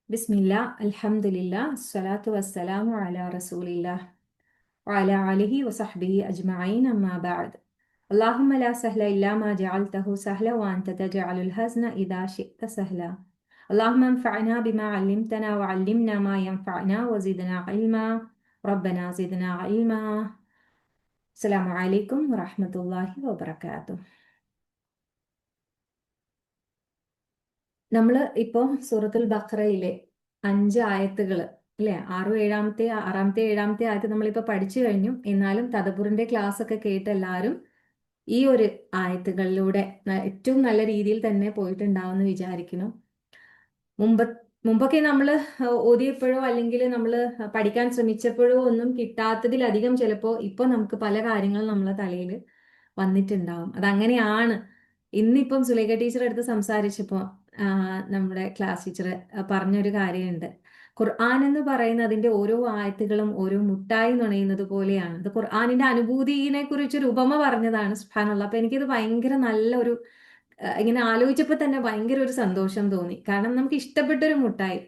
ബിസ്മില്ലാ അൽഹംദുലില്ലാ സ്വലാത്തു വസ്സലാമു അലാ റസൂലില്ലാ വഅലാ ആലിഹി വസഹ്ബിഹി അജ്മഈൻ അമ്മാ ബഅദ്. അല്ലാഹുമ്മ ലാ സഹ്ല ഇല്ലാ മാ ജഅൽതഹു സഹ്ല വഅൻത തജഅലുൽ ഹസ്ന ഇദാ ശിഅത സഹ്ല. اللهم انفعنا بما علمتنا وعلمنا ما ينفعنا وزدنا علما. ربنا زدنا علما. السلام عليكم ورحمة الله وبركاته. നമ്മൾ ഇപ്പോൾ സൂറത്തുൽ ബഖറയിലെ 5 ആയത്തുകൾ അല്ലെ, ആറാമത്തെ ഏഴാമത്തെ ആയത്ത് നമ്മളിപ്പോൾ പഠിച്ചു കഴിഞ്ഞു. എന്നാലും തദബ്ബുറിന്റെ ക്ലാസ് ഒക്കെ കേട്ട് എല്ലാവരും ഈ ഒരു ആയത്തുകളിലൂടെ ഏറ്റവും നല്ല രീതിയിൽ തന്നെ പോയിട്ടുണ്ടാവുമെന്ന് വിചാരിക്കുന്നു. മുമ്പ് മുമ്പൊക്കെ നമ്മൾ ഓതിയപ്പോഴോ അല്ലെങ്കിൽ നമ്മൾ പഠിക്കാൻ ശ്രമിച്ചപ്പോഴോ ഒന്നും കിട്ടാത്തതിലധികം ചിലപ്പോൾ ഇപ്പോൾ നമുക്ക് പല കാര്യങ്ങളും നമ്മളെ തലയിൽ വന്നിട്ടുണ്ടാവും. അതങ്ങനെയാണ്. ഇന്നിപ്പം സുലേഖ ടീച്ചർ അടുത്ത് സംസാരിച്ചപ്പോൾ നമ്മുടെ ക്ലാസ് ടീച്ചർ പറഞ്ഞൊരു കാര്യമുണ്ട്. ഖുർആൻ എന്ന് പറയുന്ന അതിന്റെ ഓരോ ആയത്തുകളും ഓരോ മുട്ടായി നുണയുന്നത് പോലെയാണ്. അത് ഖുർആനിന്റെ അനുഭൂതിനെ കുറിച്ചൊരു ഉപമ പറഞ്ഞതാണ്. സുബ്ഹാനല്ലാഹ്. അപ്പൊ എനിക്കിത് ഭയങ്കര നല്ല ഒരു ഇങ്ങനെ ആലോചിച്ചപ്പോൾ തന്നെ ഭയങ്കര ഒരു സന്തോഷം തോന്നി. കാരണം നമുക്ക് ഇഷ്ടപ്പെട്ടൊരു മുട്ടായി,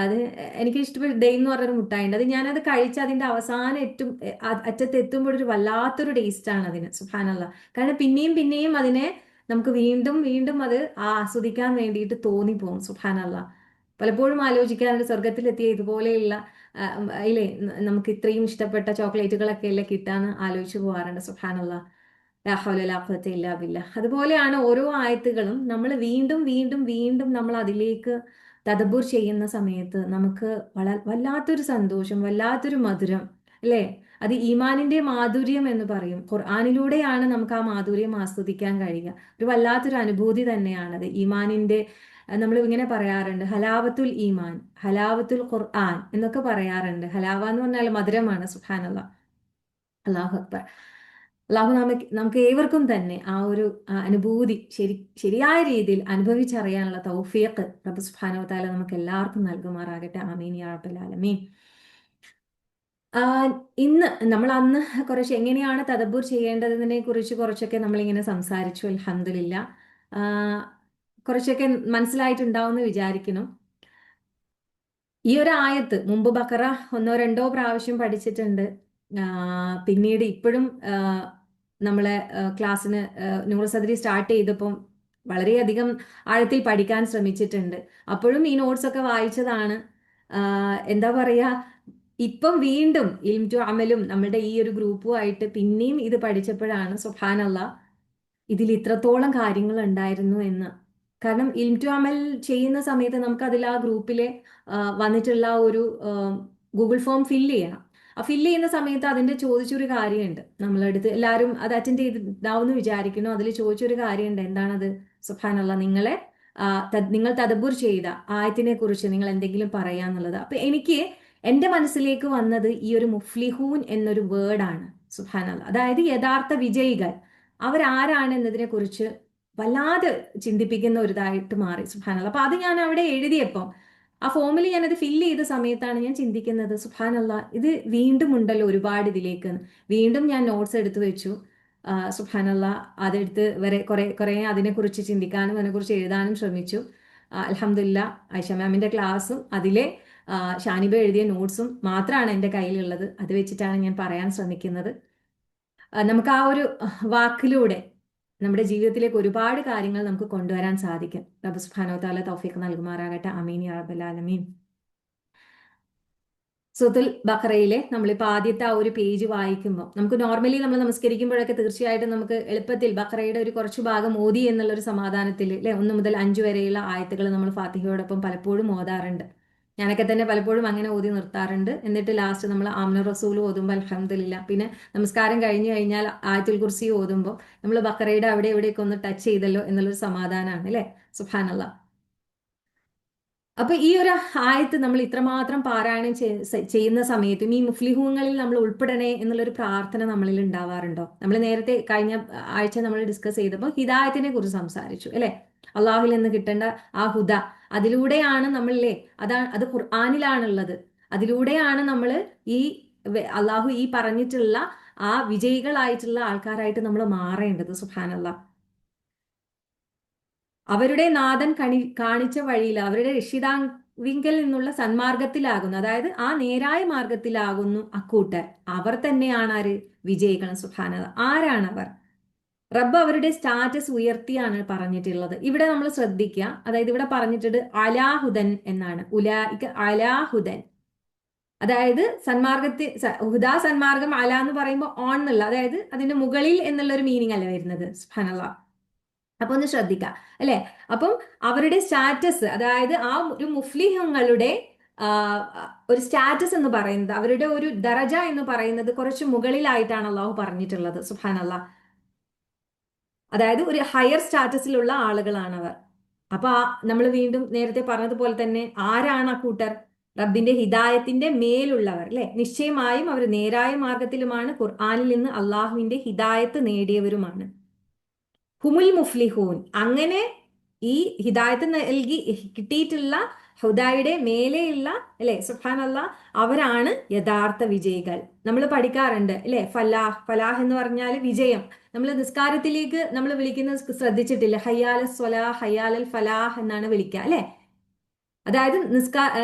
അത് എനിക്ക് ഇഷ്ടപ്പെട്ട ഡെയിം എന്ന് പറഞ്ഞൊരു മുട്ടായി ഉണ്ട്. അത് ഞാനത് കഴിച്ച് അതിന്റെ അവസാനം അറ്റത്ത് എത്തുമ്പോൾ ഒരു വല്ലാത്തൊരു ടേസ്റ്റ് ആണ് അതിന്. സുബ്ഹാനല്ലാഹ്. കാരണം പിന്നെയും പിന്നെയും അതിനെ നമുക്ക് വീണ്ടും വീണ്ടും അത് ആസ്വദിക്കാൻ വേണ്ടിയിട്ട് തോന്നിപ്പോകും. സുബ്ഹാനല്ലാഹ്. പലപ്പോഴും ആലോചിക്കാറുണ്ട്, സ്വർഗത്തിലെത്തിയ ഇതുപോലെയുള്ള ഇല്ലേ, നമുക്ക് ഇത്രയും ഇഷ്ടപ്പെട്ട ചോക്ലേറ്റുകളൊക്കെ അല്ലേ കിട്ടാന്ന് ആലോചിച്ചു പോകാറുണ്ട്. സുബ്ഹാനല്ലാഹ്. ലാ ഹൗല ലാ ഖുവത ഇല്ലാ ബില്ലാഹ്. അതുപോലെയാണ് ഓരോ ആയത്തുകളും നമ്മൾ വീണ്ടും വീണ്ടും വീണ്ടും നമ്മൾ അതിലേക്ക് തദബ്ബുർ ചെയ്യുന്ന സമയത്ത് നമുക്ക് വല്ലാത്തൊരു സന്തോഷം, വല്ലാത്തൊരു മധുരം അല്ലേ. അത് ഈമാനിന്റെ മാധുര്യം എന്ന് പറയും. ഖുർആനിലൂടെയാണ് നമുക്ക് ആ മാധുര്യം ആസ്വദിക്കാൻ കഴിയുക. ഒരു വല്ലാത്തൊരു അനുഭൂതി തന്നെയാണത് ഈമാനിന്റെ. നമ്മൾ ഇങ്ങനെ പറയാറുണ്ട്, ഹലാവത്തുൽ ഈമാൻ, ഹലാവത്തുൽ ഖുർആൻ എന്നൊക്കെ പറയാറുണ്ട്. ഹലാവ എന്ന് പറഞ്ഞാൽ മധുരമാണ്. സുബ്ഹാനല്ലാഹ്. അല്ലാഹു അക്ബർ. അല്ലാഹു നമുക്ക് ഏവർക്കും തന്നെ ആ ഒരു അനുഭൂതി ശരിയായ രീതിയിൽ അനുഭവിച്ചറിയാനുള്ള തൗഫീഖ് റബ്ബ് സുബ്ഹാനഹു വ തആല നമുക്ക് എല്ലാവർക്കും നൽകുമാറാകട്ടെ. ആമീൻ യാ റബ്ബൽ ആലമീൻ. ഇന്ന് നമ്മൾ അന്ന് കുറച്ച് എങ്ങനെയാണ് തദബ്ബുർ ചെയ്യേണ്ടതിനെ കുറിച്ച് കുറച്ചൊക്കെ നമ്മളിങ്ങനെ സംസാരിച്ചു. അൽഹംദുലില്ലാ. കുറച്ചൊക്കെ മനസ്സിലായിട്ടുണ്ടാവും എന്ന് വിചാരിക്കുന്നു. ഈ ഒരു ആയത്ത് മുമ്പ് ബക്കറ ഒന്നോ രണ്ടോ പ്രാവശ്യം പഠിച്ചിട്ടുണ്ട്. പിന്നീട് ഇപ്പോഴും നമ്മളെ ക്ലാസ്സിന് നൂറ് സദരി സ്റ്റാർട്ട് ചെയ്തപ്പം വളരെയധികം ആഴത്തിൽ പഠിക്കാൻ ശ്രമിച്ചിട്ടുണ്ട്. അപ്പോഴും ഈ നോട്ട്സ് ഒക്കെ വായിച്ചതാണ്. എന്താ പറയാ, ഇപ്പം വീണ്ടും ഇൽം ടു അമലും നമ്മളുടെ ഈ ഒരു ഗ്രൂപ്പുമായിട്ട് പിന്നെയും ഇത് പഠിച്ചപ്പോഴാണ് സുബ്ഹാനല്ലാഹ് ഇതിൽ ഇത്രത്തോളം കാര്യങ്ങൾ ഉണ്ടായിരുന്നു എന്ന്. കാരണം ഇൽം ടു അമൽ ചെയ്യുന്ന സമയത്ത് നമുക്ക് അതിൽ ആ ഗ്രൂപ്പിലെ വന്നിട്ടുള്ള ഒരു ഗൂഗിൾ ഫോം ഫില്ല് ചെയ്യണം. ആ ഫില്ല് ചെയ്യുന്ന സമയത്ത് അതിന്റെ ചോദിച്ചൊരു കാര്യമുണ്ട്. നമ്മളെടുത്ത് എല്ലാവരും അത് അറ്റൻഡ് ചെയ്തിട്ടുണ്ടാവും വിചാരിക്കുന്നു. അതിൽ ചോദിച്ചൊരു കാര്യമുണ്ട്. എന്താണത്? സുബ്ഹാനല്ലാഹ്, നിങ്ങൾ തദബ്ബുർ ചെയ്ത ആയത്തിനെ കുറിച്ച് നിങ്ങൾ എന്തെങ്കിലും പറയാന്നുള്ളത്. അപ്പൊ എനിക്ക് എന്റെ മനസ്സിലേക്ക് വന്നത് ഈ ഒരു മുഫ്ലിഹൂൻ എന്നൊരു വേർഡാണ്. സുബ്ഹാനല്ലാഹ്. അതായത് യഥാർത്ഥ വിജയികൾ അവരാരാണ് എന്നതിനെ കുറിച്ച് വല്ലാതെ ചിന്തിപ്പിക്കുന്ന ഒരു ഇതായിട്ട് മാറി. സുബ്ഹാനല്ലാഹ്. അപ്പൊ അത് ഞാൻ അവിടെ എഴുതിയപ്പോൾ ആ ഫോമിൽ ഞാനത് ഫില്ല് ചെയ്ത സമയത്താണ് ഞാൻ ചിന്തിക്കുന്നത്, സുബ്ഹാനല്ലാഹ്, ഇത് വീണ്ടും ഉണ്ടല്ലോ ഒരുപാട് ഇതിലേക്ക്. വീണ്ടും ഞാൻ നോട്ട്സ് എടുത്തു വെച്ചു. സുബ്ഹാനല്ലാഹ്, അതെടുത്ത് വരെ കുറെ കുറെ അതിനെക്കുറിച്ച് ചിന്തിക്കാനും അതിനെക്കുറിച്ച് എഴുതാനും ശ്രമിച്ചു. അൽഹംദുലില്ലാ, ഐഷ മാമിന്റെ ക്ലാസ്സും അതിലെ ഷാനിബ എഴുതിയ നോട്ട്സും മാത്രമാണ് എൻ്റെ കയ്യിലുള്ളത്. അത് വെച്ചിട്ടാണ് ഞാൻ പറയാൻ ശ്രമിക്കുന്നത്. നമുക്ക് ആ ഒരു വാക്കിലൂടെ നമ്മുടെ ജീവിതത്തിലേക്ക് ഒരുപാട് കാര്യങ്ങൾ നമുക്ക് കൊണ്ടുവരാൻ സാധിക്കും. റബ്ബ് സുബ്ഹാനഹു വ തആല തൗഫീഖ് നൽകുമാറാകട്ടെ. ആമീൻ യാ റബ്ബൽ ആലമീൻ. സൂറത്തുൽ ബഖറയിലെ നമ്മളിപ്പോൾ ആദ്യത്തെ ആ ഒരു പേജ് വായിക്കുമ്പോൾ നമുക്ക് നോർമലി നമ്മൾ നമസ്കരിക്കുമ്പോഴൊക്കെ തീർച്ചയായിട്ടും നമുക്ക് എളുപ്പത്തിൽ ബഖറയുടെ ഒരു കുറച്ച് ഭാഗം ഓതി എന്നുള്ള ഒരു സമാധാനത്തിൽ അല്ലെ 1 മുതൽ 5 വരെയുള്ള ആയത്തുകൾ നമ്മൾ ഫാത്തിഹയോടൊപ്പം പലപ്പോഴും ഓതാറുണ്ട്. ഞാനൊക്കെ തന്നെ പലപ്പോഴും അങ്ങനെ ഓതി നിർത്താറുണ്ട്. എന്നിട്ട് ലാസ്റ്റ് നമ്മൾ ആമന റസൂൽ ഓതുമ്പോൾ അൽഹംദുലില്ലാ, പിന്നെ നമസ്കാരം കഴിഞ്ഞു കഴിഞ്ഞാൽ ആയത്തുൽ കുർസി ഓതുമ്പോൾ നമ്മൾ ബഖറയുടെ അവിടെ എവിടെയൊക്കെ ഒന്ന് ടച്ച് ചെയ്തല്ലോ എന്നുള്ളൊരു സമാധാനമാണ് അല്ലെ. സുബ്ഹാനല്ലാഹ്. അപ്പൊ ഈ ഒരു ആയത്ത് നമ്മൾ ഇത്രമാത്രം പാരായണം ചെയ്യുന്ന സമയത്തും ഈ മുഫ്ലിഹൂങ്ങളിൽ നമ്മൾ ഉൾപ്പെടണേ എന്നുള്ളൊരു പ്രാർത്ഥന നമ്മളിൽ ഉണ്ടാവാറുണ്ടോ? നമ്മൾ നേരത്തെ കഴിഞ്ഞ ആഴ്ച നമ്മൾ ഡിസ്കസ് ചെയ്തപ്പോൾ ഹിദായത്തിനെ കുറിച്ച് സംസാരിച്ചു അല്ലെ. അള്ളാഹുവിൽ നിന്ന് കിട്ടേണ്ട ആ ഹുദ, അതിലൂടെയാണ് നമ്മളിലെ അത് ഖുർആനിലാണുള്ളത്. അതിലൂടെയാണ് നമ്മൾ ഈ അള്ളാഹു ഈ പറഞ്ഞിട്ടുള്ള ആ വിജയികളായിട്ടുള്ള ആൾക്കാരായിട്ട് നമ്മൾ മാറേണ്ടത്. സുബ്ഹാനല്ലാഹ്. അവരുടെ നാഥൻ കാണിച്ച വഴിയിൽ, അവരുടെ വിങ്കൽ നിന്നുള്ള സന്മാർഗത്തിലാകുന്നു, അതായത് ആ നേരായ മാർഗത്തിലാകുന്നു അക്കൂട്ടർ. അവർ തന്നെയാണ് ആര്? വിജയികൾ. സുബ്ഹാനല്ലാഹ്. ആരാണവർ? റബ്ബ് അവരുടെ സ്റ്റാറ്റസ് ഉയർത്തിയാണ് പറഞ്ഞിട്ടുള്ളത്. ഇവിടെ നമ്മൾ ശ്രദ്ധിക്കുക, അതായത് ഇവിടെ പറഞ്ഞിട്ടുണ്ട് അലാഹുദൻ എന്നാണ്. ഉലായിക അലാഹുദൻ, അതായത് സന്മാർഗത്തിൽ ഹുദാ സന്മാർഗം, അല എന്ന് പറയുമ്പോൾ ഓൺ എന്നുള്ള, അതായത് അതിന്റെ മുകളിൽ എന്നുള്ള ഒരു മീനിങ് അല്ല വരുന്നത്. സുബ്ഹാനല്ലാഹ്. അപ്പൊ ഒന്ന് ശ്രദ്ധിക്കാം അല്ലെ. അപ്പം അവരുടെ സ്റ്റാറ്റസ്, അതായത് ആ ഒരു മുഫ്ലിഹുകളുടെ ആ, ഒരു സ്റ്റാറ്റസ് എന്ന് പറയുന്നത്, അവരുടെ ഒരു ദറജ എന്ന് പറയുന്നത് കുറച്ച് മുകളിലായിട്ടാണ് അള്ളാഹു പറഞ്ഞിട്ടുള്ളത്. സുബ്ഹാനല്ലാഹ്. അതായത് ഒരു ഹയർ സ്റ്റാറ്റസിലുള്ള ആളുകളാണവർ. അപ്പൊ നമ്മൾ വീണ്ടും നേരത്തെ പറഞ്ഞതുപോലെ തന്നെ ആരാണ് ആ കൂട്ടർ? റബ്ബിന്റെ ഹിദായത്തിന്റെ മേലുള്ളവർ അല്ലെ. നിശ്ചയമായും അവർ നേരായ മാർഗത്തിലുമാണ്, ഖുർആനിൽ നിന്ന് അള്ളാഹുവിന്റെ ഹിദായത്ത് നേടിയവരുമാണ്. ഹുമുൽ മുഫ്ലിഹൂൻ, അങ്ങനെ ഈ ഹിദായത്ത് നൽകി കിട്ടിയിട്ടുള്ള ഹുദായുടെ മേലെയുള്ള അല്ലെ, സുബ്ഹാനല്ലാഹ്, അവരാണ് യഥാർത്ഥ വിജയികൾ. നമ്മൾ പഠിക്കാറുണ്ട് അല്ലെ, ഫലാഹ്. ഫലാഹ് എന്ന് പറഞ്ഞാൽ വിജയം. നമ്മൾ നിസ്കാരത്തിലേക്ക് നമ്മൾ വിളിക്കുന്നത് ശ്രദ്ധിച്ചിട്ടില്ല? ഹയ്യാൽ സ്വലാഹ്, ഹയ്യാൽ ഫലാഹ് എന്നാണ് വിളിക്കുക അല്ലെ. അതായത്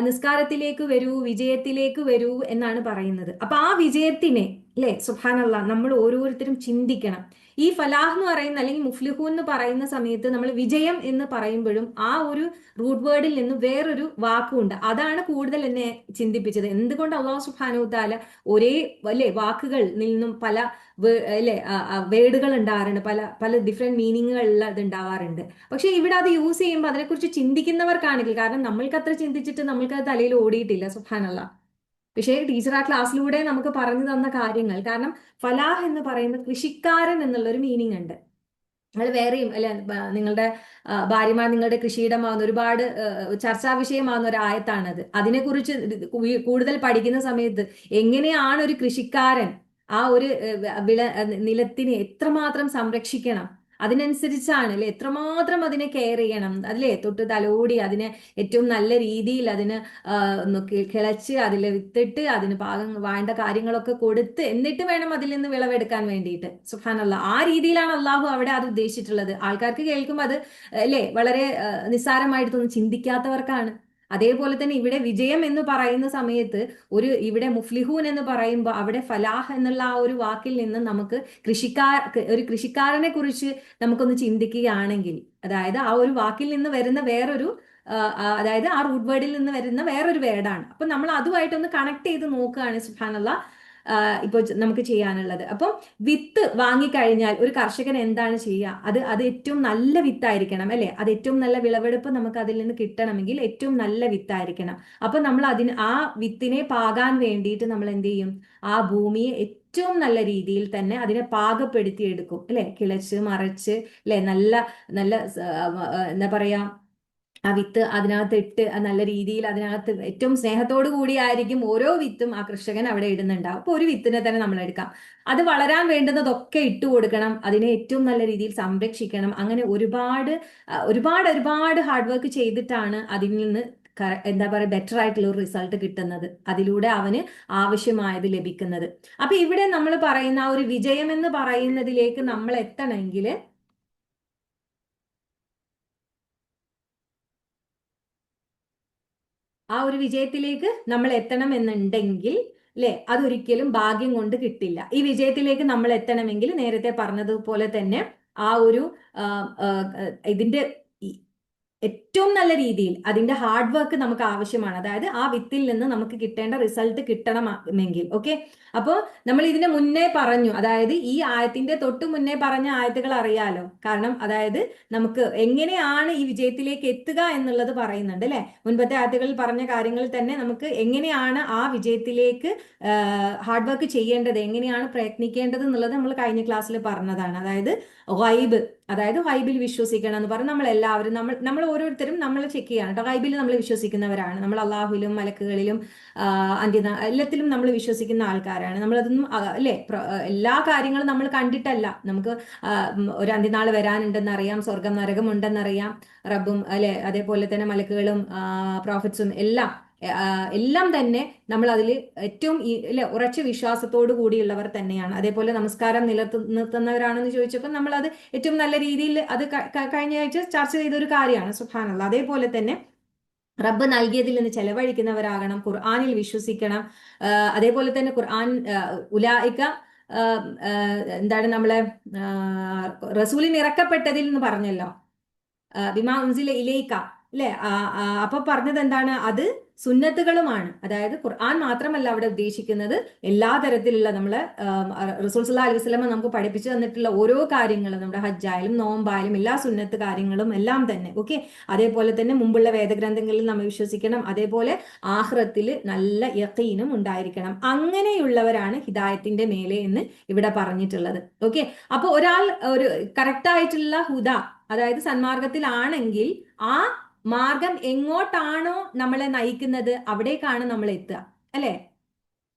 നിസ്കാരത്തിലേക്ക് വരൂ, വിജയത്തിലേക്ക് വരൂ എന്നാണ് പറയുന്നത്. അപ്പൊ ആ വിജയത്തിനെ അല്ലെ, സുബ്ഹാനല്ലാഹ്, നമ്മൾ ഓരോരുത്തരും ചിന്തിക്കണം. ഈ ഫലാഹ് എന്ന് പറയുന്ന അല്ലെങ്കിൽ മുഫ്ലിഹു എന്ന് പറയുന്ന സമയത്ത് നമ്മൾ വിജയം എന്ന് പറയുമ്പോഴും ആ ഒരു റൂട്ട് വേർഡിൽ നിന്ന് വേറൊരു വാക്കുണ്ട്. അതാണ് കൂടുതൽ എന്നെ ചിന്തിപ്പിച്ചത്. എന്തുകൊണ്ട് അള്ളാഹു സുബ്ഹാനഹു തആല ഒരേ അല്ലെ വാക്കുകളിൽ നിന്നും പല അല്ലെ വേർഡുകൾ ഉണ്ടാവാറുണ്ട്, പല പല ഡിഫറെന്റ് മീനിങ്ങുകളുള്ള ഇത് ഉണ്ടാവാറുണ്ട്. പക്ഷെ ഇവിടെ അത് യൂസ് ചെയ്യുമ്പോൾ അതിനെക്കുറിച്ച് ചിന്തിക്കുന്നവർക്കാണെങ്കിൽ, കാരണം നമ്മൾക്ക് അത്ര ചിന്തിച്ചിട്ട് നമ്മൾക്ക് അത് തലയിൽ ഓടിയിട്ടില്ല. സുബ്ഹാനല്ലാഹ്. പക്ഷേ ടീച്ചർ ആ ക്ലാസ്സിലൂടെ നമുക്ക് പറഞ്ഞു തന്ന കാര്യങ്ങൾ, കാരണം ഫലാഹ് എന്ന് പറയുന്നത് കൃഷിക്കാരൻ എന്നുള്ള ഒരു മീനിങ് ഉണ്ട്. നിങ്ങൾ വേറെയും അല്ലെ, നിങ്ങളുടെ ഭാര്യമാർ നിങ്ങളുടെ കൃഷിയിടമാകുന്ന ഒരുപാട് ചർച്ചാ വിഷയമാകുന്ന ഒരു ആയത്താണത്. അതിനെക്കുറിച്ച് കൂടുതൽ പഠിക്കുന്ന സമയത്ത് എങ്ങനെയാണ് ഒരു കൃഷിക്കാരൻ ആ ഒരു വിള നിലത്തിനെ എത്രമാത്രം സംരക്ഷിക്കണം, അതിനനുസരിച്ചാണ് അല്ലെ, എത്രമാത്രം അതിനെ കെയർ ചെയ്യണം അല്ലേ, തൊട്ട് തലോടി അതിനെ ഏറ്റവും നല്ല രീതിയിൽ അതിന് കിളച്ച് അതിൽ വിത്തിട്ട് അതിന് വേണ്ട കാര്യങ്ങളൊക്കെ കൊടുത്ത് എന്നിട്ട് വേണം അതിൽ നിന്ന് വിളവെടുക്കാൻ വേണ്ടിയിട്ട്. സുബ്ഹാനല്ലാഹ്. ആ രീതിയിലാണ് അള്ളാഹു അവിടെ അത് ഉദ്ദേശിച്ചിട്ടുള്ളത്. ആൾക്കാർക്ക് കേൾക്കുമ്പോൾ അത് അല്ലേ വളരെ നിസ്സാരമായിട്ട് തോന്നും, ചിന്തിക്കാത്തവർക്കാണ്. അതേപോലെ തന്നെ ഇവിടെ വിജയം എന്ന് പറയുന്ന സമയത്ത് ഇവിടെ മുഫ്ലിഹൂൻ എന്ന് പറയുമ്പോൾ അവിടെ ഫലാഹ് എന്നുള്ള ആ ഒരു വാക്കിൽ നിന്ന് നമുക്ക് ഒരു കൃഷിക്കാരനെ കുറിച്ച് നമുക്കൊന്ന് ചിന്തിക്കുകയാണെങ്കിൽ, അതായത് ആ ഒരു വാക്കിൽ നിന്ന് വരുന്ന വേറൊരു അതായത് ആ റൂട്ട് വേർഡിൽ നിന്ന് വരുന്ന വേറൊരു വേർഡാണ്. അപ്പൊ നമ്മൾ അതുമായിട്ടൊന്ന് കണക്ട് ചെയ്ത് നോക്കുകയാണ് സുബ്ഹാനല്ലാഹ് ഇപ്പൊ നമുക്ക് ചെയ്യാനുള്ളത്. അപ്പം വിത്ത് വാങ്ങിക്കഴിഞ്ഞാൽ ഒരു കർഷകൻ എന്താണ് ചെയ്യുക? അത് ഏറ്റവും നല്ല വിത്തായിരിക്കണം അല്ലെ. അത് ഏറ്റവും നല്ല വിളവെടുപ്പ് നമുക്ക് അതിൽ നിന്ന് കിട്ടണമെങ്കിൽ ഏറ്റവും നല്ല വിത്തായിരിക്കണം. അപ്പൊ നമ്മൾ ആ വിത്തിനെ പാകാൻ വേണ്ടിയിട്ട് നമ്മൾ എന്ത് ചെയ്യും? ആ ഭൂമിയെ ഏറ്റവും നല്ല രീതിയിൽ തന്നെ അതിനെ പാകപ്പെടുത്തി എടുക്കും അല്ലെ, കിളച്ച് മറിച്ച് അല്ലെ, നല്ല നല്ല എന്താ പറയാ, ആ വിത്ത് അതിനകത്ത് ഇട്ട് നല്ല രീതിയിൽ അതിനകത്ത് ഏറ്റവും സ്നേഹത്തോടു കൂടിയായിരിക്കും ഓരോ വിത്തും ആ കർഷകൻ അവിടെ ഇടുന്നുണ്ടാവും. അപ്പൊ ഒരു വിത്തിനെ തന്നെ നമ്മൾ എടുക്കാം, അത് വളരാൻ വേണ്ടുന്നതൊക്കെ ഇട്ട് കൊടുക്കണം, അതിനെ ഏറ്റവും നല്ല രീതിയിൽ സംരക്ഷിക്കണം. അങ്ങനെ ഒരുപാട് ഒരുപാട് ഒരുപാട് ഹാർഡ് വർക്ക് ചെയ്തിട്ടാണ് അതിൽ നിന്ന് എന്താ പറയുക ബെറ്റർ ആയിട്ടുള്ള ഒരു റിസൾട്ട് കിട്ടുന്നത്. അതിലൂടെ അവന് ആവശ്യമായത് ലഭിക്കുന്നത്. അപ്പൊ ഇവിടെ നമ്മൾ പറയുന്ന ആ ഒരു വിജയം എന്ന് പറയുന്നതിലേക്ക് നമ്മൾ എത്തണമെങ്കിൽ ആ ഒരു വിജയത്തിലേക്ക് നമ്മൾ എത്തണം എന്നുണ്ടെങ്കിൽ അല്ലെ, അതൊരിക്കലും ഭാഗ്യം കൊണ്ട് കിട്ടില്ല. ഈ വിജയത്തിലേക്ക് നമ്മൾ എത്തണമെങ്കിൽ നേരത്തെ പറഞ്ഞതുപോലെ തന്നെ ആ ഒരു ഇതിന്റെ ഏറ്റവും നല്ല രീതിയിൽ അതിന്റെ ഹാർഡ് വർക്ക് നമുക്ക് ആവശ്യമാണ്. അതായത് ആ വിത്തിൽ നിന്ന് നമുക്ക് കിട്ടേണ്ട റിസൾട്ട് കിട്ടണമെങ്കിൽ. ഓക്കെ, അപ്പോൾ നമ്മൾ ഇതിന് മുന്നേ പറഞ്ഞു, അതായത് ഈ ആയത്തിന്റെ തൊട്ട് മുന്നേ പറഞ്ഞ ആയത്തുകൾ അറിയാലോ. കാരണം അതായത് നമുക്ക് എങ്ങനെയാണ് ഈ വിജയത്തിലേക്ക് എത്തുക എന്നുള്ളത് പറയുന്നുണ്ട് അല്ലെ. മുൻപത്തെ ആയത്തുകളിൽ പറഞ്ഞ കാര്യങ്ങളിൽ തന്നെ നമുക്ക് എങ്ങനെയാണ് ആ വിജയത്തിലേക്ക് ഹാർഡ് വർക്ക് ചെയ്യേണ്ടത്, എങ്ങനെയാണ് പ്രയത്നിക്കേണ്ടത് എന്നുള്ളത് നമ്മൾ കഴിഞ്ഞ ക്ലാസ്സിൽ പറഞ്ഞതാണ്. അതായത് ഗൈബ്, അതായത് ഗൈബിൽ വിശ്വസിക്കണം എന്ന് പറഞ്ഞ് നമ്മൾ എല്ലാവരും നമ്മൾ ഓരോരുത്തരും നമ്മൾ ചെക്ക് ചെയ്യണം കേട്ടോ. ഗൈബിൽ നമ്മൾ വിശ്വസിക്കുന്നവരാണ്, നമ്മൾ അള്ളാഹുലും മലക്കുകളിലും എല്ലാത്തിലും നമ്മൾ വിശ്വസിക്കുന്ന ആൾക്കാരാണ്. നമ്മളതൊന്നും അല്ലേ, എല്ലാ കാര്യങ്ങളും നമ്മൾ കണ്ടിട്ടല്ല. നമുക്ക് ഒരു അന്ത്യനാൾ വരാനുണ്ടെന്ന് അറിയാം, സ്വർഗം നരകം ഉണ്ടെന്നറിയാം, റബ്ബും അല്ലെ അതേപോലെ തന്നെ മലക്കുകളും പ്രോഫറ്റ്സും എല്ലാം തന്നെ നമ്മൾ അതിൽ ഏറ്റവും ഉറച്ച വിശ്വാസത്തോടു കൂടിയുള്ളവർ തന്നെയാണ്. അതേപോലെ നമസ്കാരം നിർത്തുന്നവരാണെന്ന് ചോദിച്ചപ്പോൾ നമ്മൾ അത് ഏറ്റവും നല്ല രീതിയിൽ അത് കഴിഞ്ഞ ആഴ്ച ചർച്ച ചെയ്ത ഒരു കാര്യമാണ്. സുബ്ഹാനല്ലാഹ്. അതേപോലെ തന്നെ റബ്ബ് നൽകിയതിൽ നിന്ന് ചെലവഴിക്കുന്നവരാകണം, ഖുർആനിൽ വിശ്വസിക്കണം. അതേപോലെ തന്നെ ഖുർആൻ ഉലായിക എന്താണ് നമ്മളെ റസൂലിന് ഇറക്കപ്പെട്ടതിൽ എന്ന് പറഞ്ഞല്ലോ, ബിമാ ഉൻസില ഇലൈക അല്ലെ. അപ്പൊ പറഞ്ഞത് എന്താണ്? അത് സുന്നത്തുകളുമാണ്. അതായത് ഖുർആൻ മാത്രമല്ല അവിടെ ഉദ്ദേശിക്കുന്നത്, എല്ലാ തരത്തിലുള്ള നമ്മള് റസൂൽ സല്ലല്ലാഹു അലൈഹി വസല്ലമ നമുക്ക് പഠിപ്പിച്ചു തന്നിട്ടുള്ള ഓരോ കാര്യങ്ങളും, നമ്മുടെ ഹജ്ജായാലും നോമ്പായാലും എല്ലാ സുന്നത്ത് കാര്യങ്ങളും എല്ലാം തന്നെ. ഓക്കെ. അതേപോലെ തന്നെ മുമ്പുള്ള വേദഗ്രന്ഥങ്ങളിൽ നമ്മൾ വിശ്വസിക്കണം. അതേപോലെ ആഖിറത്തിൽ നല്ല യഖീനും ഉണ്ടായിരിക്കണം. അങ്ങനെയുള്ളവരാണ് ഹിദായത്തിന്റെ മേലെ എന്ന് ഇവിടെ പറഞ്ഞിട്ടുള്ളത്. ഓക്കെ. അപ്പൊ ഒരാൾ ഒരു കറക്റ്റ് ആയിട്ടുള്ള ഹുദ, അതായത് സന്മാർഗത്തിലാണെങ്കിൽ ആ മാർഗം എങ്ങോട്ടാണോ നമ്മളെ നയിക്കുന്നത് അവിടേക്കാണ് നമ്മൾ എത്തുക, അല്ലെ?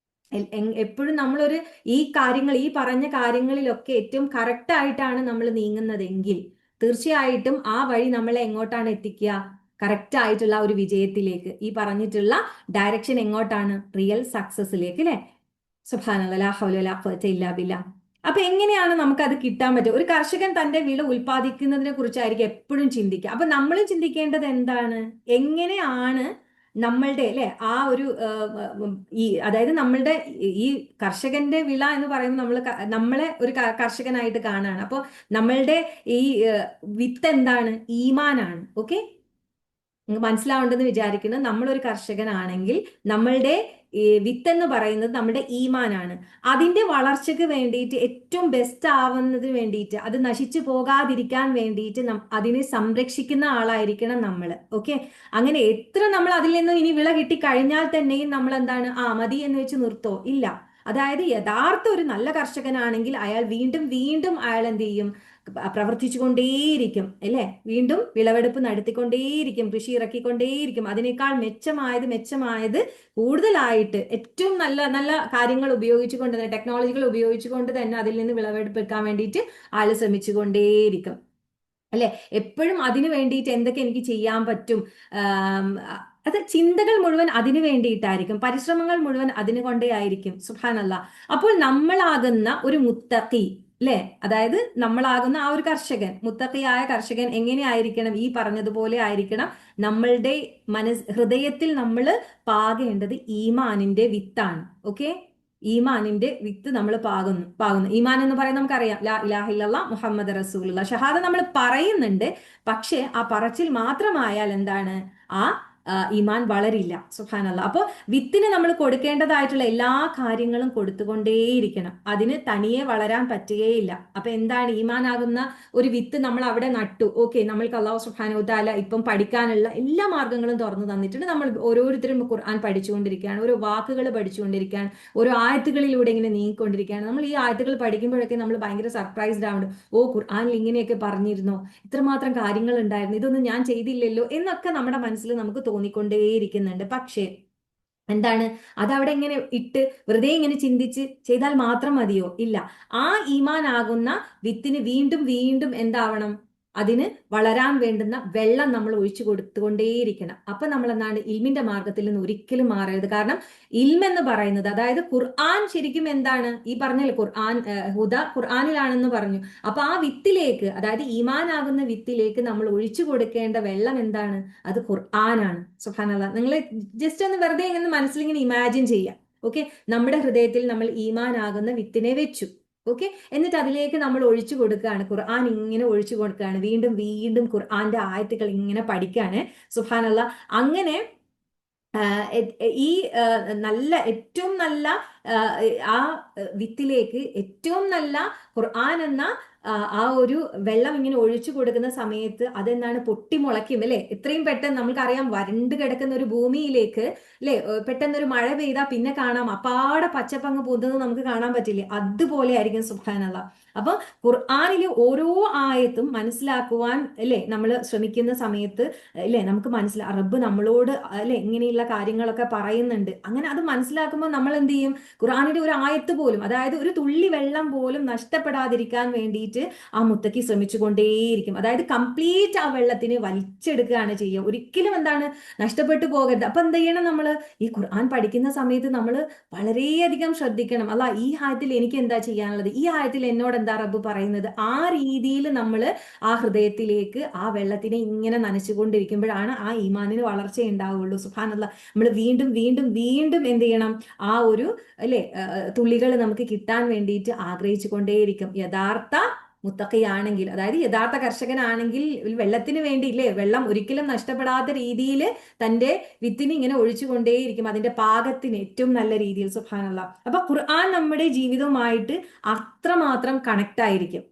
എപ്പോഴും നമ്മളൊരു ഈ പറഞ്ഞ കാര്യങ്ങളിലൊക്കെ ഏറ്റവും കറക്റ്റ് ആയിട്ടാണ് നമ്മൾ നീങ്ങുന്നതെങ്കിൽ തീർച്ചയായിട്ടും ആ വഴി നമ്മളെ എങ്ങോട്ടാണ് എത്തിക്കുക? കറക്റ്റ് ആയിട്ടുള്ള ഒരു വിജയത്തിലേക്ക്. ഈ പറഞ്ഞിട്ടുള്ള ഡയറക്ഷൻ എങ്ങോട്ടാണ്? റിയൽ സക്സസിലേക്ക്, അല്ലെ? സുബ്ഹാനല്ലാഹ്, ലാ ഹൗല വലാ ഖുവത ഇല്ലാ ബില്ലാഹ്. അപ്പൊ എങ്ങനെയാണ് നമുക്ക് അത് കിട്ടാൻ പറ്റുക? ഒരു കർഷകൻ തന്റെ വിള ഉൽപ്പാദിക്കുന്നതിനെ കുറിച്ചായിരിക്കും എപ്പോഴും ചിന്തിക്കുക. അപ്പൊ നമ്മളും ചിന്തിക്കേണ്ടത് എന്താണ്? എങ്ങനെയാണ് നമ്മളുടെ, അല്ലെ, ആ ഒരു അതായത് നമ്മളുടെ ഈ കർഷകന്റെ വിള എന്ന് പറയുമ്പോൾ നമ്മളെ ഒരു കർഷകനായിട്ട് കാണാണ്. അപ്പൊ നമ്മളുടെ ഈ വിത്ത് എന്താണ്? ഈമാനാണ്. ഓക്കെ. മനസ്സിലാവേണ്ടെന്ന് വിചാരിക്കുന്നു. നമ്മളൊരു കർഷകനാണെങ്കിൽ നമ്മളുടെ വിത്ത് എന്ന് പറയുന്നത് നമ്മുടെ ഈമാനാണ്. അതിന്റെ വളർച്ചയ്ക്ക് വേണ്ടിയിട്ട്, ഏറ്റവും ബെസ്റ്റ് ആവുന്നതിന് വേണ്ടിയിട്ട്, അത് നശിച്ചു പോകാതിരിക്കാൻ വേണ്ടിയിട്ട് അതിനെ സംരക്ഷിക്കുന്ന ആളായിരിക്കണം നമ്മൾ. ഓക്കെ. അങ്ങനെ എത്ര നമ്മൾ അതിൽ നിന്ന് ഇനി വിള കിട്ടി കഴിഞ്ഞാൽ തന്നെയും നമ്മൾ എന്താണ്, മതി എന്ന് വെച്ച് നിർത്തോ? ഇല്ല. അതായത് യഥാർത്ഥ ഒരു നല്ല കർഷകനാണെങ്കിൽ അയാൾ വീണ്ടും വീണ്ടും അയാൾ എന്ത് ചെയ്യും? പ്രവർത്തിച്ചുകൊണ്ടേയിരിക്കും, അല്ലേ? വീണ്ടും വിളവെടുപ്പ് നടത്തിക്കൊണ്ടേയിരിക്കും, കൃഷി ഇറക്കിക്കൊണ്ടേയിരിക്കും. അതിനേക്കാൾ മെച്ചമായത് കൂടുതലായിട്ട് ഏറ്റവും നല്ല നല്ല കാര്യങ്ങൾ ഉപയോഗിച്ചുകൊണ്ട് തന്നെ, ടെക്നോളജികൾ ഉപയോഗിച്ചുകൊണ്ട് തന്നെ അതിൽ നിന്ന് വിളവെടുപ്പെടുക്കാൻ വേണ്ടിയിട്ട് ആള് ശ്രമിച്ചുകൊണ്ടേയിരിക്കും, അല്ലെ? എപ്പോഴും അതിനു വേണ്ടിയിട്ട് എന്തൊക്കെ എനിക്ക് ചെയ്യാൻ പറ്റും, അത് ചിന്തകൾ മുഴുവൻ അതിനു വേണ്ടിയിട്ടായിരിക്കും, പരിശ്രമങ്ങൾ മുഴുവൻ അതിനു കൊണ്ടേ ആയിരിക്കും. സുബ്ഹാനല്ലാഹ്. അപ്പോൾ നമ്മളാകുന്ന ഒരു മുത്തഖി, അല്ലെ, അതായത് നമ്മളാകുന്ന ആ ഒരു കർഷകൻ, മുത്തഖിയായ കർഷകൻ എങ്ങനെയായിരിക്കണം? ഈ പറഞ്ഞതുപോലെ ആയിരിക്കണം. നമ്മളുടെ ഹൃദയത്തിൽ നമ്മൾ പാകേണ്ടത് ഈമാനിന്റെ വിത്താണ്. ഓക്കെ. ഈമാനിന്റെ വിത്ത് നമ്മൾ പാകുന്നു. ഈമാൻ എന്ന് പറയുന്നത് നമുക്കറിയാം, ലാ ഇലാഹ ഇല്ലല്ലാഹ് മുഹമ്മദ് റസൂലുള്ളാഹ്. ഷഹാദ നമ്മൾ പറയുന്നുണ്ട്, പക്ഷെ ആ പറച്ചിൽ മാത്രമായാൽ എന്താണ്? ആ ഈമാൻ വളരില്ല. സുബ്ഹാനല്ലാഹ്. അപ്പോൾ വിത്തിന് നമ്മൾ കൊടുക്കേണ്ടതായിട്ടുള്ള എല്ലാ കാര്യങ്ങളും കൊടുത്തുകൊണ്ടേയിരിക്കണം. അതിന് തനിയെ വളരാൻ പറ്റുകയില്ല. അപ്പൊ എന്താണ്? ഈമാനാകുന്ന ഒരു വിത്ത് നമ്മൾ അവിടെ നട്ടു. ഓക്കെ. നമ്മൾക്ക് അല്ലാഹു സുബ്ഹാനഹു വ തആല ഇപ്പം പഠിക്കാനുള്ള എല്ലാ മാർഗങ്ങളും തുറന്നു തന്നിട്ടുണ്ട്. നമ്മൾ ഓരോരുത്തരും ഖുർആൻ പഠിച്ചുകൊണ്ടിരിക്കുകയാണ്, ഓരോ വാക്കുകൾ പഠിച്ചുകൊണ്ടിരിക്കുകയാണ്, ഓരോ ആയത്തുകളിലൂടെ ഇങ്ങനെ നീങ്ങിക്കൊണ്ടിരിക്കുകയാണ്. നമ്മൾ ഈ ആയത്തുകൾ പഠിക്കുമ്പോഴൊക്കെ നമ്മൾ ഭയങ്കര സർപ്രൈസ്ഡ് ആവുന്നുണ്ട്. ഓ, ഖുർആനിൽ ഇങ്ങനെയൊക്കെ പറഞ്ഞിരുന്നോ? ഇത്രമാത്രം കാര്യങ്ങൾ ഉണ്ടായിരുന്നു, ഇതൊന്നും ഞാൻ ചെയ്തില്ലല്ലോ എന്നൊക്കെ നമ്മുടെ മനസ്സിൽ നമുക്ക് തോന്നിക്കൊണ്ടേയിരിക്കുന്നുണ്ട്. പക്ഷേ എന്താണ്? അതവിടെ ഇങ്ങനെ ഇട്ട് വെറുതെ ഇങ്ങനെ ചിന്തിച്ച് ചെയ്താൽ മാത്രം മതിയോ? ഇല്ല. ആ ഈമാൻ ആകുന്ന വിത്തിന് വീണ്ടും വീണ്ടും എന്താവണം? അതിന് വളരാൻ വേണ്ടുന്ന വെള്ളം നമ്മൾ ഒഴിച്ചു കൊടുത്തുകൊണ്ടേയിരിക്കണം. അപ്പൊ നമ്മൾ എന്താണ്? ഇൽമിന്റെ മാർഗത്തിൽ നിന്ന് ഒരിക്കലും മാറരുത്. കാരണം ഇൽം എന്ന് പറയുന്നത്, അതായത് ഖുർആൻ ശരിക്കും എന്താണ്? ഈ പറഞ്ഞല്ലോ, ഖുർആൻ ഹുദ ഖുർആനിലാണെന്ന് പറഞ്ഞു. അപ്പൊ ആ വിത്തിലേക്ക്, അതായത് ഈമാനാകുന്ന വിത്തിലേക്ക് നമ്മൾ ഒഴിച്ചു കൊടുക്കേണ്ട വെള്ളം എന്താണ്? അത് ഖുർആനാണ്. സുബ്ഹാനല്ലാഹ്. നിങ്ങൾ ജസ്റ്റ് ഒന്ന് വെറുതെ ഇങ്ങനെ മനസ്സിലിങ്ങനെ ഇമാജിൻ ചെയ്യാം. ഓക്കെ. നമ്മുടെ ഹൃദയത്തിൽ നമ്മൾ ഈമാനാകുന്ന വിത്തിനെ വെച്ചു. ഓക്കെ. എന്നിട്ട് അതിലേക്ക് നമ്മൾ ഒഴിച്ചു കൊടുക്കുകയാണ്, ഖുർആൻ ഇങ്ങനെ ഒഴിച്ചു കൊടുക്കുകയാണ്, വീണ്ടും വീണ്ടും ഖുർആന്റെ ആയത്തുകൾ ഇങ്ങനെ പഠിക്കുകയാണ്. സുബ്ഹാനല്ലാഹ്. അങ്ങനെ ഈ നല്ല ഏറ്റവും നല്ല ആ വിത്തിലേക്ക് ഏറ്റവും നല്ല ഖുർആൻ എന്ന ആ ഒരു വെള്ളം ഇങ്ങനെ ഒഴിച്ചു കൊടുക്കുന്ന സമയത്ത് അതെന്താണ്? പൊട്ടിമുളയ്ക്കും, അല്ലെ? എത്രയും പെട്ടെന്ന് നമുക്കറിയാം, വരണ്ട് കിടക്കുന്ന ഒരു ഭൂമിയിലേക്ക്, അല്ലെ, പെട്ടെന്ന് ഒരു മഴ പെയ്താൽ പിന്നെ കാണാം അപ്പാടെ പച്ചപ്പങ്ങ് പൂന്നത് നമുക്ക് കാണാൻ പറ്റില്ലേ? അതുപോലെ ആയിരിക്കും സുബ്ഹാനല്ലാഹ്. അപ്പൊ ഖുർആനിലെ ഓരോ ആയത്തും മനസ്സിലാക്കുവാൻ, അല്ലെ, നമ്മൾ ശ്രമിക്കുന്ന സമയത്ത്, അല്ലെ, നമുക്ക് റബ്ബ് നമ്മളോട്, അല്ലെ, ഇങ്ങനെയുള്ള കാര്യങ്ങളൊക്കെ പറയുന്നുണ്ട്. അങ്ങനെ അത് മനസ്സിലാക്കുമ്പോൾ നമ്മൾ എന്ത് ചെയ്യും? ഖുർആനിലെ ഒരു ആയത്ത് പോലും, അതായത് ഒരു തുള്ളി വെള്ളം പോലും നഷ്ടപ്പെടാതിരിക്കാൻ വേണ്ടിയിട്ട് വേണ്ടിയിട്ട് ആ മുത്തക്കി ശ്രമിച്ചുകൊണ്ടേയിരിക്കും. അതായത് കംപ്ലീറ്റ് ആ വെള്ളത്തിനെ വലിച്ചെടുക്കുകയാണ് ചെയ്യുക. ഒരിക്കലും എന്താണ് നഷ്ടപ്പെട്ടു പോകരുത്. അപ്പൊ എന്ത് ചെയ്യണം? നമ്മൾ ഈ ഖുർആൻ പഠിക്കുന്ന സമയത്ത് നമ്മൾ വളരെയധികം ശ്രദ്ധിക്കണം. അല്ല, ഈ ആയത്തിൽ എനിക്ക് എന്താ ചെയ്യാനുള്ളത്, ഈ ആയത്തിൽ എന്നോട് എന്താ റബ്ബ് പറയുന്നത്, ആ രീതിയിൽ നമ്മൾ ആ ഹൃദയത്തിലേക്ക് ആ വെള്ളത്തിനെ ഇങ്ങനെ നനച്ചുകൊണ്ടിരിക്കുമ്പോഴാണ് ആ ഈമാനിന് വളർച്ച ഉണ്ടാവുള്ളൂ. സുബ്ഹാനല്ലാഹ്. നമ്മൾ വീണ്ടും വീണ്ടും വീണ്ടും എന്ത് ചെയ്യണം? ആ ഒരു അല്ലെ തുള്ളികൾ നമുക്ക് കിട്ടാൻ വേണ്ടിയിട്ട് ആഗ്രഹിച്ചു കൊണ്ടേയിരിക്കും. യഥാർത്ഥ മുത്തഖിയാണെങ്കിൽ, അതായത് യഥാർത്ഥ കർഷകനാണെങ്കിൽ വെള്ളത്തിന് വേണ്ടി ഇല്ലേ, വെള്ളം ഒരിക്കലും നഷ്ടപ്പെടാത്ത രീതിയിൽ തന്റെ വിത്തിന് ഇങ്ങനെ ഒഴിച്ചു കൊണ്ടേയിരിക്കും, അതിന്റെ പാകത്തിന് ഏറ്റവും നല്ല രീതിയിൽ. സുബ്ഹാനല്ലാഹ്. അപ്പൊ ഖുർആൻ നമ്മുടെ ജീവിതവുമായിട്ട് അത്രമാത്രം കണക്ട് ആയിരിക്കും.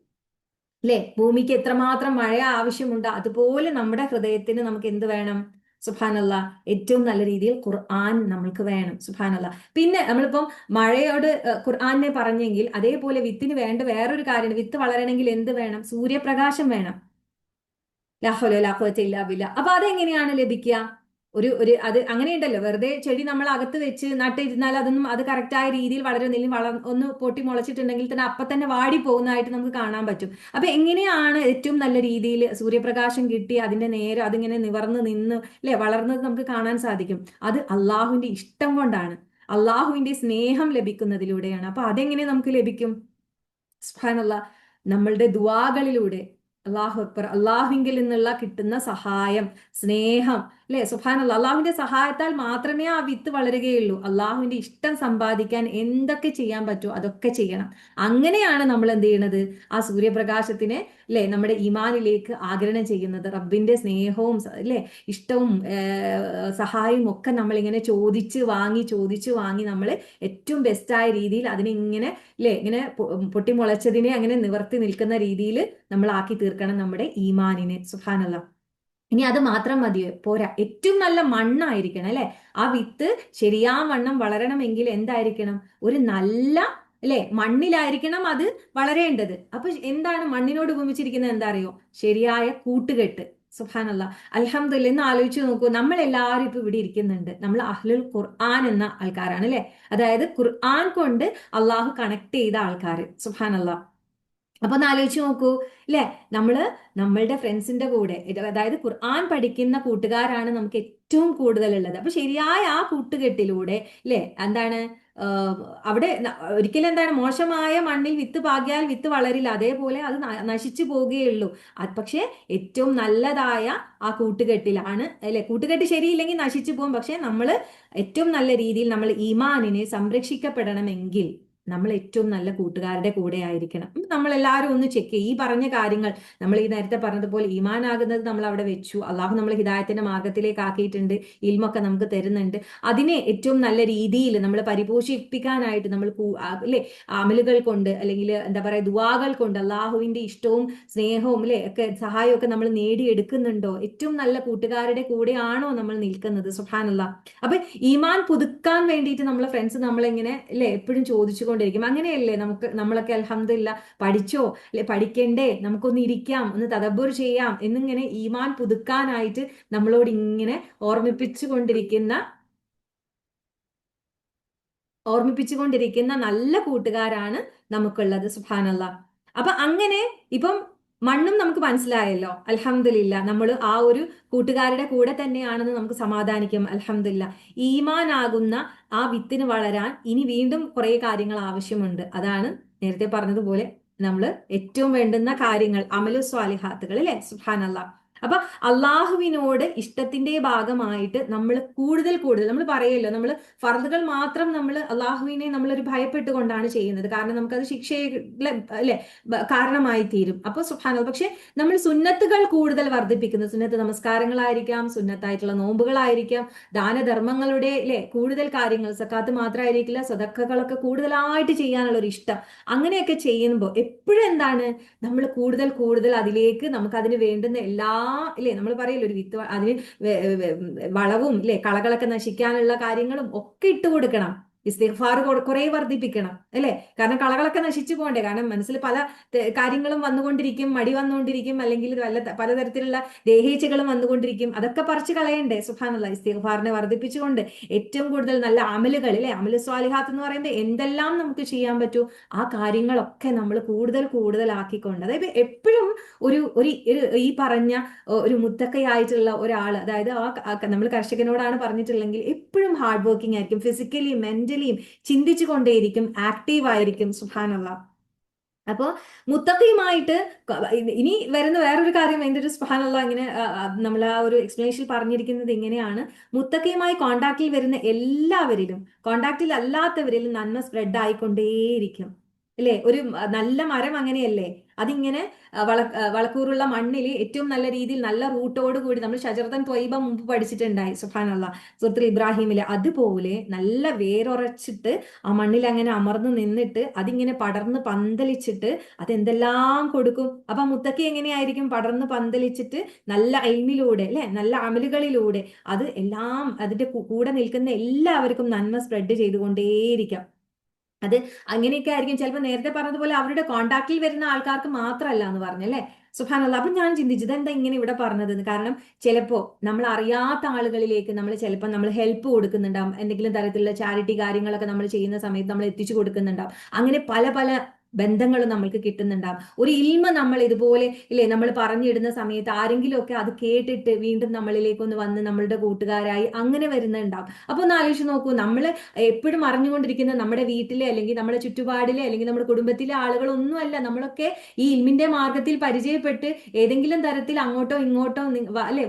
അല്ലെ, ഭൂമിക്ക് എത്രമാത്രം മഴ ആവശ്യമുണ്ട് അതുപോലെ നമ്മുടെ ഹൃദയത്തിന് നമുക്ക് എന്ത് വേണം? സുബ്ഹാനല്ലാ, ഏറ്റവും നല്ല രീതിയിൽ ഖുർആൻ നമ്മൾക്ക് വേണം. സുബ്ഹാനല്ലാ. പിന്നെ നമ്മളിപ്പം മഴയോട് ഖുർആനെ പറഞ്ഞെങ്കിൽ, അതേപോലെ വിത്തിന് വേണ്ട വേറൊരു കാര്യമാണ്, വിത്ത് വളരണമെങ്കിൽ എന്ത് വേണം? സൂര്യപ്രകാശം വേണം. ലാ ഹൗല വലാ ഖുവത ഇല്ലാ ബില്ലാ. അപ്പൊ അതെങ്ങനെയാണ് ലഭിക്കുക? ഒരു അത് അങ്ങനെയുണ്ടല്ലോ, വെറുതെ ചെടി നമ്മൾ അകത്ത് വെച്ച് നട്ടിരുന്നാൽ അതൊന്നും അത് കറക്റ്റായ രീതിയിൽ വളരുന്നില്ല, ഒന്ന് പൊട്ടി മുളച്ചിട്ടുണ്ടെങ്കിൽ തന്നെ അപ്പൊ തന്നെ വാടി പോകുന്നതായിട്ട് നമുക്ക് കാണാൻ പറ്റും. അപ്പൊ എങ്ങനെയാണ് ഏറ്റവും നല്ല രീതിയിൽ സൂര്യപ്രകാശം കിട്ടി അതിന്റെ നേരെ അതിങ്ങനെ നിവർന്ന് നിന്ന് അല്ലെ വളർന്നത് നമുക്ക് കാണാൻ സാധിക്കും? അത് അള്ളാഹുവിന്റെ ഇഷ്ടം കൊണ്ടാണ്, അള്ളാഹുവിന്റെ സ്നേഹം ലഭിക്കുന്നതിലൂടെയാണ്. അപ്പൊ അതെങ്ങനെ നമുക്ക് ലഭിക്കും? സുബ്ഹാനല്ലാഹ്. നമ്മളുടെ ദുആകളിലൂടെ, അള്ളാഹു അക്ബർ, അള്ളാഹുവിങ്കിൽ നിന്നുള്ള കിട്ടുന്ന സഹായം, സ്നേഹം അല്ലെ, സുബ്ഹാനല്ലാഹ്. അള്ളാഹുവിന്റെ സഹായത്താൽ മാത്രമേ ആ വിത്ത് വളരുകയുള്ളൂ. അള്ളാഹുവിന്റെ ഇഷ്ടം സമ്പാദിക്കാൻ എന്തൊക്കെ ചെയ്യാൻ പറ്റുമോ അതൊക്കെ ചെയ്യണം. അങ്ങനെയാണ് നമ്മൾ എന്ത് ചെയ്യണത്? ആ സൂര്യപ്രകാശത്തിനെ അല്ലെ നമ്മുടെ ഈമാനിലേക്ക് ആഗിരണം ചെയ്യുന്നത്. റബ്ബിന്റെ സ്നേഹവും അല്ലെ ഇഷ്ടവും സഹായവും ഒക്കെ നമ്മൾ ഇങ്ങനെ ചോദിച്ചു വാങ്ങി നമ്മൾ ഏറ്റവും ബെസ്റ്റായ രീതിയിൽ അതിനെ ഇങ്ങനെ അല്ലെ ഇങ്ങനെ പൊട്ടിമുളച്ചതിനെ അങ്ങനെ നിവർത്തി നിൽക്കുന്ന രീതിയിൽ നമ്മൾ ആക്കി തീർക്കണം നമ്മുടെ ഈമാനിനെ. സുബ്ഹാനല്ലാഹ്. ഇനി അത് മാത്രം മതിയോ? പോരാ, ഏറ്റവും നല്ല മണ്ണായിരിക്കണം അല്ലെ. ആ വിത്ത് ശരിയാവണ്ണം വളരണമെങ്കിൽ എന്തായിരിക്കണം? ഒരു നല്ല അല്ലെ മണ്ണിലായിരിക്കണം അത് വളരേണ്ടത്. അപ്പൊ എന്താണ് മണ്ണിനോട് ഉപമിച്ചിരിക്കുന്നത്? എന്താ അറിയോ? ശരിയായ കൂട്ടുകെട്ട്. സുബ്ഹാനല്ലാഹ്. അൽഹംദുലില്ലാഹ്. ഇന്ന് ആലോചിച്ച് നോക്കൂ, നമ്മൾ എല്ലാവരും ഇപ്പൊ ഇവിടെ ഇരിക്കുന്നുണ്ട്, നമ്മൾ അഹ്ലുൽ ഖുർആൻ എന്ന ആൾക്കാരാണ് അല്ലെ. അതായത് ഖുർആൻ കൊണ്ട് അള്ളാഹു കണക്ട് ചെയ്ത ആൾക്കാർ. സുബ്ഹാനല്ലാഹ്. അപ്പൊ ഒന്ന് ആലോചിച്ച് നോക്കൂ അല്ലെ, നമ്മള് നമ്മളുടെ ഫ്രണ്ട്സിന്റെ കൂടെ, അതായത് ഖുർആൻ പഠിക്കുന്ന കൂട്ടുകാരാണ് നമുക്ക് ഏറ്റവും കൂടുതൽ ഉള്ളത്. അപ്പൊ ശരിയായ ആ കൂട്ടുകെട്ടിലൂടെ അല്ലെ എന്താണ് അവിടെ ഒരിക്കലും എന്താണ് മോശമായ മണ്ണിൽ വിത്ത് പാകിയാൽ വിത്ത് വളരില്ല, അതേപോലെ അത് നശിച്ചു പോവുകയുള്ളൂ. പക്ഷെ ഏറ്റവും നല്ലതായ ആ കൂട്ടുകെട്ടിലാണ് അല്ലെ, കൂട്ടുകെട്ട് ശരിയില്ലെങ്കിൽ നശിച്ചു പോകും. പക്ഷെ നമ്മൾ ഏറ്റവും നല്ല രീതിയിൽ നമ്മൾ ഈമാനിനെ സംരക്ഷിക്കപ്പെടണമെങ്കിൽ നമ്മൾ ഏറ്റവും നല്ല കൂട്ടുകാരുടെ കൂടെ ആയിരിക്കണം. നമ്മൾ എല്ലാവരും ഒന്ന് ചെക്ക് ചെയ്യും. ഈ പറഞ്ഞ കാര്യങ്ങൾ നമ്മൾ ഈ നേരത്തെ പറഞ്ഞതുപോലെ ഈമാനാകുന്നത് നമ്മൾ അവിടെ വെച്ചു, അള്ളാഹു നമ്മൾ ഹിദായത്തിന്റെ മാർഗത്തിലേക്ക് ആക്കിയിട്ടുണ്ട്, ഇൽമൊക്കെ നമുക്ക് തരുന്നുണ്ട്. അതിനെ ഏറ്റവും നല്ല രീതിയിൽ നമ്മൾ പരിപോഷിപ്പിക്കാനായിട്ട് നമ്മൾ അല്ലെ അമലുകൾ കൊണ്ട് അല്ലെങ്കിൽ എന്താ പറയുക ദുആകൾ കൊണ്ട് അള്ളാഹുവിന്റെ ഇഷ്ടവും സ്നേഹവും അല്ലെ ഒക്കെ സഹായവും ഒക്കെ നമ്മൾ നേടിയെടുക്കുന്നുണ്ടോ? ഏറ്റവും നല്ല കൂട്ടുകാരുടെ കൂടെയാണോ നമ്മൾ നിൽക്കുന്നത്? സുബ്ഹാനല്ലാഹ്. അപ്പൊ ഈമാൻ പുതുക്കാൻ വേണ്ടിയിട്ട് നമ്മളെ ഫ്രണ്ട്സ് നമ്മളെങ്ങനെ അല്ലെ എപ്പോഴും ചോദിച്ചുകൊണ്ടിരിക്കും. അങ്ങനെയല്ലേ നമ്മളൊക്കെ അൽഹംദുലില്ലാ പഠിച്ചോ അല്ലെ, പഠിക്കണ്ടേ, നമുക്കൊന്ന് ഇരിക്കാം, ഒന്ന് തദബ്ബുർ ചെയ്യാം എന്നിങ്ങനെ ഈമാൻ പുതുക്കാനായിട്ട് നമ്മളോട് ഇങ്ങനെ ഓർമ്മിപ്പിച്ചുകൊണ്ടിരിക്കുന്ന നല്ല കൂട്ടുകാരാണ് നമുക്കുള്ളത്. സുബ്ഹാനല്ലാഹ്. അപ്പൊ അങ്ങനെ ഇപ്പം മണ്ണും നമുക്ക് മനസ്സിലായല്ലോ, അൽഹംദുലില്ലാ. നമ്മൾ ആ ഒരു കൂട്ടുകാരുടെ കൂടെ തന്നെയാണെന്ന് നമുക്ക് സമാധാനിക്കും. അൽഹംദുലില്ലാ. ഈമാനാകുന്ന ആ വിത്തിന് വളരാൻ ഇനി വീണ്ടും കുറെ കാര്യങ്ങൾ ആവശ്യമുണ്ട്. അതാണ് നേരത്തെ പറഞ്ഞതുപോലെ നമ്മൾ ഏറ്റവും വേണ്ടുന്ന കാര്യങ്ങൾ അമലു സ്വാലിഹാത്തുകൾ അല്ലെ. സുബ്ഹാനല്ലാഹ്. അപ്പൊ അള്ളാഹുവിനോട് ഇഷ്ടത്തിന്റെ ഭാഗമായിട്ട് നമ്മൾ കൂടുതൽ കൂടുതൽ നമ്മൾ പറയല്ലോ, നമ്മൾ ഫർദുകൾ മാത്രം നമ്മൾ അള്ളാഹുവിനെ നമ്മളൊരു ഭയപ്പെട്ടുകൊണ്ടാണ് ചെയ്യുന്നത്, കാരണം നമുക്കത് ശിക്ഷയെ അല്ലെ കാരണമായി തീരും. അപ്പൊ സുബ്ഹാനല്ലാഹ്. പക്ഷെ നമ്മൾ സുന്നത്തുകൾ കൂടുതൽ വർദ്ധിപ്പിക്കുന്നു, സുന്നത്ത് നമസ്കാരങ്ങളായിരിക്കാം, സുന്നത്തായിട്ടുള്ള നോമ്പുകളായിരിക്കാം, ദാനധർമ്മങ്ങളുടെ അല്ലെ കൂടുതൽ കാര്യങ്ങൾ, സക്കാത്ത് മാത്രമായിരിക്കില്ല, സദഖകളൊക്കെ കൂടുതലായിട്ട് ചെയ്യാനുള്ള ഒരു ഇഷ്ടം. അങ്ങനെയൊക്കെ ചെയ്യുമ്പോൾ എപ്പോഴും എന്താണ് നമ്മൾ കൂടുതൽ കൂടുതൽ അതിലേക്ക് നമുക്ക് അതിന് വേണ്ടുന്ന എല്ലാ ഇല്ലേ നമ്മൾ പറയല്ലോ ഒരു വിത്ത് അതിന് വളവും ഇല്ലേ കളകളൊക്കെ നശിക്കാനുള്ള കാര്യങ്ങളും ഒക്കെ ഇട്ട് കൊടുക്കണം. ഇസ്തിഗ്ഫാർ കുറെ വർദ്ധിപ്പിക്കണം അല്ലെ? കാരണം കളകളൊക്കെ നശിച്ചു പോകണ്ടേ? കാരണം മനസ്സിൽ പല കാര്യങ്ങളും വന്നുകൊണ്ടിരിക്കും, മടി വന്നുകൊണ്ടിരിക്കും, അല്ലെങ്കിൽ പലതരത്തിലുള്ള ദേഹേച്ഛകളും വന്നുകൊണ്ടിരിക്കും. അതൊക്കെ പറിച്ചു കളയണ്ടേ? സുബ്ഹാനല്ലാഹ്. ഇസ്തിഗ്ഫാറിനെ വർദ്ധിപ്പിച്ചുകൊണ്ട് ഏറ്റവും കൂടുതൽ നല്ല അമലുകൾ അല്ലെ, അമലു സ്വാലിഹാത്ത് എന്ന് പറയുമ്പോൾ എന്തെല്ലാം നമുക്ക് ചെയ്യാൻ പറ്റൂ ആ കാര്യങ്ങളൊക്കെ നമ്മൾ കൂടുതൽ കൂടുതൽ ആക്കിക്കൊണ്ട്, അതായത് എപ്പോഴും ഒരു ഒരു ഈ പറഞ്ഞ ഒരു മുത്തക്കയായിട്ടുള്ള ഒരാൾ, അതായത് നമ്മൾ കർഷകനോടാണ് പറഞ്ഞിട്ടുള്ളെങ്കിൽ എപ്പോഴും ഹാർഡ് വർക്കിംഗ് ആയിരിക്കും, ഫിസിക്കലിയും മെന്റലിയും ചിന്തിച്ചു കൊണ്ടേയിരിക്കും, ആക്റ്റീവ് ആയിരിക്കും. സുബ്ഹാനല്ലാഹ്. അപ്പൊ മുത്തഖിയുമായിട്ട് ഇനി വരുന്ന വേറൊരു കാര്യം, അതിന്റെ ഒരു സുബ്ഹാനല്ലാഹ് ഇങ്ങനെ നമ്മൾ ആ ഒരു എക്സ്പ്ലനേഷൻ പറഞ്ഞിരിക്കുന്നത് ഇങ്ങനെയാണ്: മുത്തഖിയുമായി കോണ്ടാക്റ്റിൽ വരുന്ന എല്ലാവരിലും, കോണ്ടാക്റ്റിൽ അല്ലാത്തവരിലും നന്മ സ്പ്രെഡ് ആയിക്കൊണ്ടേയിരിക്കും അല്ലേ? ഒരു നല്ല മരം അങ്ങനെയല്ലേ? അതിങ്ങനെ വളക്കൂറുള്ള മണ്ണിൽ ഏറ്റവും നല്ല രീതിയിൽ നല്ല റൂട്ടോട് കൂടി, നമ്മൾ ഷജറത്തൻ ത്വയ്ബ മുമ്പ് പഠിച്ചിട്ടുണ്ടായി സുബ്ഹാനല്ലാഹ്, സൂറത്തുൽ ഇബ്രാഹിമിലെ. അതുപോലെ നല്ല വേരുറച്ചിട്ട് ആ മണ്ണിൽ അങ്ങനെ അമർന്നു നിന്നിട്ട് അതിങ്ങനെ പടർന്ന് പന്തലിച്ചിട്ട് അതെന്തെല്ലാം കൊടുക്കും. അപ്പൊ മുത്തക്കി എങ്ങനെയായിരിക്കും? പടർന്ന് പന്തലിച്ചിട്ട് നല്ല ഇൽമിലൂടെ അല്ലെ, നല്ല അമലുകളിലൂടെ അത് എല്ലാം അതിന്റെ കൂടെ നിൽക്കുന്ന എല്ലാവർക്കും നന്മ സ്പ്രെഡ് ചെയ്തുകൊണ്ടേയിരിക്കാം. അത് അങ്ങനെയൊക്കെ ആയിരിക്കും. ചിലപ്പോൾ നേരത്തെ പറഞ്ഞതുപോലെ അവരുടെ കോണ്ടാക്റ്റിൽ വരുന്ന ആൾക്കാർക്ക് മാത്രമല്ല എന്ന് പറഞ്ഞല്ലേ? സുബ്ഹാനല്ലാഹ്. അപ്പൊ ഞാൻ ചിന്തിച്ചു ഇതെന്താ ഇങ്ങനെ ഇവിടെ പറഞ്ഞത്? കാരണം ചിലപ്പോ നമ്മൾ അറിയാത്ത ആളുകളിലേക്ക് ചിലപ്പോൾ നമ്മൾ ഹെൽപ്പ് കൊടുക്കുന്നുണ്ടാവും, എന്തെങ്കിലും തരത്തിലുള്ള ചാരിറ്റി കാര്യങ്ങളൊക്കെ നമ്മൾ ചെയ്യുന്ന സമയത്ത് നമ്മൾ എത്തിച്ചു കൊടുക്കുന്നുണ്ടാവും. അങ്ങനെ പല പല ബന്ധങ്ങൾ നമ്മൾക്ക് കിട്ടുന്നുണ്ടാവും. ഒരു ഇൽമ നമ്മൾ ഇതുപോലെ ഇല്ലേ നമ്മൾ പറഞ്ഞിടുന്ന സമയത്ത് ആരെങ്കിലും ഒക്കെ അത് കേട്ടിട്ട് വീണ്ടും നമ്മളിലേക്ക് ഒന്ന് വന്ന് നമ്മളുടെ കൂട്ടുകാരായി അങ്ങനെ വരുന്നുണ്ടാവും. അപ്പൊ ഒന്ന് ആലോചിച്ച് നോക്കൂ, നമ്മൾ എപ്പോഴും അറിഞ്ഞുകൊണ്ടിരിക്കുന്ന നമ്മുടെ വീട്ടിലെ അല്ലെങ്കിൽ നമ്മുടെ ചുറ്റുപാടിലെ അല്ലെങ്കിൽ നമ്മുടെ കുടുംബത്തിലെ ആളുകളൊന്നുമല്ല. നമ്മളൊക്കെ ഈ ഇൽമിന്റെ മാർഗത്തിൽ പരിചയപ്പെട്ട് ഏതെങ്കിലും തരത്തിൽ അങ്ങോട്ടോ ഇങ്ങോട്ടോ അല്ലെ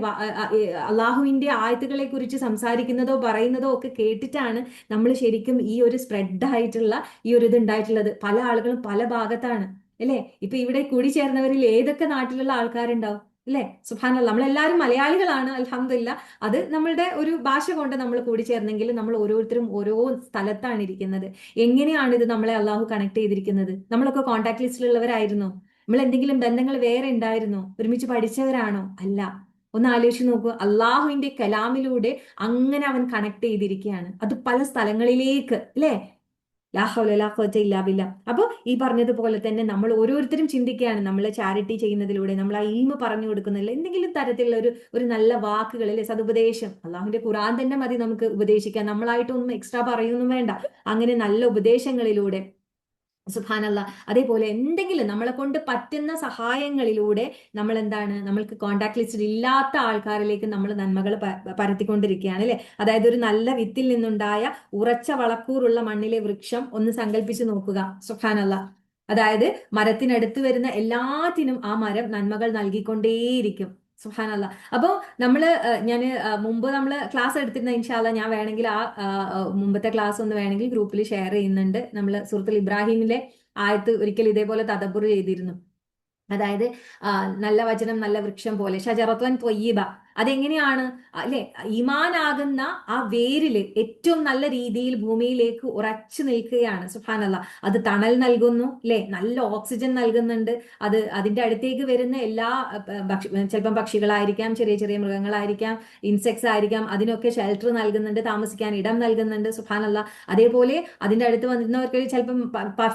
അള്ളാഹുവിന്റെ ആയത്തുകളെ കുറിച്ച് സംസാരിക്കുന്നതോ പറയുന്നതോ ഒക്കെ കേട്ടിട്ടാണ് നമ്മൾ ശരിക്കും ഈ ഒരു സ്പ്രെഡ് ആയിട്ടുള്ള ഈ ഒരു ഇത് ഉണ്ടായിട്ടുള്ളത്. പല ആളുകളും പല ഭാഗത്താണ് അല്ലെ? ഇപ്പൊ ഇവിടെ കൂടി ചേർന്നവരിൽ ഏതൊക്കെ നാട്ടിലുള്ള ആൾക്കാരുണ്ടാവും അല്ലെ? സുബ്ഹാനല്ലാഹ്. നമ്മളെല്ലാവരും മലയാളികളാണ്, അൽഹംദുലില്ലാ. അത് നമ്മളുടെ ഒരു ഭാഷ കൊണ്ട് നമ്മൾ കൂടി ചേർന്നെങ്കിൽ നമ്മൾ ഓരോരുത്തരും ഓരോ സ്ഥലത്താണ് ഇരിക്കുന്നത്. എങ്ങനെയാണ് ഇത് നമ്മളെ അള്ളാഹു കണക്ട് ചെയ്തിരിക്കുന്നത്? നമ്മളൊക്കെ കോൺടാക്ട് ലിസ്റ്റിലുള്ളവരായിരുന്നോ? നമ്മൾ എന്തെങ്കിലും ബന്ധങ്ങൾ വേറെ ഉണ്ടായിരുന്നോ? ഒരുമിച്ച് പഠിച്ചവരാണോ? അല്ല. ഒന്ന് ആലോചിച്ച് നോക്കൂ, അള്ളാഹുവിന്റെ കലാമിലൂടെ അങ്ങനെ അവൻ കണക്ട് ചെയ്തിരിക്കുകയാണ്, അത് പല സ്ഥലങ്ങളിലേക്ക് അല്ലെ? ലാ ഹൗല ലാ ഖുവത ഇല്ലാ ബില്ലാ. അപ്പൊ ഈ പറഞ്ഞതുപോലെ തന്നെ നമ്മൾ ഓരോരുത്തരും ചിന്തിക്കുകയാണ്, നമ്മൾ ചാരിറ്റി ചെയ്യുന്നതിലൂടെ, നമ്മൾ ആ ഇൽമ പറഞ്ഞു കൊടുക്കുന്നതിൽ എന്തെങ്കിലും തരത്തിലുള്ള ഒരു നല്ല വാക്കുകൾ അല്ലെ, സതുപദേശം. അള്ളാഹുവിന്റെ ഖുർആൻ തന്നെ മതി നമുക്ക് ഉപദേശിക്കാൻ, നമ്മളായിട്ടൊന്നും എക്സ്ട്രാ പറയൊന്നും വേണ്ട. അങ്ങനെ നല്ല ഉപദേശങ്ങളിലൂടെ സുബ്ഹാനല്ലാഹ്. അതേപോലെ എന്തെങ്കിലും നമ്മളെ കൊണ്ട് പറ്റുന്ന സഹായങ്ങളിലൂടെ നമ്മൾ എന്താണ്, നമ്മൾക്ക് കോണ്ടാക്ട് ലിസ്റ്റിൽ ഇല്ലാത്ത ആൾക്കാരിലേക്ക് നമ്മൾ നന്മകൾ പരത്തിക്കൊണ്ടിരിക്കുകയാണ് അല്ലെ? അതായത് ഒരു നല്ല വിത്തിൽ നിന്നുണ്ടായ ഉറച്ച വളക്കൂറുള്ള മണ്ണിലെ വൃക്ഷം ഒന്ന് സങ്കല്പിച്ചു നോക്കുക. സുബ്ഹാനല്ലാഹ്. അതായത് മരത്തിനടുത്ത് വരുന്ന എല്ലാത്തിനും ആ മരം നന്മകൾ നൽകിക്കൊണ്ടേയിരിക്കും. സുബ്ഹാനല്ലാഹ്. അപ്പോ നമ്മള് ഞാൻ മുമ്പ് നമ്മൾ ക്ലാസ് എടുത്തിരുന്ന, ഇൻഷാ അല്ലാഹ് ഞാൻ വേണമെങ്കിൽ മുമ്പത്തെ ക്ലാസ് ഒന്ന് വേണമെങ്കിൽ ഗ്രൂപ്പിൽ ഷെയർ ചെയ്യുന്നുണ്ട്. നമ്മൾ സൂറത്തുൽ ഇബ്രാഹിമിലെ ആയത്ത് ഒരിക്കൽ ഇതേപോലെ തദബ്ബുർ ചെയ്തിരുന്നു. അതായത് നല്ല വചനം നല്ല വൃക്ഷം പോലെ, ഷജറത്തുൻ ത്വയ്യിബ. അതെങ്ങനെയാണ് അല്ലെ? ഈമാനാകുന്ന ആ വേരില് ഏറ്റവും നല്ല രീതിയിൽ ഭൂമിയിലേക്ക് ഉറച്ചു നിൽക്കുകയാണ്. സുബ്ഹാനല്ലാഹ്. അത് തണൽ നൽകുന്നു അല്ലെ, നല്ല ഓക്സിജൻ നൽകുന്നുണ്ട്. അത് അതിന്റെ അടുത്തേക്ക് വരുന്ന എല്ലാ ചിലപ്പം പക്ഷികളായിരിക്കാം, ചെറിയ ചെറിയ മൃഗങ്ങളായിരിക്കാം, ഇൻസെക്ട്സ് ആയിരിക്കാം, അതിനൊക്കെ ഷെൽട്ടർ നൽകുന്നുണ്ട്, താമസിക്കാൻ ഇടം നൽകുന്നുണ്ട്. സുബ്ഹാനല്ലാഹ്. അതേപോലെ അതിന്റെ അടുത്ത് വന്നിരുന്നവർക്ക് ചിലപ്പം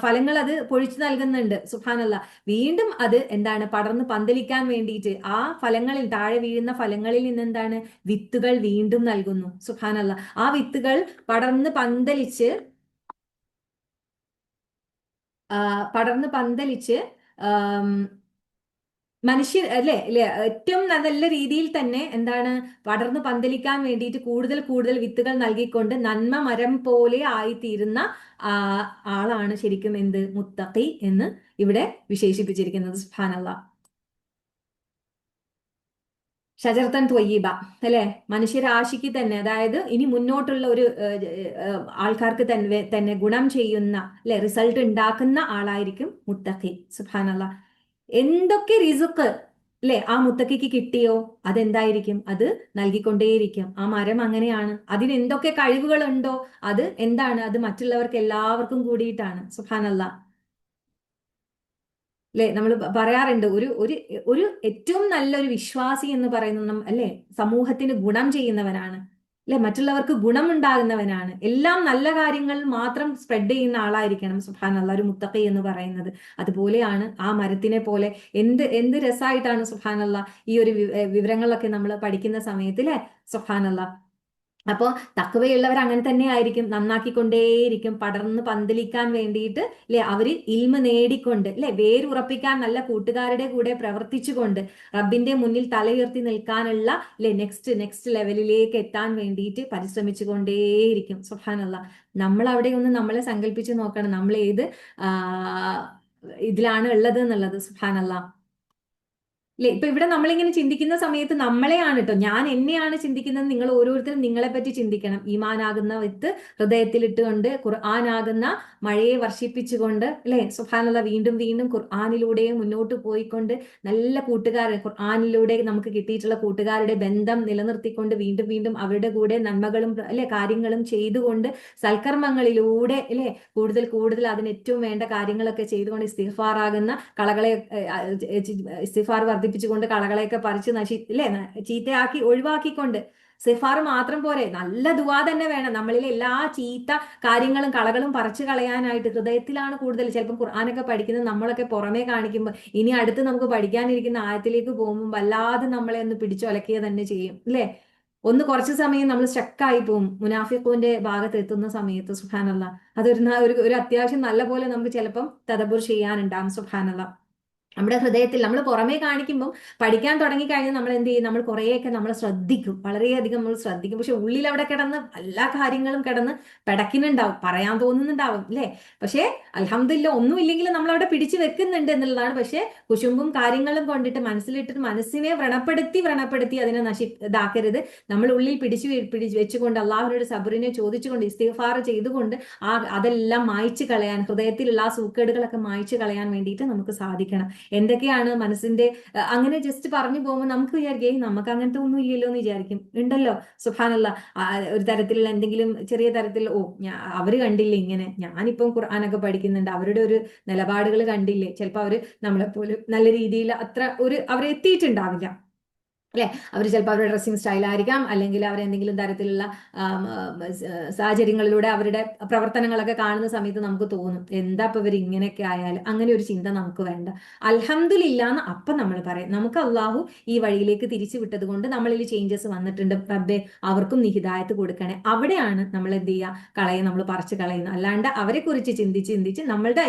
ഫലങ്ങൾ അത് പൊഴിച്ചു നൽകുന്നുണ്ട്. സുബ്ഹാനല്ലാഹ്. വീണ്ടും അത് എന്താണ്, പടർന്ന് പന്തലിക്കാൻ വേണ്ടിയിട്ട് ആ ഫലങ്ങളിൽ, താഴെ വീഴുന്ന ഫലങ്ങളിൽ നിന്ന് എന്താണ്, വിത്തുകൾ വീണ്ടും നൽകുന്നു. സുബ്ഹാനല്ലാഹ്. ആ വിത്തുകൾ പടർന്ന് പന്തലിച്ച് പടർന്ന് പന്തലിച്ച് മനുഷ്യർ അല്ലെ ഏറ്റവും നല്ല രീതിയിൽ തന്നെ എന്താണ്, പടർന്നു പന്തലിക്കാൻ വേണ്ടിയിട്ട് കൂടുതൽ കൂടുതൽ വിത്തുകൾ നൽകിക്കൊണ്ട് നന്മ മരം പോലെ ആയിത്തീരുന്ന ആളാണ് ശരിക്കും എന്ത്, മുത്തഖി എന്ന് ഇവിടെ വിശേഷിപ്പിച്ചിരിക്കുന്നത്. സുബ്ഹാനല്ലാഹ്. ഷജറത്തൻ ത്വയ്യിബ അല്ലെ? മനുഷ്യരാശിക്ക് തന്നെ, അതായത് ഇനി മുന്നോട്ടുള്ള ഒരു ആൾക്കാർക്ക് തന്നെ തന്നെ ഗുണം ചെയ്യുന്ന അല്ലെ, റിസൾട്ട് ഉണ്ടാക്കുന്ന ആളായിരിക്കും മുത്തഖി. സുബ്ഹാനല്ലാഹ്. എന്തൊക്കെ റിസുക്ക് അല്ലെ ആ മുത്തക്കിക്ക് കിട്ടിയോ അതെന്തായിരിക്കും, അത് നൽകിക്കൊണ്ടേയിരിക്കും. ആ മരം അങ്ങനെയാണ്. അതിന് എന്തൊക്കെ കഴിവുകളുണ്ടോ അത് എന്താണ്, അത് മറ്റുള്ളവർക്ക് എല്ലാവർക്കും കൂടിയിട്ടാണ്. സുബ്ഹാനല്ലാഹ്. അല്ലെ? നമ്മൾ പറയാറുണ്ട് ഒരു ഒരു ഒരു ഏറ്റവും നല്ലൊരു വിശ്വാസി എന്ന് പറയുന്നത് അല്ലെ സമൂഹത്തിന് ഗുണം ചെയ്യുന്നവനാണ് അല്ലെ, മറ്റുള്ളവർക്ക് ഗുണമുണ്ടാകുന്നവനാണ്. എല്ലാം നല്ല കാര്യങ്ങൾ മാത്രം സ്പ്രെഡ് ചെയ്യുന്ന ആളായിരിക്കണം സുബ്ഹാനല്ലാഹ് ഒരു മുത്തഖി എന്ന് പറയുന്നത്. അതുപോലെയാണ് ആ മരത്തിനെ പോലെ. എന്ത് എന്ത് രസമായിട്ടാണ് സുബ്ഹാനല്ലാഹ് ഈ ഒരു വിവരങ്ങളൊക്കെ നമ്മൾ പഠിക്കുന്ന സമയത്ത് അല്ലെ, സുബ്ഹാനല്ലാഹ്. അപ്പോൾ തഖ്വയുള്ളവർ അങ്ങനെ തന്നെ ആയിരിക്കും, നന്നാക്കിക്കൊണ്ടേയിരിക്കും, പടർന്ന് പന്തലിക്കാൻ വേണ്ടിയിട്ട് അല്ലെ, അവര് ഇൽമ നേടിക്കൊണ്ട് അല്ലെ, വേരുറപ്പിക്കാൻ നല്ല കൂട്ടുകാരുടെ കൂടെ പ്രവർത്തിച്ചുകൊണ്ട് റബ്ബിന്റെ മുന്നിൽ തലയുയർത്തി നിൽക്കാനുള്ള അല്ലെ നെക്സ്റ്റ് നെക്സ്റ്റ് ലെവലിലേക്ക് എത്താൻ വേണ്ടിയിട്ട് പരിശ്രമിച്ചു കൊണ്ടേയിരിക്കും. സുബ്ഹാനല്ലാഹ്. നമ്മൾ അവിടെ ഒന്ന് നമ്മളെ സങ്കല്പിച്ച് നോക്കണം, നമ്മൾ ഏത് ആ ഇതിലാണ് ഉള്ളത് എന്നുള്ളത്. സുബ്ഹാനല്ലാഹ്. അല്ലെ, ഇപ്പൊ ഇവിടെ നമ്മളിങ്ങനെ ചിന്തിക്കുന്ന സമയത്ത് നമ്മളെയാണ് കേട്ടോ, ഞാൻ എന്നെയാണ് ചിന്തിക്കുന്നത്. നിങ്ങൾ ഓരോരുത്തരും നിങ്ങളെ പറ്റി ചിന്തിക്കണം. ഈമാനാകുന്ന വിത്ത് ഹൃദയത്തിൽ ഇട്ടുകൊണ്ട് ഖുർആനാകുന്ന മഴയെ വർഷിപ്പിച്ചുകൊണ്ട് അല്ലെ, സുബ്ഹാനല്ലാഹ്, വീണ്ടും വീണ്ടും ഖുർആനിലൂടെ മുന്നോട്ട് പോയിക്കൊണ്ട് നല്ല കൂട്ടുകാരൻ, ഖുർആനിലൂടെ നമുക്ക് കിട്ടിയിട്ടുള്ള കൂട്ടുകാരുടെ ബന്ധം നിലനിർത്തിക്കൊണ്ട് വീണ്ടും വീണ്ടും അവരുടെ കൂടെ നന്മകളും അല്ലെ കാര്യങ്ങളും ചെയ്തുകൊണ്ട് സൽക്കർമ്മങ്ങളിലൂടെ അല്ലെ കൂടുതൽ കൂടുതൽ അതിന് ഏറ്റവും വേണ്ട കാര്യങ്ങളൊക്കെ ചെയ്തുകൊണ്ട് ഇസ്തിഗ്ഫാറാകുന്ന കളകളെ ഇസ്തിഗ്ഫാർ വർദ്ധിപ്പിച്ചുകൊണ്ട് കളകളെയൊക്കെ പറിച്ച് അല്ലേ ചീത്തയാക്കി ഒഴിവാക്കിക്കൊണ്ട്. ഇസ്തിഗ്ഫാർ മാത്രം പോരെ, നല്ല ദുആ തന്നെ വേണം. നമ്മളിലെ എല്ലാ ചീത്ത കാര്യങ്ങളും കളകളും പറിച്ചു കളയാനായിട്ട് ഹൃദയത്തിലാണ് കൂടുതൽ. ചിലപ്പോൾ ഖുർആനൊക്കെ പഠിക്കുന്നത് നമ്മളൊക്കെ പുറമേ കാണിക്കുമ്പോൾ ഇനി അടുത്ത് നമുക്ക് പഠിക്കാനിരിക്കുന്ന ആയത്തിലേക്ക് പോകുമ്പോൾ വല്ലാതെ നമ്മളെ ഒന്ന് പിടിച്ചൊലക്കുക തന്നെ ചെയ്യും അല്ലേ. ഒന്ന് കുറച്ച് സമയം നമ്മൾ സ്റ്റക്കായി പോകും മുനാഫിഖുവിന്റെ ഭാഗത്ത് എത്തുന്ന സമയത്ത്. സുബ്ഹാനല്ലാഹ്. അതൊരു ഒരു അത്യാവശ്യം നല്ല പോലെ നമുക്ക് ചിലപ്പം തദബ്ബുർ ചെയ്യാനുണ്ടാകും. സുബ്ഹാനല്ലാഹ്. നമ്മുടെ ഹൃദയത്തിൽ നമ്മൾ പുറമേ കാണിക്കുമ്പോൾ പഠിക്കാൻ തുടങ്ങിക്കഴിഞ്ഞാൽ നമ്മൾ എന്ത് ചെയ്യും, നമ്മൾ കുറേയൊക്കെ നമ്മൾ ശ്രദ്ധിക്കും, വളരെയധികം നമ്മൾ ശ്രദ്ധിക്കും. പക്ഷെ ഉള്ളിൽ അവിടെ കിടന്ന് എല്ലാ കാര്യങ്ങളും കിടന്ന് പിടയ്ക്കുന്നുണ്ടാവും, പറയാൻ തോന്നുന്നുണ്ടാവും അല്ലേ. പക്ഷേ അൽഹംദുലില്ലാ ഒന്നുമില്ലെങ്കിലും നമ്മൾ അവിടെ പിടിച്ചു വെക്കുന്നുണ്ട് എന്നുള്ളതാണ്. പക്ഷെ കുശുമ്പും കാര്യങ്ങളും കൊണ്ടിട്ട് മനസ്സിലിട്ടിട്ട് മനസ്സിനെ വ്രണപ്പെടുത്തി വ്രണപ്പെടുത്തി അതിനെ ഇതാക്കരുത്. നമ്മൾ ഉള്ളിൽ പിടിച്ചു വെച്ചുകൊണ്ട് അള്ളാഹുവിനോട് സബറിനെ ചോദിച്ചുകൊണ്ട് ഇസ്തിഗ്ഫാർ ചെയ്തുകൊണ്ട് അതെല്ലാം മായ്ച്ചു കളയാൻ, ഹൃദയത്തിലുള്ള ആ സൂക്കേടുകളൊക്കെ മായ്ച്ചു കളയാൻ വേണ്ടിയിട്ട് നമുക്ക് സാധിക്കണം. എന്തൊക്കെയാണ് മനസ്സിന്റെ അങ്ങനെ ജസ്റ്റ് പറഞ്ഞു പോകുമ്പോൾ നമുക്ക് വിചാരിക്കും നമുക്ക് അങ്ങനത്തെ ഒന്നും ഇല്ലല്ലോ എന്ന് വിചാരിക്കും. ഉണ്ടല്ലോ സുബ്ഹാനല്ലാഹ്. ഒരു തരത്തിലുള്ള എന്തെങ്കിലും ചെറിയ തരത്തിൽ അവര് കണ്ടില്ലേ ഇങ്ങനെ, ഞാനിപ്പം ഖുർആനൊക്കെ പഠിക്കുന്നുണ്ട്, അവരുടെ ഒരു നിലപാടുകൾ കണ്ടില്ലേ, ചിലപ്പോൾ അവര് നമ്മളെപ്പോലും നല്ല രീതിയിൽ അത്ര ഒരു അവരെത്തിയിട്ടുണ്ടാവില്ല അല്ലെ. അവർ ചിലപ്പോൾ അവരുടെ ഡ്രസ്സിങ് സ്റ്റൈലായിരിക്കാം, അല്ലെങ്കിൽ അവരെന്തെങ്കിലും തരത്തിലുള്ള സാഹചര്യങ്ങളിലൂടെ അവരുടെ പ്രവർത്തനങ്ങളൊക്കെ കാണുന്ന സമയത്ത് നമുക്ക് തോന്നും എന്താ ഇപ്പൊ ഇവർ ഇങ്ങനെയൊക്കെ ആയാലും. അങ്ങനെ ഒരു ചിന്ത നമുക്ക് വേണ്ട. അൽഹംദുലില്ലാ എന്ന് അപ്പം നമ്മൾ പറയും. നമുക്ക് അള്ളാഹു ഈ വഴിയിലേക്ക് തിരിച്ചു വിട്ടത് കൊണ്ട് നമ്മളിൽ ചേഞ്ചസ് വന്നിട്ടുണ്ട്, റബ്ബേ അവർക്കും നീ ഹിദായത്ത് കൊടുക്കണേ. അവിടെയാണ് നമ്മൾ എന്ത് ചെയ്യുക, നമ്മൾ പറിച്ചു കളയുന്നത്. അല്ലാണ്ട് അവരെ കുറിച്ച് ചിന്തിച്ച് ചിന്തിച്ച് നമ്മളുടെ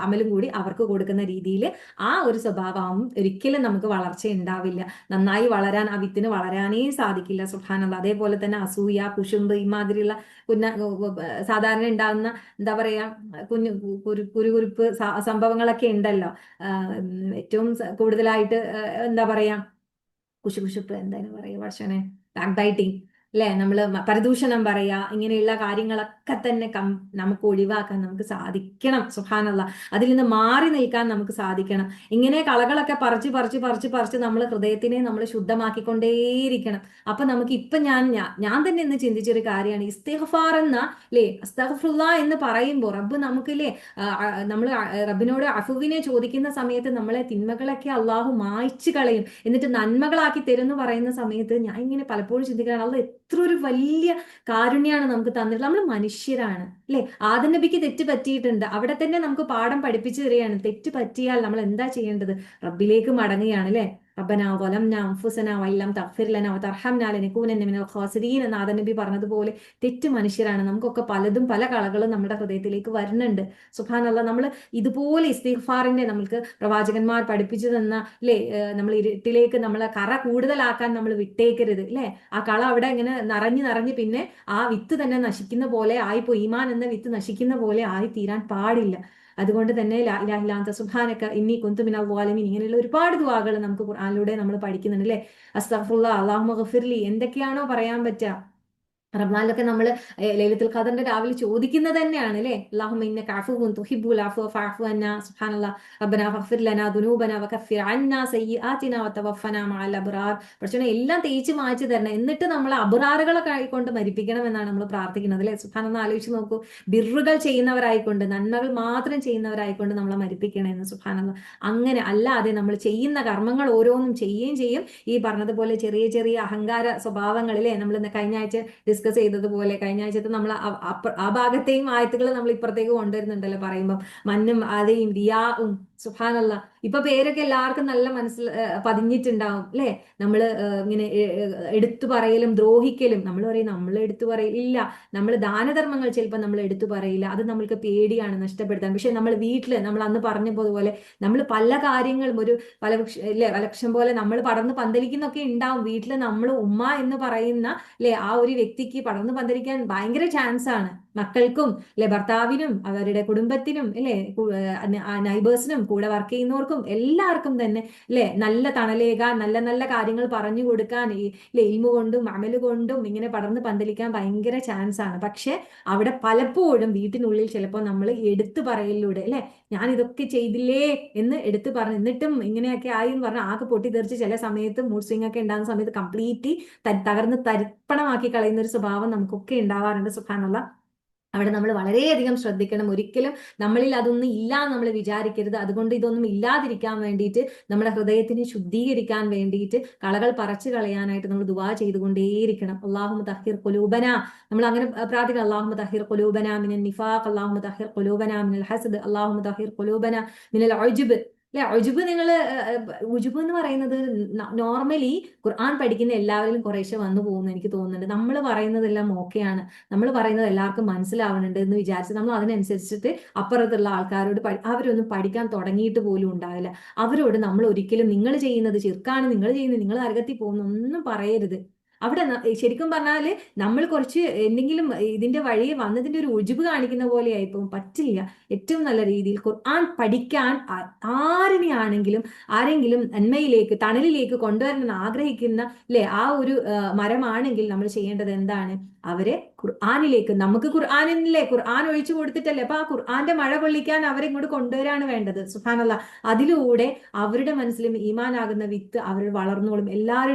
അമലും കൂടി അവർക്ക് കൊടുക്കുന്ന രീതിയിൽ ആ ഒരു സ്വഭാവം ഒരിക്കലും നമുക്ക് വളർച്ച ഉണ്ടാവില്ല. നന്നായി വളരാൻ, ആ വിത്തിന് വളരാനേ സാധിക്കില്ല. സുബ്ഹാനല്ലാഹ്. അതേപോലെ തന്നെ അസൂയ, കുശുമ്പ്, ഇമാതിരിയുള്ള സാധാരണ ഉണ്ടാകുന്ന എന്താ പറയാ കുരുകുരുപ്പ് സംഭവങ്ങളൊക്കെ ഉണ്ടല്ലോ. ഏറ്റവും കൂടുതലായിട്ട് എന്താ പറയാ കുശുകുശുപ്പ് എന്തായാലും പറയാ ഭക്ഷണേ, ബാക്ക് ബൈറ്റിങ് അല്ലെ, നമ്മള് പരദൂഷണം പറയാ, ഇങ്ങനെയുള്ള കാര്യങ്ങളൊക്കെ തന്നെ നമുക്ക് ഒഴിവാക്കാൻ നമുക്ക് സാധിക്കണം. സുബ്ഹാനല്ലാഹ്. അതിൽ നിന്ന് മാറി നിൽക്കാൻ നമുക്ക് സാധിക്കണം. ഇങ്ങനെ കളകളൊക്കെ പറിച്ച് പറിച്ച് പറിച്ച് പറിച്ച് നമ്മൾ ഹൃദയത്തിനെ നമ്മൾ ശുദ്ധമാക്കിക്കൊണ്ടേയിരിക്കണം. അപ്പൊ നമുക്ക് ഇപ്പൊ ഞാൻ തന്നെ ഇന്ന് ചിന്തിച്ചൊരു കാര്യമാണ്, ഇസ്തിഗ്ഫാർ എന്ന അല്ലേ, അസ്തഗ്ഫിറുല്ലാ എന്ന് പറയുമ്പോൾ റബ്ബ് നമുക്കില്ലേ നമ്മൾ റബ്ബിനോട് അഫുവിനെ ചോദിക്കുന്ന സമയത്ത് നമ്മളെ തിന്മകളൊക്കെ അള്ളാഹു മായ്ച്ചു കളയും, എന്നിട്ട് നന്മകളാക്കി തരും എന്ന് പറയുന്ന സമയത്ത് ഞാൻ ഇങ്ങനെ പലപ്പോഴും ചിന്തിക്കുകയാണ്, അള്ളാഹ് എത്ര ഒരു വലിയ കാരുണ്യാണ് നമുക്ക് തന്നിട്ടുള്ളത്. നമ്മൾ മനുഷ്യരാണ് അല്ലെ. ആദം നബിക്ക് തെറ്റ് പറ്റിയിട്ടുണ്ട്, അവിടെ തന്നെ നമുക്ക് പാഠം പഠിപ്പിച്ചു തരികയാണ്. തെറ്റ് പറ്റിയാൽ നമ്മൾ എന്താ ചെയ്യേണ്ടത്, റബ്ബിലേക്ക് മടങ്ങുകയാണ് അല്ലെ. റബ്ബനാ ളലംനാ അൻഫുസനാ വല്ലം തഗ്ഫിർ ലനാ വതർഹംനാ ലനകൂനന്ന മിനൽ ഖാസിരീൻ എന്ന് ആദം നബി പറഞ്ഞതുപോലെ തെറ്റ് മനുഷ്യരാണ്. നമുക്കൊക്കെ പലതും പല കളകളും നമ്മുടെ ഹൃദയത്തിലേക്ക് വരുന്നുണ്ട്. സുബ്ഹാനല്ലാഹ്. നമ്മൾ ഇതുപോലെ ഇസ്തിഗ്ഫാറിന്റെ നമുക്ക് പ്രവാചകന്മാർ പഠിപ്പിച്ചു തന്ന അല്ലെ, നമ്മൾ ഇരുട്ടിലേക്ക് നമ്മളെ കറ കൂടുതലാക്കാൻ നമ്മൾ വിട്ടേക്കരുത് അല്ലെ. ആ കള അവിടെ ഇങ്ങനെ നിറഞ്ഞു നിറഞ്ഞ് പിന്നെ ആ വിത്ത് തന്നെ നശിക്കുന്ന പോലെ ആയിപ്പോയി, ഈമാൻ എന്ന വിത്ത് നശിക്കുന്ന പോലെ ആയി തീരാൻ പാടില്ല. അതുകൊണ്ട് തന്നെ ലാ ഇലാഹ ഇല്ലാ അൻത സുബ്ഹാനക ഇന്നി കുന്തു മിനൽ ളാലിമീൻ, ഇങ്ങനെയുള്ള ഒരുപാട് ദുആകൾ നമുക്ക് ഖുർആനിലൂടെ നമ്മൾ പഠിക്കുന്നുണ്ട് അല്ലെ. അസ്തഗ്ഫിറുല്ലാഹ്, അല്ലാഹുമ്മ ഗഫിർലി, എന്തൊക്കെയാണോ പറയാൻ പറ്റുക റമദാനിലൊക്കെ നമ്മൾ ലൈലത്തുൽ ഖദറിന്റെ രാവിലെ ചോദിക്കുന്നത് തന്നെയാണ് അല്ലേ, അല്ലാഹുമ്മ ഇന്നക അഫുവ്വുൻ തുഹിബ്ബുൽ അഫ്വ ഫഅഫു അന്നാ, സുബ്ഹാനല്ലാഹ്, റബ്ബനാ ഫഗ്ഫിർ ലനാ ദുനൂബനാ വകഫിർ അന്നാ സയ്യിആതിനാ വതവഫനാ മഅൽ അബ്റാർ. പക്ഷേ എല്ലാം തേച്ച് മായ്ച്ചു തരണം, എന്നിട്ട് നമ്മൾ അബ്റാറുകളെ കൊണ്ട് മരിപ്പിക്കണം എന്നാണ് നമ്മൾ പ്രാർത്ഥിക്കുന്നത് അല്ലേ. സുബ്ഹാനല്ലാഹ്, ആലോചിച്ച് നോക്കൂ, ബിർറുകൾ ചെയ്യുന്നവരായിക്കൊണ്ട്, നന്മകൾ മാത്രം ചെയ്യുന്നവരായിക്കൊണ്ട് നമ്മളെ മരിപ്പിക്കണമെന്ന്. സുബ്ഹാനല്ലാഹ്, അങ്ങനെ അല്ലാതെ നമ്മൾ ചെയ്യുന്ന കർമ്മങ്ങൾ ഓരോന്നും ചെയ്യുകയും ചെയ്യും. ഈ പറഞ്ഞതുപോലെ ചെറിയ ചെറിയ അഹങ്കാര സ്വഭാവങ്ങളിലെ നമ്മൾ കഴിഞ്ഞ ആഴ്ച ഡിസ്കസ് ചെയ്തതുപോലെ, കഴിഞ്ഞ ആഴ്ചത്തെ നമ്മൾ ആ ഭാഗത്തെയും ആയത്തുകൾ നമ്മൾ ഇപ്പുറത്തേക്ക് കൊണ്ടുവരുന്നുണ്ടല്ലോ പറയുമ്പോൾ, മന്നും ആദയും റിയാവും. സുബ്ഹാനല്ലാ, ഇപ്പൊ പേരൊക്കെ എല്ലാവർക്കും നല്ല മനസ്സിൽ പതിഞ്ഞിട്ടുണ്ടാവും അല്ലെ. നമ്മൾ ഇങ്ങനെ എടുത്തു പറയലും ദ്രോഹിക്കലും, നമ്മൾ പറയും നമ്മൾ എടുത്തു പറയില്ല, നമ്മൾ ദാനധർമ്മങ്ങൾ ചിലപ്പോൾ നമ്മൾ എടുത്തു പറയില്ല, അത് നമ്മൾക്ക് പേടിയാണ് നഷ്ടപ്പെടുത്താൻ. പക്ഷെ നമ്മൾ വീട്ടിൽ നമ്മൾ അന്ന് പറഞ്ഞ പോലെ നമ്മൾ പല കാര്യങ്ങളും ഒരു വലക്ഷം പോലെ നമ്മൾ പടർന്ന് പന്തലിക്കുന്നൊക്കെ ഉണ്ടാവും വീട്ടിൽ. നമ്മൾ ഉമ്മ എന്ന് പറയുന്ന അല്ലെ ആ ഒരു വ്യക്തിക്ക് പടർന്നു പന്തലിക്കാൻ ഭയങ്കര ചാൻസ് ആണ്. മക്കൾക്കും അല്ലെ, ഭർത്താവിനും അവരുടെ കുടുംബത്തിനും അല്ലെ, നൈബേഴ്സിനും കൂടെ വർക്ക് ചെയ്യുന്നവർക്കും എല്ലാവർക്കും തന്നെ അല്ലെ നല്ല തണലേകാൻ, നല്ല നല്ല കാര്യങ്ങൾ പറഞ്ഞു കൊടുക്കാൻ ഇൽമു കൊണ്ടും അമല് കൊണ്ടും ഇങ്ങനെ പടർന്ന് പന്തലിക്കാൻ ഭയങ്കര ചാൻസ് ആണ്. പക്ഷെ അവിടെ പലപ്പോഴും വീട്ടിനുള്ളിൽ ചിലപ്പോൾ നമ്മൾ എടുത്തു പറയലിലൂടെ അല്ലെ, ഞാൻ ഇതൊക്കെ ചെയ്തില്ലേ എന്ന് എടുത്തു പറഞ്ഞു, എന്നിട്ടും ഇങ്ങനെയൊക്കെ ആയി എന്ന് പറഞ്ഞാൽ ആകെ പൊട്ടിത്തെറിച്ച് ചില സമയത്ത് മൂഡ് സ്വിംഗ് ഒക്കെ ഉണ്ടാകുന്ന സമയത്ത് കംപ്ലീറ്റ്ലി തകർന്ന് തരിപ്പണമാക്കി കളയുന്ന ഒരു സ്വഭാവം നമുക്കൊക്കെ ഉണ്ടാവാറുണ്ട്. സുബ്ഹാനല്ലാഹ്, അവിടെ നമ്മൾ വളരെയധികം ശ്രദ്ധിക്കണം. ഒരിക്കലും നമ്മളിൽ അതൊന്നും ഇല്ല നമ്മൾ വിചാരിക്കരുത്. അതുകൊണ്ട് ഇതൊന്നും ഇല്ലാതിരിക്കാൻ വേണ്ടിയിട്ട്, നമ്മുടെ ഹൃദയത്തിനെ ശുദ്ധീകരിക്കാൻ വേണ്ടിയിട്ട്, കളകൾ പറിച്ചു കളയാനായിട്ട് നമ്മൾ ദുആ ചെയ്തുകൊണ്ടേയിരിക്കണം. അല്ലാഹുമ്മ തഹിർ ഖുലൂബന, നമ്മൾ അങ്ങനെ പ്രാർത്ഥിക്കണം. അല്ലാഹുമ്മ തഹിർ ഖുലൂബന മിനൽ നിഫാഖ്, അല്ലാഹുമ്മ തഹിർ ഖുലൂബന മിനൽ ഹസദ്, അല്ലാഹുമ്മ തഹിർ ഖുലൂബന മിനൽ ഉജ്ബ്. അല്ലെ, ഉജുബ്, ഉജുബ് എന്ന് പറയുന്നത് നോർമലി ഖുർആൻ പഠിക്കുന്ന എല്ലാവരിലും കുറേശ്ശെ വന്നു പോകുന്നു എനിക്ക് തോന്നുന്നുണ്ട്. നമ്മൾ പറയുന്നതെല്ലാം ഓക്കെയാണ്, നമ്മൾ പറയുന്നത് എല്ലാവർക്കും മനസ്സിലാവുന്നുണ്ട് എന്ന് വിചാരിച്ച് നമ്മൾ അതിനനുസരിച്ചിട്ട് അപ്പുറത്തുള്ള ആൾക്കാരോട് അവരൊന്നും പഠിക്കാൻ തുടങ്ങിയിട്ട് പോലും ഉണ്ടാവില്ല. അവരോട് നമ്മൾ ഒരിക്കലും നിങ്ങൾ ചെയ്യുന്നത് ചിർക്കാണ്, നിങ്ങൾ ചെയ്യുന്നത് നിങ്ങൾ നരകത്തിൽ പോകുന്നു ഒന്നും പറയരുത്. അവിടെ ശരിക്കും പറഞ്ഞാല് നമ്മൾ കുറച്ച് എന്തെങ്കിലും ഇതിന്റെ വഴിയെ വന്നതിന്റെ ഒരു ഒഴിവ് കാണിക്കുന്ന പോലെ ആയിപ്പോവും. പറ്റില്ല. ഏറ്റവും നല്ല രീതിയിൽ ഖുർആൻ പഠിക്കാൻ ആരെയാണെങ്കിലും ആരെങ്കിലും നന്മയിലേക്ക് തണലിലേക്ക് കൊണ്ടുവരണം ആഗ്രഹിക്കുന്ന അല്ലെ ആ ഒരു മരമാണെങ്കിൽ നമ്മൾ ചെയ്യേണ്ടത് എന്താണ്, അവരെ ഖുർആനിലേക്ക്, നമുക്ക് ഖുർആനില്ലേ ഖുർആൻ ഒഴിച്ചു കൊടുത്തിട്ടല്ലേ, അപ്പൊ ആ ഖുർആന്റെ മഴ കൊള്ളിക്കാൻ അവരെ ഇങ്ങോട്ട് കൊണ്ടുവരാണ് വേണ്ടത്. സുബ്ഹാനല്ലാഹ്, അതിലൂടെ അവരുടെ മനസ്സിലും ഈമാനാകുന്ന വിത്ത് അവർ വളർന്നോളും.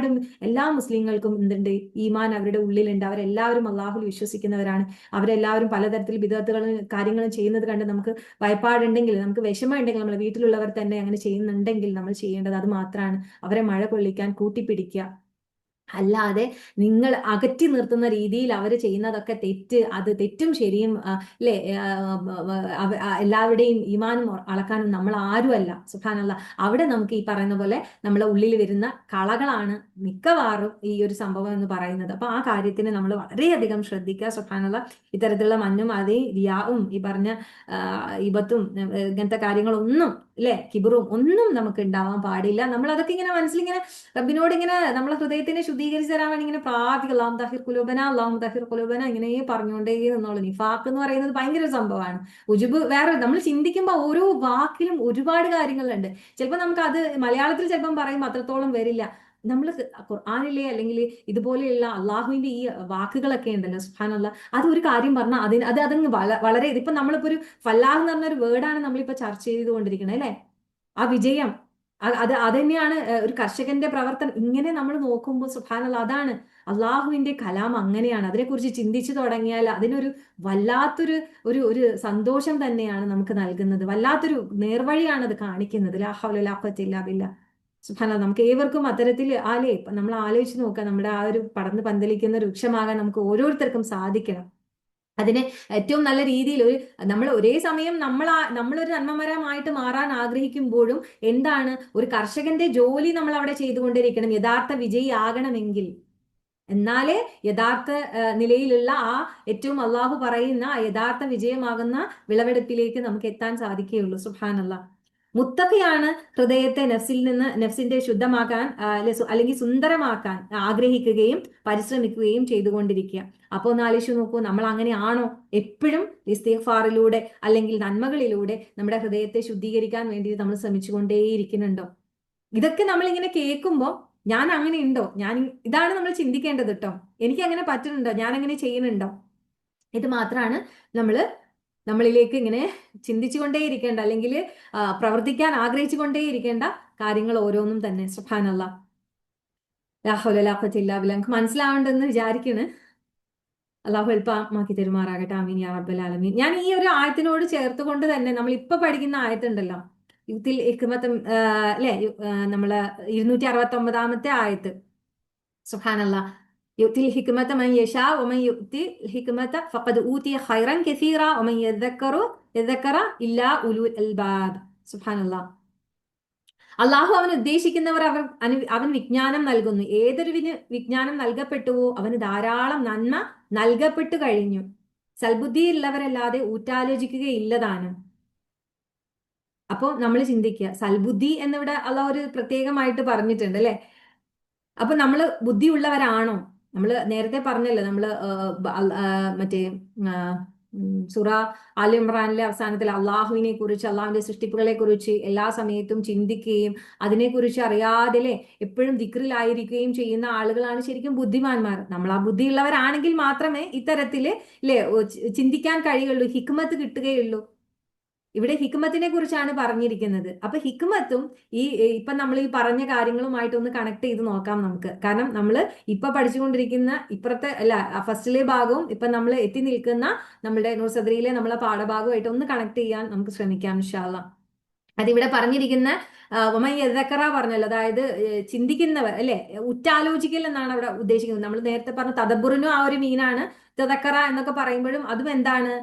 എല്ലാ മുസ്ലിങ്ങൾക്കും എന്തുണ്ട്, ഈമാൻ അവരുടെ ഉള്ളിലുണ്ട്. അവരെല്ലാവരും അള്ളാഹുൽ വിശ്വസിക്കുന്നവരാണ്. അവരെല്ലാവരും പലതരത്തിൽ ബിദ്അത്തുകളും കാര്യങ്ങളും ചെയ്യുന്നത് കണ്ട് നമുക്ക് ഭയപ്പാടുണ്ടെങ്കിൽ, നമുക്ക് വിഷമം ഉണ്ടെങ്കിൽ, നമ്മുടെ വീട്ടിലുള്ളവർ തന്നെ അങ്ങനെ ചെയ്യുന്നുണ്ടെങ്കിൽ നമ്മൾ ചെയ്യേണ്ടത് അത് മാത്രമാണ്, അവരെ മഴ കൊള്ളിക്കാൻ കൂട്ടിപ്പിടിക്കുക. അല്ലാതെ നിങ്ങൾ അകറ്റി നിർത്തുന്ന രീതിയിൽ അവർ ചെയ്യുന്നതൊക്കെ തെറ്റ്, അത് തെറ്റും ശരിയും അല്ലെ, എല്ലാവരുടെയും ഈമാനും അളക്കാനും നമ്മൾ ആരുമല്ല. സുബ്ഹാനല്ലാഹ്, അവിടെ നമുക്ക് ഈ പറയുന്ന പോലെ നമ്മളെ ഉള്ളിൽ വരുന്ന കളകളാണ് മിക്കവാറും ഈ ഒരു സംഭവം എന്ന് പറയുന്നത്. അപ്പൊ ആ കാര്യത്തിന് നമ്മൾ വളരെയധികം ശ്രദ്ധിക്കുക. സുബ്ഹാനല്ലാഹ്, ഇത്തരത്തിലുള്ള മഞ്ഞും അതേ റിയാവും ഈ പറഞ്ഞ ഇബത്തും ഇങ്ങനത്തെ കാര്യങ്ങളൊന്നും അല്ലെ, കിബറും ഒന്നും നമുക്ക് ഉണ്ടാവാൻ പാടില്ല. നമ്മൾ അതൊക്കെ ഇങ്ങനെ മനസ്സിലിങ്ങനെ റബ്ബിനോട് ഇങ്ങനെ നമ്മളെ ഹൃദയത്തിനെ ശുദ്ധീകരിച്ച് തരാൻ വേണ്ടി ഇങ്ങനെ പ്രാർത്ഥിക്കുക. അല്ലാഹും തഹിർ ഖുലൂബന, അല്ലാഹും തഹിർ ഖുലൂബന, ഇങ്ങനെ പറഞ്ഞുകൊണ്ടേ നിന്നോളൂ. നിഫാഖ് എന്ന് പറയുന്നത് ഭയങ്കര ഒരു സംഭവമാണ്. ഉജുബ് വേറെ, നമ്മൾ ചിന്തിക്കുമ്പോൾ ഓരോ വാക്കിലും ഒരുപാട് കാര്യങ്ങളുണ്ട്. ചിലപ്പോൾ നമുക്ക് അത് മലയാളത്തിൽ ചിലപ്പം പറയുമ്പോൾ അത്രത്തോളം വരില്ല. നമ്മൾ ഖുർആനിലെ അല്ലെങ്കിൽ ഇതുപോലെയുള്ള അള്ളാഹുവിന്റെ ഈ വാക്കുകളൊക്കെ ഉണ്ടല്ലോ, സുബ്ഹാനല്ലാഹ്, അത് ഒരു കാര്യം പറഞ്ഞാൽ അതങ്ങ് വളരെ ഇതിപ്പോ നമ്മളിപ്പോ ഒരു ഫല്ലാഹ് എന്ന് പറഞ്ഞ ഒരു വേർഡാണ് നമ്മളിപ്പോ ചർച്ച ചെയ്തുകൊണ്ടിരിക്കുന്നത് അല്ലെ. ആ വിജയം, അത് തന്നെയാണ് ഒരു കർഷകന്റെ പ്രവർത്തനം. ഇങ്ങനെ നമ്മൾ നോക്കുമ്പോൾ സുബ്ഹാനല്ലാഹ്, അതാണ് അള്ളാഹുവിന്റെ കലാം. അങ്ങനെയാണ്. അതിനെക്കുറിച്ച് ചിന്തിച്ചു തുടങ്ങിയാൽ അതിനൊരു വല്ലാത്തൊരു ഒരു ഒരു സന്തോഷം തന്നെയാണ് നമുക്ക് നൽകുന്നത്. വല്ലാത്തൊരു നേർവഴിയാണ് അത് കാണിക്കുന്നത്. ലാ ഹൗല വലാ ഖുവത ഇല്ലാ ബില്ലാ. സുബ്ഹാനല്ലാഹ്, നമുക്ക് ഏവർക്കും അത്തരത്തിൽ ആലേ നമ്മൾ ആലോചിച്ച് നോക്കാം, നമ്മുടെ ആ ഒരു പടർന്ന് പന്തലിക്കുന്ന വൃക്ഷമാകാൻ നമുക്ക് ഓരോരുത്തർക്കും സാധിക്കണം. അതിന് ഏറ്റവും നല്ല രീതിയിൽ നമ്മൾ ഒരേ സമയം നമ്മളൊരു നന്മമരമായിട്ട് മാറാൻ ആഗ്രഹിക്കുമ്പോഴും എന്താണ്, ഒരു കർഷകന്റെ ജോലി നമ്മൾ അവിടെ ചെയ്തുകൊണ്ടിരിക്കണം യഥാർത്ഥ വിജയി ആകണമെങ്കിൽ. എന്നാലേ യഥാർത്ഥ നിലയിലുള്ള ആ ഏറ്റവും അള്ളാഹു പറയുന്ന ആ യഥാർത്ഥ വിജയമാകുന്ന വിളവെടുപ്പിലേക്ക് നമുക്ക് എത്താൻ സാധിക്കുകയുള്ളൂ. സുബ്ഹാനല്ലാഹ്, മുത്തഖിയാണ് ഹൃദയത്തെ നഫ്സിന്റെ ശുദ്ധമാക്കാൻ അല്ലെങ്കിൽ സുന്ദരമാക്കാൻ ആഗ്രഹിക്കുകയും പരിശ്രമിക്കുകയും ചെയ്തുകൊണ്ടിരിക്കുക. അപ്പൊ ഒന്ന് ആലോചിച്ച് നോക്കൂ, നമ്മൾ അങ്ങനെയാണോ? എപ്പോഴും ഇസ്തിഗ്ഫാറിലൂടെ അല്ലെങ്കിൽ നന്മകളിലൂടെ നമ്മുടെ ഹൃദയത്തെ ശുദ്ധീകരിക്കാൻ വേണ്ടി നമ്മൾ ശ്രമിച്ചുകൊണ്ടേയിരിക്കുന്നുണ്ടോ? ഇതൊക്കെ നമ്മൾ ഇങ്ങനെ കേൾക്കുമ്പോൾ ഞാൻ അങ്ങനെ ഉണ്ടോ? ഇതാണ് നമ്മൾ ചിന്തിക്കേണ്ടത് കേട്ടോ. എനിക്ക് അങ്ങനെ പറ്റുന്നുണ്ടോ? ഞാൻ അങ്ങനെ ചെയ്യുന്നുണ്ടോ? ഇത് മാത്രമാണ് നമ്മൾ നമ്മളിലേക്ക് ഇങ്ങനെ ചിന്തിച്ചുകൊണ്ടേയിരിക്കേണ്ട, അല്ലെങ്കിൽ പ്രവർത്തിക്കാൻ ആഗ്രഹിച്ചുകൊണ്ടേയിരിക്കേണ്ട കാര്യങ്ങൾ ഓരോന്നും തന്നെ. സുബ്ഹാനല്ലാഹ്, ലാ ഹൗല ലാ ഖുവത ഇല്ലാ ബില്ലാഹ്. നമുക്ക് മനസ്സിലാവുണ്ടെന്ന് വിചാരിക്കുന്നു. അള്ളാഹു എളുപ്പമാക്കി തരുമാറാകട്ടെ. ആമീൻ യാ റബ്ബൽ ആലമീൻ. ഞാൻ ഈ ഒരു ആയത്തിനോട് ചേർത്തുകൊണ്ട് തന്നെ നമ്മൾ ഇപ്പൊ പഠിക്കുന്ന ആയത്തുണ്ടല്ലോ, യുത്തിൽ ഹിക്മത്തും, അല്ലെ, നമ്മള് 269 ആയത്ത്. സുബ്ഹാനല്ലാഹ്. യുത്തിൽ ഹിക്മത മൻ യശാ വമൻ യുത്തി ഹിക്മത ഫഖദ് ഊതിയ ഖൈറൻ കസീറ വമൻ യദക്കറ ഇല്ലാ ഉലുൽ അൽബാബ്. സുബ്ഹാനല്ലാഹ്. അള്ളാഹു അവൻ ഉദ്ദേശിക്കുന്നവർ അവൻ വിജ്ഞാനം നൽകുന്നു. ഏതൊരുവിന് വിജ്ഞാനം നൽകപ്പെട്ടുവോ അവന് ധാരാളം നന്മ നൽകപ്പെട്ടു കഴിഞ്ഞു. സൽബുദ്ധിയുള്ളവരല്ലാതെ ഊറ്റാലോചിക്കുകയില്ലതാനും. അപ്പോ നമ്മൾ ചിന്തിക്കുക, സൽബുദ്ധി എന്നിവിടെ അള്ളാഹ് ഒരു പ്രത്യേകമായിട്ട് പറഞ്ഞിട്ടുണ്ട് അല്ലെ. അപ്പൊ നമ്മൾ ബുദ്ധിയുള്ളവരാണോ? നമ്മൾ നേരത്തെ പറഞ്ഞല്ലോ, നമ്മൾ മറ്റേ സുറ ആൽ ഇമ്രാനിലെ അവസാനത്തിൽ അള്ളാഹുവിനെ കുറിച്ച്, അള്ളാഹുവിന്റെ സൃഷ്ടിപ്പുകളെ കുറിച്ച് എല്ലാ സമയത്തും ചിന്തിക്കുകയും അതിനെക്കുറിച്ച് അറിയാതെ എപ്പോഴും ദിക്റിലായിരിക്കുകയും ചെയ്യുന്ന ആളുകളാണ് ശരിക്കും ബുദ്ധിമാന്മാർ. നമ്മൾ ആ ബുദ്ധിയുള്ളവരാണെങ്കിൽ മാത്രമേ ഇത്തരത്തില് അല്ലെ ചിന്തിക്കാൻ കഴിയുള്ളൂ, ഹിക്മത്ത് കിട്ടുകയുള്ളൂ. ഇവിടെ ഹിക്മത്തിനെ കുറിച്ചാണ് പറഞ്ഞിരിക്കുന്നത്. അപ്പൊ ഹിക്മത്തും ഈ ഇപ്പൊ നമ്മൾ ഈ പറഞ്ഞ കാര്യങ്ങളുമായിട്ട് ഒന്ന് കണക്ട് ചെയ്ത് നോക്കാം നമുക്ക്. കാരണം നമ്മൾ ഇപ്പൊ പഠിച്ചുകൊണ്ടിരിക്കുന്ന ഇപ്പുറത്തെ അല്ല ഫസ്റ്റിലെ ഭാഗവും ഇപ്പൊ നമ്മൾ എത്തി നിൽക്കുന്ന നമ്മുടെ നൂർസദ്രിയിലെ നമ്മളെ പാഠഭാഗമായിട്ട് ഒന്ന് കണക്ട് ചെയ്യാൻ നമുക്ക് ശ്രമിക്കാം ഇൻഷാ അല്ലാഹ്. അതിവിടെ പറഞ്ഞിരിക്കുന്ന ഒമയ്യക്കറ പറഞ്ഞല്ലോ, അതായത് ചിന്തിക്കുന്നവർ അല്ലെ, ഉറ്റാലോചിക്കൽ എന്നാണ് അവിടെ ഉദ്ദേശിക്കുന്നത്. നമ്മൾ നേരത്തെ പറഞ്ഞ തദബ്ബുറിനും ആ ഒരു മീനാണ്. തദക്കറ എന്നൊക്കെ പറയുമ്പോഴും അതും എന്താണ്?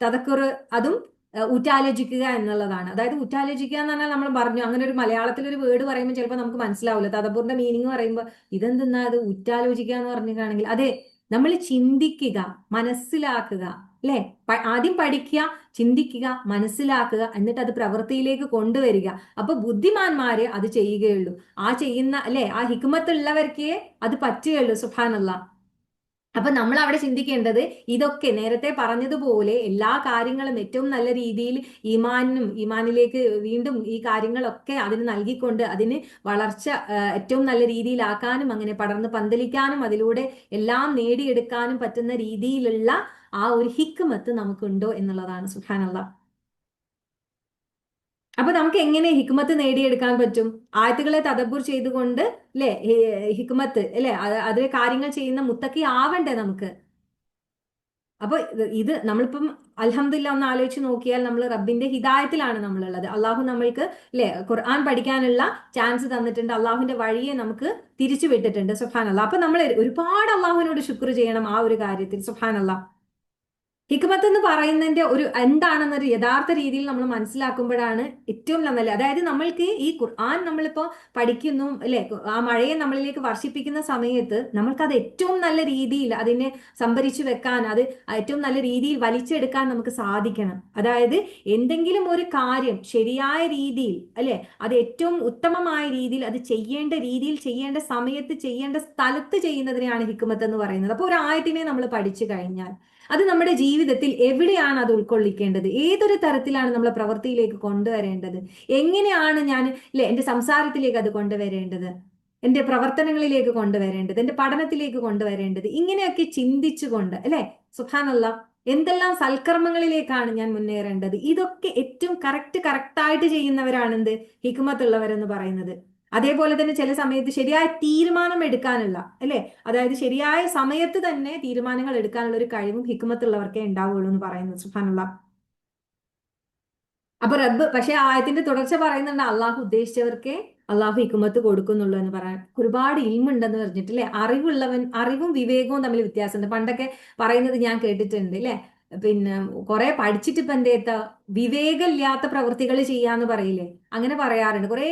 തദക്കുർ, അതും ഉറ്റാലോചിക്കുക എന്നുള്ളതാണ്. അതായത് ഉറ്റാലോചിക്കുക എന്ന് പറഞ്ഞാൽ നമ്മൾ പറഞ്ഞു, അങ്ങനെ ഒരു മലയാളത്തിൽ ഒരു വേർഡ് പറയുമ്പോൾ ചിലപ്പോൾ നമുക്ക് മനസ്സിലാവില്ല. തദബ്ബുറിന്റെ മീനിങ് പറയുമ്പോൾ ഇതെന്തെന്നാ അത് ഉറ്റാലോചിക്കുക എന്ന് പറഞ്ഞിട്ടാണെങ്കിൽ, അതെ, നമ്മൾ ചിന്തിക്കുക, മനസ്സിലാക്കുക അല്ലെ. ആദ്യം പഠിക്കുക, ചിന്തിക്കുക, മനസ്സിലാക്കുക, എന്നിട്ട് അത് പ്രവൃത്തിയിലേക്ക് കൊണ്ടുവരിക. അപ്പൊ ബുദ്ധിമാന്മാര് അത് ചെയ്യുകയുള്ളൂ. ആ ചെയ്യുന്ന അല്ലെ, ആ ഹിക്മത്തുള്ളവർക്കേ അത് പറ്റുകയുള്ളൂ. സുബ്ഹാനല്ലാഹ്. അപ്പൊ നമ്മൾ അവിടെ ചിന്തിക്കേണ്ടത് ഇതൊക്കെ നേരത്തെ പറഞ്ഞതുപോലെ എല്ലാ കാര്യങ്ങളും ഏറ്റവും നല്ല രീതിയിൽ ഈമാനിലേക്ക് വീണ്ടും ഈ കാര്യങ്ങളൊക്കെ അതിന് നൽകിക്കൊണ്ട് അതിന് വളർച്ച ഏറ്റവും നല്ല രീതിയിലാക്കാനും അങ്ങനെ പടർന്ന് പന്തലിക്കാനും അതിലൂടെ എല്ലാം നേടിയെടുക്കാനും പറ്റുന്ന രീതിയിലുള്ള ആ ഒരു ഹിക്മത്ത് നമുക്കുണ്ടോ എന്നുള്ളതാണ്. സുബ്ഹാനല്ലാഹ്. അപ്പൊ നമുക്ക് എങ്ങനെ ഹിക്മത്ത് നേടിയെടുക്കാൻ പറ്റും? ആയത്തുകളെ തദബ്ബുർ ചെയ്തുകൊണ്ട് അല്ലെ, ഹിക്മത്ത് അല്ലെ, അതിലെ കാര്യങ്ങൾ ചെയ്യുന്ന മുത്തക്കി ആവണ്ടേ നമുക്ക്? അപ്പൊ ഇത് നമ്മളിപ്പം അൽഹംദുലില്ലാ ഒന്ന് ആലോചിച്ച് നോക്കിയാൽ നമ്മൾ റബ്ബിന്റെ ഹിദായത്തിലാണ് നമ്മളുള്ളത്. അള്ളാഹു നമ്മൾക്ക് അല്ലെ ഖുർആൻ പഠിക്കാനുള്ള ചാൻസ് തന്നിട്ടുണ്ട്. അള്ളാഹുവിന്റെ വഴിയെ നമുക്ക് തിരിച്ചു വിട്ടിട്ടുണ്ട്. സുബ്ഹാനല്ലാഹ്. അപ്പൊ നമ്മൾ ഒരുപാട് അള്ളാഹുവിനോട് ശുക്ർ ചെയ്യണം ആ ഒരു കാര്യത്തിൽ. സുബ്ഹാനല്ലാഹ്. ഹിക്മത്ത് എന്ന് പറയുന്നതിന്റെ ഒരു എന്താണെന്നൊരു യഥാർത്ഥ രീതിയിൽ നമ്മൾ മനസ്സിലാക്കുമ്പോഴാണ് ഏറ്റവും നല്ലത്. അതായത് നമ്മൾക്ക് ഈ ഖുർആൻ നമ്മളിപ്പോ പഠിക്കുന്നു അല്ലെ, ആ മഴയെ നമ്മളിലേക്ക് വർഷിപ്പിക്കുന്ന സമയത്ത് നമ്മൾക്ക് അത് ഏറ്റവും നല്ല രീതിയിൽ അതിനെ സംഭരിച്ചു വെക്കാൻ, അത് ഏറ്റവും നല്ല രീതിയിൽ വലിച്ചെടുക്കാൻ നമുക്ക് സാധിക്കണം. അതായത് എന്തെങ്കിലും ഒരു കാര്യം ശരിയായ രീതിയിൽ അല്ലെ, അത് ഏറ്റവും ഉത്തമമായ രീതിയിൽ അത് ചെയ്യേണ്ട രീതിയിൽ, ചെയ്യേണ്ട സമയത്ത്, ചെയ്യേണ്ട സ്ഥലത്ത് ചെയ്യുന്നതിനെയാണ് ഹിക്മത്ത് എന്ന് പറയുന്നത്. അപ്പൊ ഒരു ആയത്തിനെ നമ്മൾ പഠിച്ചു കഴിഞ്ഞാൽ അത് നമ്മുടെ ജീവിതത്തിൽ എവിടെയാണ് അത് ഉൾക്കൊള്ളിക്കേണ്ടത്, ഏതൊരു തരത്തിലാണ് നമ്മൾ പ്രവൃത്തിയിലേക്ക് കൊണ്ടുവരേണ്ടത്, എങ്ങനെയാണ് ഞാൻ അല്ലെ എന്റെ സംസാരത്തിലേക്ക് അത് കൊണ്ടുവരേണ്ടത്, എന്റെ പ്രവർത്തനങ്ങളിലേക്ക് കൊണ്ടുവരേണ്ടത്, എന്റെ പഠനത്തിലേക്ക് കൊണ്ടുവരേണ്ടത്, ഇങ്ങനെയൊക്കെ ചിന്തിച്ചുകൊണ്ട് അല്ലെ, സുബ്ഹാനല്ലാഹ്, എന്തെല്ലാം സൽക്കർമ്മങ്ങളിലേക്കാണ് ഞാൻ മുന്നേറേണ്ടത്, ഇതൊക്കെ ഏറ്റവും കറക്റ്റായിട്ട് ചെയ്യുന്നവരാണ് എന്ത് ഹിക്മത്തുള്ളവരെന്ന് പറയുന്നത്. അതേപോലെ തന്നെ ചില സമയത്ത് ശരിയായ തീരുമാനം എടുക്കാനുള്ള അല്ലെ, അതായത് ശരിയായ സമയത്ത് തന്നെ തീരുമാനങ്ങൾ എടുക്കാനുള്ള ഒരു കഴിവും ഹിക്മത്തുള്ളവർക്കേ ഉണ്ടാവുള്ളൂ എന്ന് പറയുന്നത്. സുബ്ഹാനല്ലാഹ്. അപ്പൊ റബ്ബ് പക്ഷെ ആയത്തിന്റെ തുടർച്ച പറയുന്നുണ്ട്, അള്ളാഹു ഉദ്ദേശിച്ചവർക്കേ അള്ളാഹു ഹിക്മത്ത് കൊടുക്കുന്നുള്ളൂ എന്ന് പറയാൻ. ഒരുപാട് ഇൽമുണ്ടെന്ന് പറഞ്ഞിട്ട് അല്ലെ, അറിവും വിവേകവും തമ്മിൽ വ്യത്യാസമുണ്ട്. പണ്ടൊക്കെ പറയുന്നത് ഞാൻ കേട്ടിട്ടുണ്ട് അല്ലെ, പിന്നെ കുറെ പഠിച്ചിട്ട് ഇപ്പൊ എന്തേത്ത വിവേകമില്ലാത്ത പ്രവൃത്തികൾ ചെയ്യാന്ന് പറയില്ലേ, അങ്ങനെ പറയാറുണ്ട്. കുറെ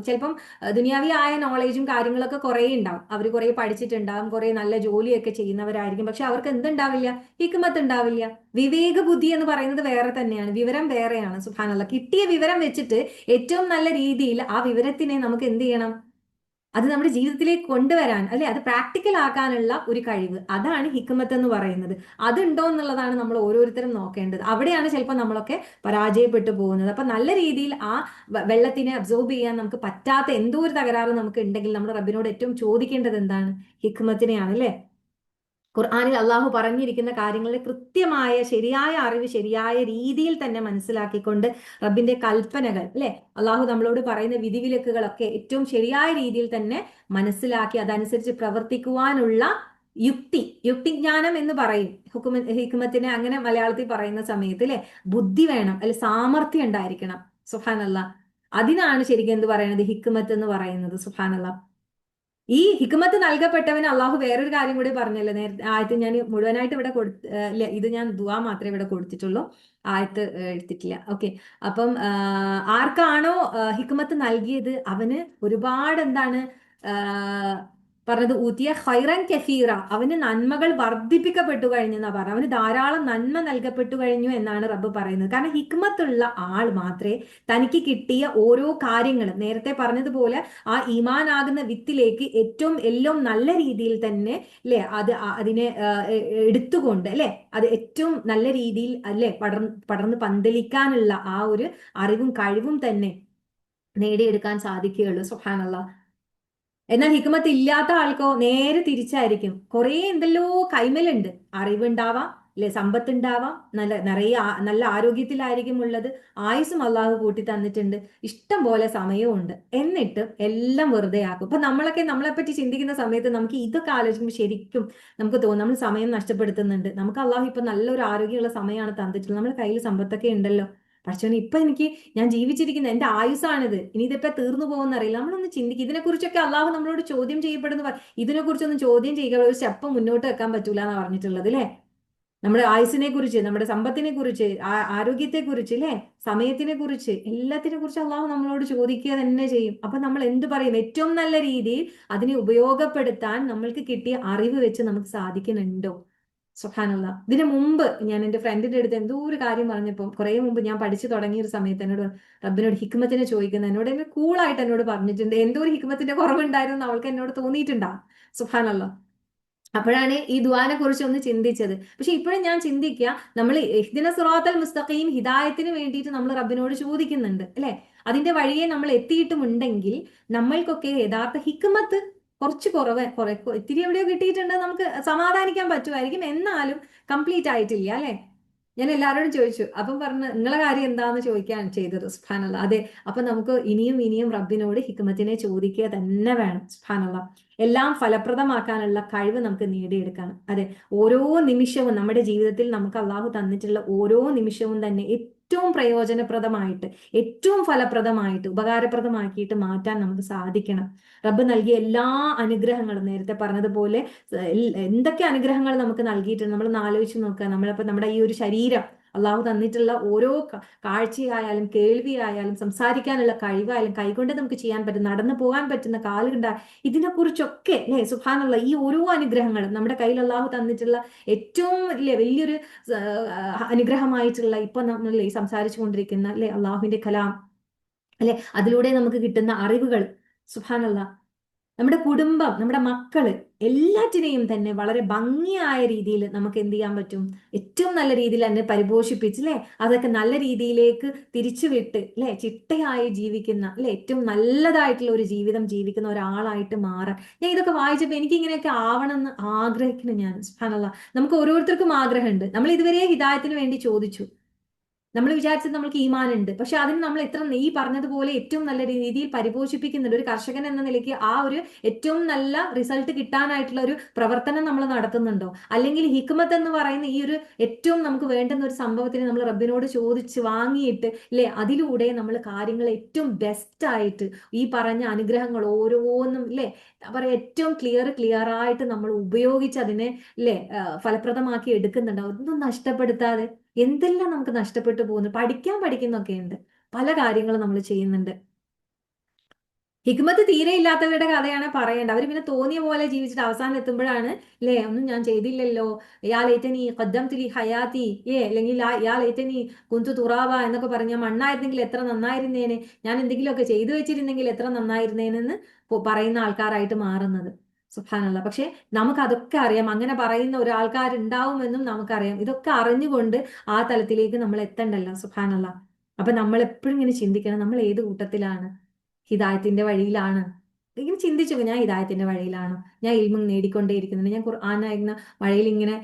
ചിലപ്പം ദുനിയാവിയായ നോളേജും കാര്യങ്ങളൊക്കെ കുറെ ഉണ്ടാവും. അവർ കുറെ പഠിച്ചിട്ടുണ്ടാവും, കുറെ നല്ല ജോലിയൊക്കെ ചെയ്യുന്നവരായിരിക്കും. പക്ഷെ അവർക്ക് എന്തുണ്ടാവില്ല? ഹിക്മത്ത് ഉണ്ടാവില്ല. വിവേക ബുദ്ധി എന്ന് പറയുന്നത് വേറെ തന്നെയാണ്, വിവരം വേറെയാണ്. സുബ്ഹാനല്ലാഹ്. കിട്ടിയ വിവരം വെച്ചിട്ട് ഏറ്റവും നല്ല രീതിയിൽ ആ വിവരത്തിനെ നമുക്ക് എന്ത് ചെയ്യണം? അത് നമ്മുടെ ജീവിതത്തിലേക്ക് കൊണ്ടുവരാൻ, അല്ലെ, അത് പ്രാക്ടിക്കൽ ആക്കാനുള്ള ഒരു കഴിവ്, അതാണ് ഹിക്മത്ത് എന്ന് പറയുന്നത്. അതുണ്ടോ എന്നുള്ളതാണ് നമ്മൾ ഓരോരുത്തരും നോക്കേണ്ടത്. അവിടെയാണ് ചിലപ്പോൾ നമ്മളൊക്കെ പരാജയപ്പെട്ടു പോകുന്നത്. അപ്പൊ നല്ല രീതിയിൽ ആ വെള്ളത്തിനെ അബ്സോർബ് ചെയ്യാൻ നമുക്ക് പറ്റാത്ത എന്തോ ഒരു തകരാറ് നമുക്ക് ഉണ്ടെങ്കിൽ നമ്മൾ റബ്ബിനോട് ഏറ്റവും ചോദിക്കേണ്ടത് എന്താണ്? ഹിക്മത്തിനെയാണ്, അല്ലെ? ഖുർആനിൽ അള്ളാഹു പറഞ്ഞിരിക്കുന്ന കാര്യങ്ങളുടെ കൃത്യമായ ശരിയായ അറിവ് ശരിയായ രീതിയിൽ തന്നെ മനസ്സിലാക്കിക്കൊണ്ട് റബ്ബിന്റെ കൽപ്പനകൾ, അല്ലെ, അള്ളാഹു നമ്മളോട് പറയുന്ന വിധിവിലക്കുകളൊക്കെ ഏറ്റവും ശരിയായ രീതിയിൽ തന്നെ മനസ്സിലാക്കി അതനുസരിച്ച് പ്രവർത്തിക്കുവാനുള്ള യുക്തിജ്ഞാനം എന്ന് പറയും ഹിക്മത്തിനെ അങ്ങനെ മലയാളത്തിൽ പറയുന്ന സമയത്ത്, അല്ലെ, ബുദ്ധി വേണം, അല്ലെ, സാമർഥ്യം ഉണ്ടായിരിക്കണം. സുബ്ഹാനല്ലാഹ്. അതിനാണ് ശരിക്കും എന്ത് പറയുന്നത്? ഹിക്മത്ത് എന്ന് പറയുന്നത്. സുബ്ഹാനല്ലാഹ്. ഈ ഹിക്മത്ത് നൽകപ്പെട്ടവന് അള്ളാഹു വേറൊരു കാര്യം കൂടി പറഞ്ഞല്ലോ നേരത്തെ ആയത്ത്. ഞാൻ മുഴുവനായിട്ട് ഇവിടെ ഇത് ഞാൻ ദുആ മാത്രമേ ഇവിടെ കൊടുത്തിട്ടുള്ളൂ, ആയത്ത് എടുത്തിട്ടില്ല. ഓക്കെ. അപ്പം ആർക്കാണോ ഹിക്മത്ത് നൽകിയത് അവന് ഒരുപാട് എന്താണ് പറഞ്ഞത്? ഊതിയ ഖൈറൻ കസീറ, അവന് നന്മകൾ വർദ്ധിപ്പിക്കപ്പെട്ടു കഴിഞ്ഞു എന്നാ പറഞ്ഞത്. അവന് ധാരാളം നന്മ നൽകപ്പെട്ടു കഴിഞ്ഞു എന്നാണ് റബ്ബ് പറയുന്നത്. കാരണം ഹിക്മത്തുള്ള ആൾ മാത്രമേ തനിക്ക് കിട്ടിയ ഓരോ കാര്യങ്ങളും നേരത്തെ പറഞ്ഞതുപോലെ ആ ഈമാനാകുന്ന വിത്തിലേക്ക് ഏറ്റവും എല്ലാം നല്ല രീതിയിൽ തന്നെ, അല്ലെ, അതിനെ എടുത്തുകൊണ്ട്, അല്ലെ, അത് ഏറ്റവും നല്ല രീതിയിൽ, അല്ലെ, പടർന്ന് പന്തലിക്കാനുള്ള ആ ഒരു അറിവും കഴിവും തന്നെ നേടിയെടുക്കാൻ സാധിക്കുകയുള്ളൂ. സുബ്ഹാനല്ലാഹ്. എന്നാൽ ഹിക്മത്ത് ഇല്ലാത്ത ആൾക്കോ നേരെ തിരിച്ചായിരിക്കും. കുറെ എന്തെല്ലോ കൈമലുണ്ട്, അറിവുണ്ടാവാം, അല്ലെ, സമ്പത്തുണ്ടാവാം, നിറയെ നല്ല ആരോഗ്യത്തിലായിരിക്കും ഉള്ളത്, ആയുസ്സും അള്ളാഹു കൂട്ടി തന്നിട്ടുണ്ട്, ഇഷ്ടം പോലെ സമയവും ഉണ്ട്. എന്നിട്ട് എല്ലാം വെറുതെ ആക്കും. അപ്പൊ നമ്മളെ പറ്റി ചിന്തിക്കുന്ന സമയത്ത് നമുക്ക് ഇതൊക്കെ ആലോചിക്കുമ്പോൾ ശരിക്കും നമുക്ക് തോന്നും നമ്മൾ സമയം നഷ്ടപ്പെടുത്തുന്നുണ്ട്. നമുക്ക് അള്ളാഹു ഇപ്പൊ നല്ലൊരു ആരോഗ്യമുള്ള സമയമാണ് തന്നിട്ടുള്ളത്, നമ്മുടെ കയ്യിൽ സമ്പത്തൊക്കെ ഉണ്ടല്ലോ. പക്ഷേ ഇപ്പൊ ഞാൻ ജീവിച്ചിരിക്കുന്ന എന്റെ ആയുസാണിത്, ഇനി ഇതിപ്പോ തീർന്നു പോകുന്നറിയില്ല. നമ്മളൊന്ന് ചിന്തിക്കും ഇതിനെക്കുറിച്ചൊക്കെ. അള്ളാഹു നമ്മളോട് ചോദ്യം ചെയ്യപ്പെടുന്ന ഇതിനെക്കുറിച്ചൊന്നും ചോദ്യം ചെയ്യുക ഒരു സ്റ്റെപ്പ് മുന്നോട്ട് വെക്കാൻ പറ്റൂല എന്നാണ് പറഞ്ഞിട്ടുള്ളത്, അല്ലെ? നമ്മുടെ ആയുസിനെ കുറിച്ച്, നമ്മുടെ സമ്പത്തിനെ കുറിച്ച്, ആരോഗ്യത്തെ കുറിച്ച്, അല്ലെ, സമയത്തിനെ കുറിച്ച്, എല്ലാത്തിനെ കുറിച്ച് അള്ളാഹു നമ്മളോട് ചോദിക്കുക തന്നെ ചെയ്യും. അപ്പൊ നമ്മൾ എന്ത് പറയും? ഏറ്റവും നല്ല രീതിയിൽ അതിനെ ഉപയോഗപ്പെടുത്താൻ നമ്മൾക്ക് കിട്ടിയ അറിവ് വെച്ച് നമുക്ക് സാധിക്കുന്നുണ്ടോ? സുബ്ഹാനല്ലാ. ഇതിനു മുമ്പ് ഞാൻ എന്റെ ഫ്രണ്ടിന്റെ അടുത്ത് എന്തോ ഒരു കാര്യം പറഞ്ഞപ്പോൾ, കുറെ മുമ്പ് ഞാൻ പഠിച്ചു തുടങ്ങിയ ഒരു സമയത്ത് എന്നോട് റബ്ബിനോട് ഹിക്മത്തിനെ ചോദിക്കുന്ന എന്നോട് എന്നെ കൂളായിട്ട് എന്നോട് പറഞ്ഞിട്ടുണ്ട്. എന്തോ ഒരു ഹിക്മത്തിന്റെ കുറവുണ്ടായിരുന്നു അവൾക്ക് എന്നോട് തോന്നിയിട്ടുണ്ടാ. സുബ്ഹാനല്ലാ. അപ്പോഴാണ് ഈ ദുആനെ കുറിച്ച് ഒന്ന് ചിന്തിച്ചത്. പക്ഷെ ഇപ്പോഴും ഞാൻ ചിന്തിക്കുക, നമ്മൾ ഇഹ്ദിന സിറാത്തൽ മുസ്തഖീം, ഹിദായത്തിന് വേണ്ടിയിട്ട് നമ്മൾ റബ്ബിനോട് ചോദിക്കുന്നുണ്ട്, അല്ലെ? അതിന്റെ വഴിയെ നമ്മൾ എത്തിയിട്ടുമുണ്ടെങ്കിൽ നമ്മൾക്കൊക്കെ യഥാർത്ഥ ഹിക്മത്ത് കുറച്ച് കുറെ ഇത്തിരി എവിടെയോ കിട്ടിയിട്ടുണ്ട്, നമുക്ക് സമാധാനിക്കാൻ പറ്റുമായിരിക്കും. എന്നാലും കംപ്ലീറ്റ് ആയിട്ടില്ല, അല്ലെ? ഞാൻ എല്ലാവരോടും ചോദിച്ചു. അപ്പം പറഞ്ഞു നിങ്ങളെ കാര്യം എന്താന്ന് ചോദിക്കാൻ ചെയ്തത്. സുബ്ഹാനല്ലാഹ്. അതെ. അപ്പൊ നമുക്ക് ഇനിയും ഇനിയും റബ്ബിനോട് ഹിക്മത്തിനെ ചോദിക്കുക തന്നെ വേണം. സുബ്ഹാനല്ലാഹ്. എല്ലാം ഫലപ്രദമാക്കാനുള്ള കഴിവ് നമുക്ക് നേടിയെടുക്കണം. അതെ. ഓരോ നിമിഷവും നമ്മുടെ ജീവിതത്തിൽ നമുക്ക് അള്ളാഹു തന്നിട്ടുള്ള ഓരോ നിമിഷവും തന്നെ ഏറ്റവും പ്രയോജനപ്രദമായിട്ട്, ഏറ്റവും ഫലപ്രദമായിട്ട്, ഉപകാരപ്രദമാക്കിയിട്ട് മാറ്റാൻ നമുക്ക് സാധിക്കണം. റബ്ബ് നൽകിയ എല്ലാ അനുഗ്രഹങ്ങളും നേരത്തെ പറഞ്ഞതുപോലെ എന്തൊക്കെ അനുഗ്രഹങ്ങൾ നമുക്ക് നൽകിയിട്ടുണ്ട് നമ്മൾ ആലോചിച്ച് നോക്കുക. നമ്മളിപ്പോ നമ്മുടെ ഈ ഒരു ശരീരം അള്ളാഹു തന്നിട്ടുള്ള ഓരോ കാഴ്ചയായാലും കേൾവിയായാലും സംസാരിക്കാനുള്ള കഴിവായാലും കൈകൊണ്ട് നമുക്ക് ചെയ്യാൻ പറ്റും, നടന്നു പോകാൻ പറ്റുന്ന കാലുണ്ട, ഇതിനെക്കുറിച്ചൊക്കെ, അല്ലെ, സുബ്ഹാനല്ലാഹ്, ഈ ഓരോ അനുഗ്രഹങ്ങളും നമ്മുടെ കയ്യിൽ അള്ളാഹു തന്നിട്ടുള്ള ഏറ്റവും വലിയൊരു അനുഗ്രഹമായിട്ടുള്ള ഇപ്പൊ നമ്മൾ സംസാരിച്ചു കൊണ്ടിരിക്കുന്ന, അല്ലെ, അള്ളാഹുവിന്റെ കലാം, അല്ലെ, അതിലൂടെ നമുക്ക് കിട്ടുന്ന അറിവുകൾ. സുബ്ഹാനല്ലാഹ്. നമ്മുടെ കുടുംബം, നമ്മുടെ മക്കള്, എല്ലാറ്റിനെയും തന്നെ വളരെ ഭംഗിയായ രീതിയിൽ നമുക്ക് എന്ത് ചെയ്യാൻ പറ്റും? ഏറ്റവും നല്ല രീതിയിൽ തന്നെ പരിപോഷിപ്പിച്ച്, അല്ലെ, അതൊക്കെ നല്ല രീതിയിലേക്ക് തിരിച്ചുവിട്ട്, അല്ലെ, ചിട്ടയായി ജീവിക്കുന്ന, അല്ലെ, ഏറ്റവും നല്ലതായിട്ടുള്ള ഒരു ജീവിതം ജീവിക്കുന്ന ഒരാളായിട്ട് മാറാൻ. ഞാൻ ഇതൊക്കെ വായിച്ചപ്പോൾ എനിക്ക് ഇങ്ങനെയൊക്കെ ആവണം എന്ന് ആഗ്രഹിക്കുന്നു ഞാൻ. സുബ്ഹാനല്ലാഹ്. നമുക്ക് ഓരോരുത്തർക്കും ആഗ്രഹമുണ്ട്. നമ്മൾ ഇതുവരെ ഹിദായത്തിന് വേണ്ടി ചോദിച്ചു, നമ്മൾ വിചാരിച്ചത് നമ്മൾക്ക് ഈമാൻ ഉണ്ട്, പക്ഷെ അതിന് നമ്മൾ എത്ര ഈ പറഞ്ഞതുപോലെ ഏറ്റവും നല്ല രീതിയിൽ പരിപോഷിപ്പിക്കുന്നുണ്ട്. ഒരു കർഷകൻ എന്ന നിലയ്ക്ക് ആ ഒരു ഏറ്റവും നല്ല റിസൾട്ട് കിട്ടാനായിട്ടുള്ള ഒരു പ്രവർത്തനം നമ്മൾ നടത്തുന്നുണ്ടോ? അല്ലെങ്കിൽ ഹിക്മത്ത് എന്ന് പറയുന്ന ഈ ഒരു ഏറ്റവും നമുക്ക് വേണ്ടുന്ന ഒരു സംഭവത്തിന് നമ്മൾ റബ്ബിനോട് ചോദിച്ച് വാങ്ങിയിട്ട്, അല്ലെ, അതിലൂടെ നമ്മൾ കാര്യങ്ങൾ ഏറ്റവും ബെസ്റ്റ് ആയിട്ട് ഈ പറഞ്ഞ അനുഗ്രഹങ്ങൾ ഓരോന്നും, അല്ലെ, പറയാ ഏറ്റവും ക്ലിയർ ആയിട്ട് നമ്മൾ ഉപയോഗിച്ച് അതിനെ, അല്ലെ, ഫലപ്രദമാക്കി എടുക്കുന്നുണ്ട്. ഒന്നും നഷ്ടപ്പെടുത്താതെ. എന്തെല്ലാം നമുക്ക് നഷ്ടപ്പെട്ടു പോകുന്നു. പഠിക്കുന്നൊക്കെ ഉണ്ട്, പല കാര്യങ്ങളും നമ്മൾ ചെയ്യുന്നുണ്ട്. ഹിക്മത്ത് തീരെ ഇല്ലാത്തവരുടെ കഥയാണ് പറയേണ്ടത്. അവർ പിന്നെ തോന്നിയ പോലെ ജീവിച്ചിട്ട് അവസാനം എത്തുമ്പോഴാണ് അല്ലേ ഒന്നും ഞാൻ ചെയ്തില്ലല്ലോ, യാ ലൈറ്റനി ഖദ്ദംതു ലി ഹയാത്തി, അല്ലെങ്കിൽ യാ ലൈറ്റനി കുന്തു തുറാബ എന്നൊക്കെ പറഞ്ഞ മണ്ണായിരുന്നെങ്കിൽ എത്ര നന്നായിരുന്നേനെ, ഞാൻ എന്തെങ്കിലുമൊക്കെ ചെയ്തു വെച്ചിരുന്നെങ്കിൽ എത്ര നന്നായിരുന്നേനെന്ന് പറയുന്ന ആൾക്കാരായിട്ട് മാറുന്നത്. സുബ്ഹാനല്ലാഹ്. പക്ഷെ നമുക്ക് അതൊക്കെ അറിയാം, അങ്ങനെ പറയുന്ന ഒരാൾക്കാരുണ്ടാവുമെന്നും നമുക്കറിയാം. ഇതൊക്കെ അറിഞ്ഞുകൊണ്ട് ആ തലത്തിലേക്ക് നമ്മൾ എത്തണ്ടല്ലോ. സുബ്ഹാനല്ലാഹ്. അപ്പൊ നമ്മൾ എപ്പോഴും ഇങ്ങനെ ചിന്തിക്കണം, നമ്മൾ ഏത് കൂട്ടത്തിലാണ്? ഹിദായത്തിന്റെ വഴിയിലാണ്? ഇങ്ങനെ ചിന്തിച്ചു, ഞാൻ ഹിദായത്തിന്റെ വഴിയിലാണോ? ഞാൻ ഇൽമ നേടിക്കൊണ്ടേയിരിക്കുന്നുണ്ട്, ഞാൻ ഖുർആനായിരുന്ന മഴയിൽ ഇങ്ങനെ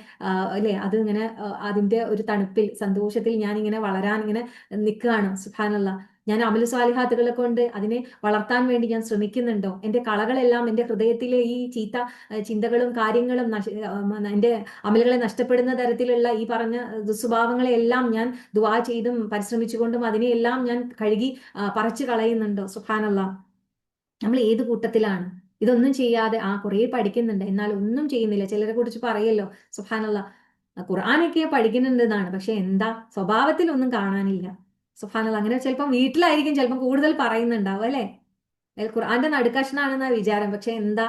അല്ലെ അത് ഇങ്ങനെ അതിന്റെ ഒരു തണുപ്പിൽ സന്തോഷത്തിൽ ഞാൻ ഇങ്ങനെ വളരാൻ ഇങ്ങനെ നിൽക്കുകയാണ്. സുബ്ഹാനല്ലാഹ്. ഞാൻ അമലു സ്വാലിഹാത്തുകളെ കൊണ്ട് അതിനെ വളർത്താൻ വേണ്ടി ഞാൻ ശ്രമിക്കുന്നുണ്ടോ? എന്റെ കളകളെല്ലാം, എന്റെ ഹൃദയത്തിലെ ഈ ചീത്ത ചിന്തകളും കാര്യങ്ങളും എന്റെ അമലുകളെ നഷ്ടപ്പെടുന്ന തരത്തിലുള്ള ഈ പറഞ്ഞ ദുസ്വഭാവങ്ങളെല്ലാം ഞാൻ ദുആ ചെയ്തും പരിശ്രമിച്ചുകൊണ്ടും അതിനെയെല്ലാം ഞാൻ കഴുകി പറിച്ചു കളയുന്നുണ്ടോ? സുബ്ഹാനല്ലാഹ്. നമ്മൾ ഏത് കൂട്ടത്തിലാണ്? ഇതൊന്നും ചെയ്യാതെ കുറേ പഠിക്കുന്നുണ്ട് എന്നാൽ ഒന്നും ചെയ്യുന്നില്ല. ചിലരെ കുറിച്ച് പറയല്ലോ, സുബ്ഹാനല്ലാഹ്, ഖുർആനൊക്കെ പഠിക്കുന്നുണ്ടെന്നാണ്, പക്ഷെ എന്താ സ്വഭാവത്തിൽ ഒന്നും കാണാനില്ല. സുബ്ഹാനല്ലാഹ്. അങ്ങനെ ചിലപ്പം വീട്ടിലായിരിക്കും ചിലപ്പം കൂടുതൽ പറയുന്നുണ്ടാവും അല്ലെ, ഖുർആന്റെ നടുക്കഷ്ണാണെന്നാ വിചാരം, പക്ഷെ എന്താ?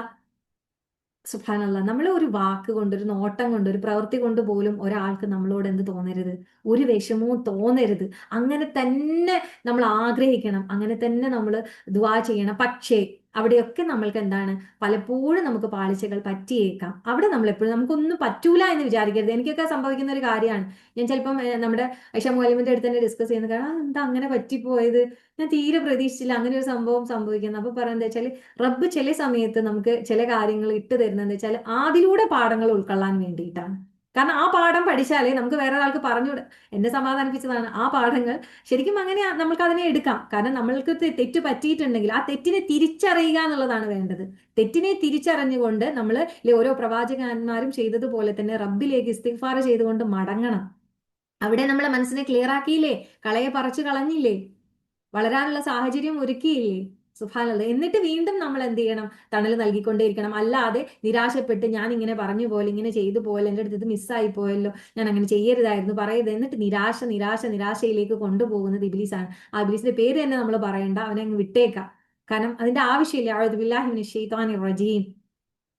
സുബ്ഹാനല്ലാഹ്. നമ്മൾ ഒരു വാക്ക് കൊണ്ട്, ഒരു നോട്ടം കൊണ്ട്, ഒരു പ്രവൃത്തി കൊണ്ട് പോലും ഒരാൾക്ക് നമ്മളോട് എന്ത് തോന്നരുത്, ഒരു വിഷമവും തോന്നരുത്. അങ്ങനെ തന്നെ നമ്മൾ ആഗ്രഹിക്കണം, അങ്ങനെ തന്നെ നമ്മൾ ദുആ ചെയ്യണം. പക്ഷേ അവിടെയൊക്കെ നമ്മൾക്ക് എന്താണ്, പലപ്പോഴും നമുക്ക് പാളിച്ചകൾ പറ്റിയേക്കാം. അവിടെ നമ്മൾ എപ്പോഴും നമുക്കൊന്നും പറ്റൂല എന്ന് വിചാരിക്കരുത്. എനിക്കൊക്കെ സംഭവിക്കുന്ന ഒരു കാര്യമാണ്. ഞാൻ ചിലപ്പം നമ്മുടെ ഐഷ മുഅല്ലിമിന്റെ അടുത്ത് തന്നെ ഡിസ്കസ് ചെയ്യുന്ന കാരണം, എന്താ അങ്ങനെ പറ്റിപ്പോയത്, ഞാൻ തീരെ പ്രതീക്ഷിച്ചില്ല അങ്ങനെ ഒരു സംഭവം സംഭവിക്കുന്നത്. അപ്പൊ പറയുന്നത് വെച്ചാൽ റബ്ബ് ചില സമയത്ത് നമുക്ക് ചില കാര്യങ്ങൾ ഇട്ട് തരുന്നത് വെച്ചാൽ അതിലൂടെ പാഠങ്ങൾ ഉൾക്കൊള്ളാൻ വേണ്ടിയിട്ടാണ്. കാരണം ആ പാഠം പഠിച്ചാലേ നമുക്ക് വേറെ ഒരാൾക്ക് പറഞ്ഞു, എന്നെ സമാധാനിപ്പിച്ചതാണ് ആ പാഠങ്ങൾ. ശരിക്കും അങ്ങനെ നമുക്ക് അതിനെ എടുക്കാം. കാരണം നമ്മൾക്ക് തെറ്റ് പറ്റിയിട്ടുണ്ടെങ്കിൽ ആ തെറ്റിനെ തിരിച്ചറിയുക എന്നുള്ളതാണ് വേണ്ടത്. തെറ്റിനെ തിരിച്ചറിഞ്ഞുകൊണ്ട് നമ്മൾ ഓരോ പ്രവാചകന്മാരും ചെയ്തതുപോലെ തന്നെ റബ്ബിലേക്ക് ഇസ്തിഗ്ഫാർ ചെയ്തുകൊണ്ട് മടങ്ങണം. അവിടെ നമ്മളെ മനസ്സിനെ ക്ലിയർ ആക്കിയില്ലേ, കളയെ പറിച്ചു കളഞ്ഞില്ലേ, വളരാനുള്ള സാഹചര്യം ഒരുക്കിയില്ലേ? സുബ്ഹാനല്ലാഹ്. എന്നിട്ട് വീണ്ടും നമ്മൾ എന്ത് ചെയ്യണം? തണൽ നൽകിക്കൊണ്ടേയിരിക്കണം. അല്ലാതെ നിരാശപ്പെട്ട് ഞാൻ ഇങ്ങനെ പറഞ്ഞു പോലെ, ഇങ്ങനെ ചെയ്തു പോലെ, എൻ്റെ അടുത്ത് ഇത് മിസ്സായി പോയല്ലോ, ഞാൻ അങ്ങനെ ചെയ്യരുതായിരുന്നു, പറയരുത്, എന്നിട്ട് നിരാശ നിരാശ നിരാശയിലേക്ക് കൊണ്ടുപോകുന്നത് ഇബ്ലീസാണ്. ആ ഇബ്ലീസിന്റെ പേര് തന്നെ നമ്മൾ പറയണ്ട, അവനെ അങ്ങ് വിട്ടേക്കാം. കാരണം അതിന്റെ ആവശ്യമില്ല. അഊദു ബില്ലാഹി മിനശ് ശൈത്വാനിർ റജീം.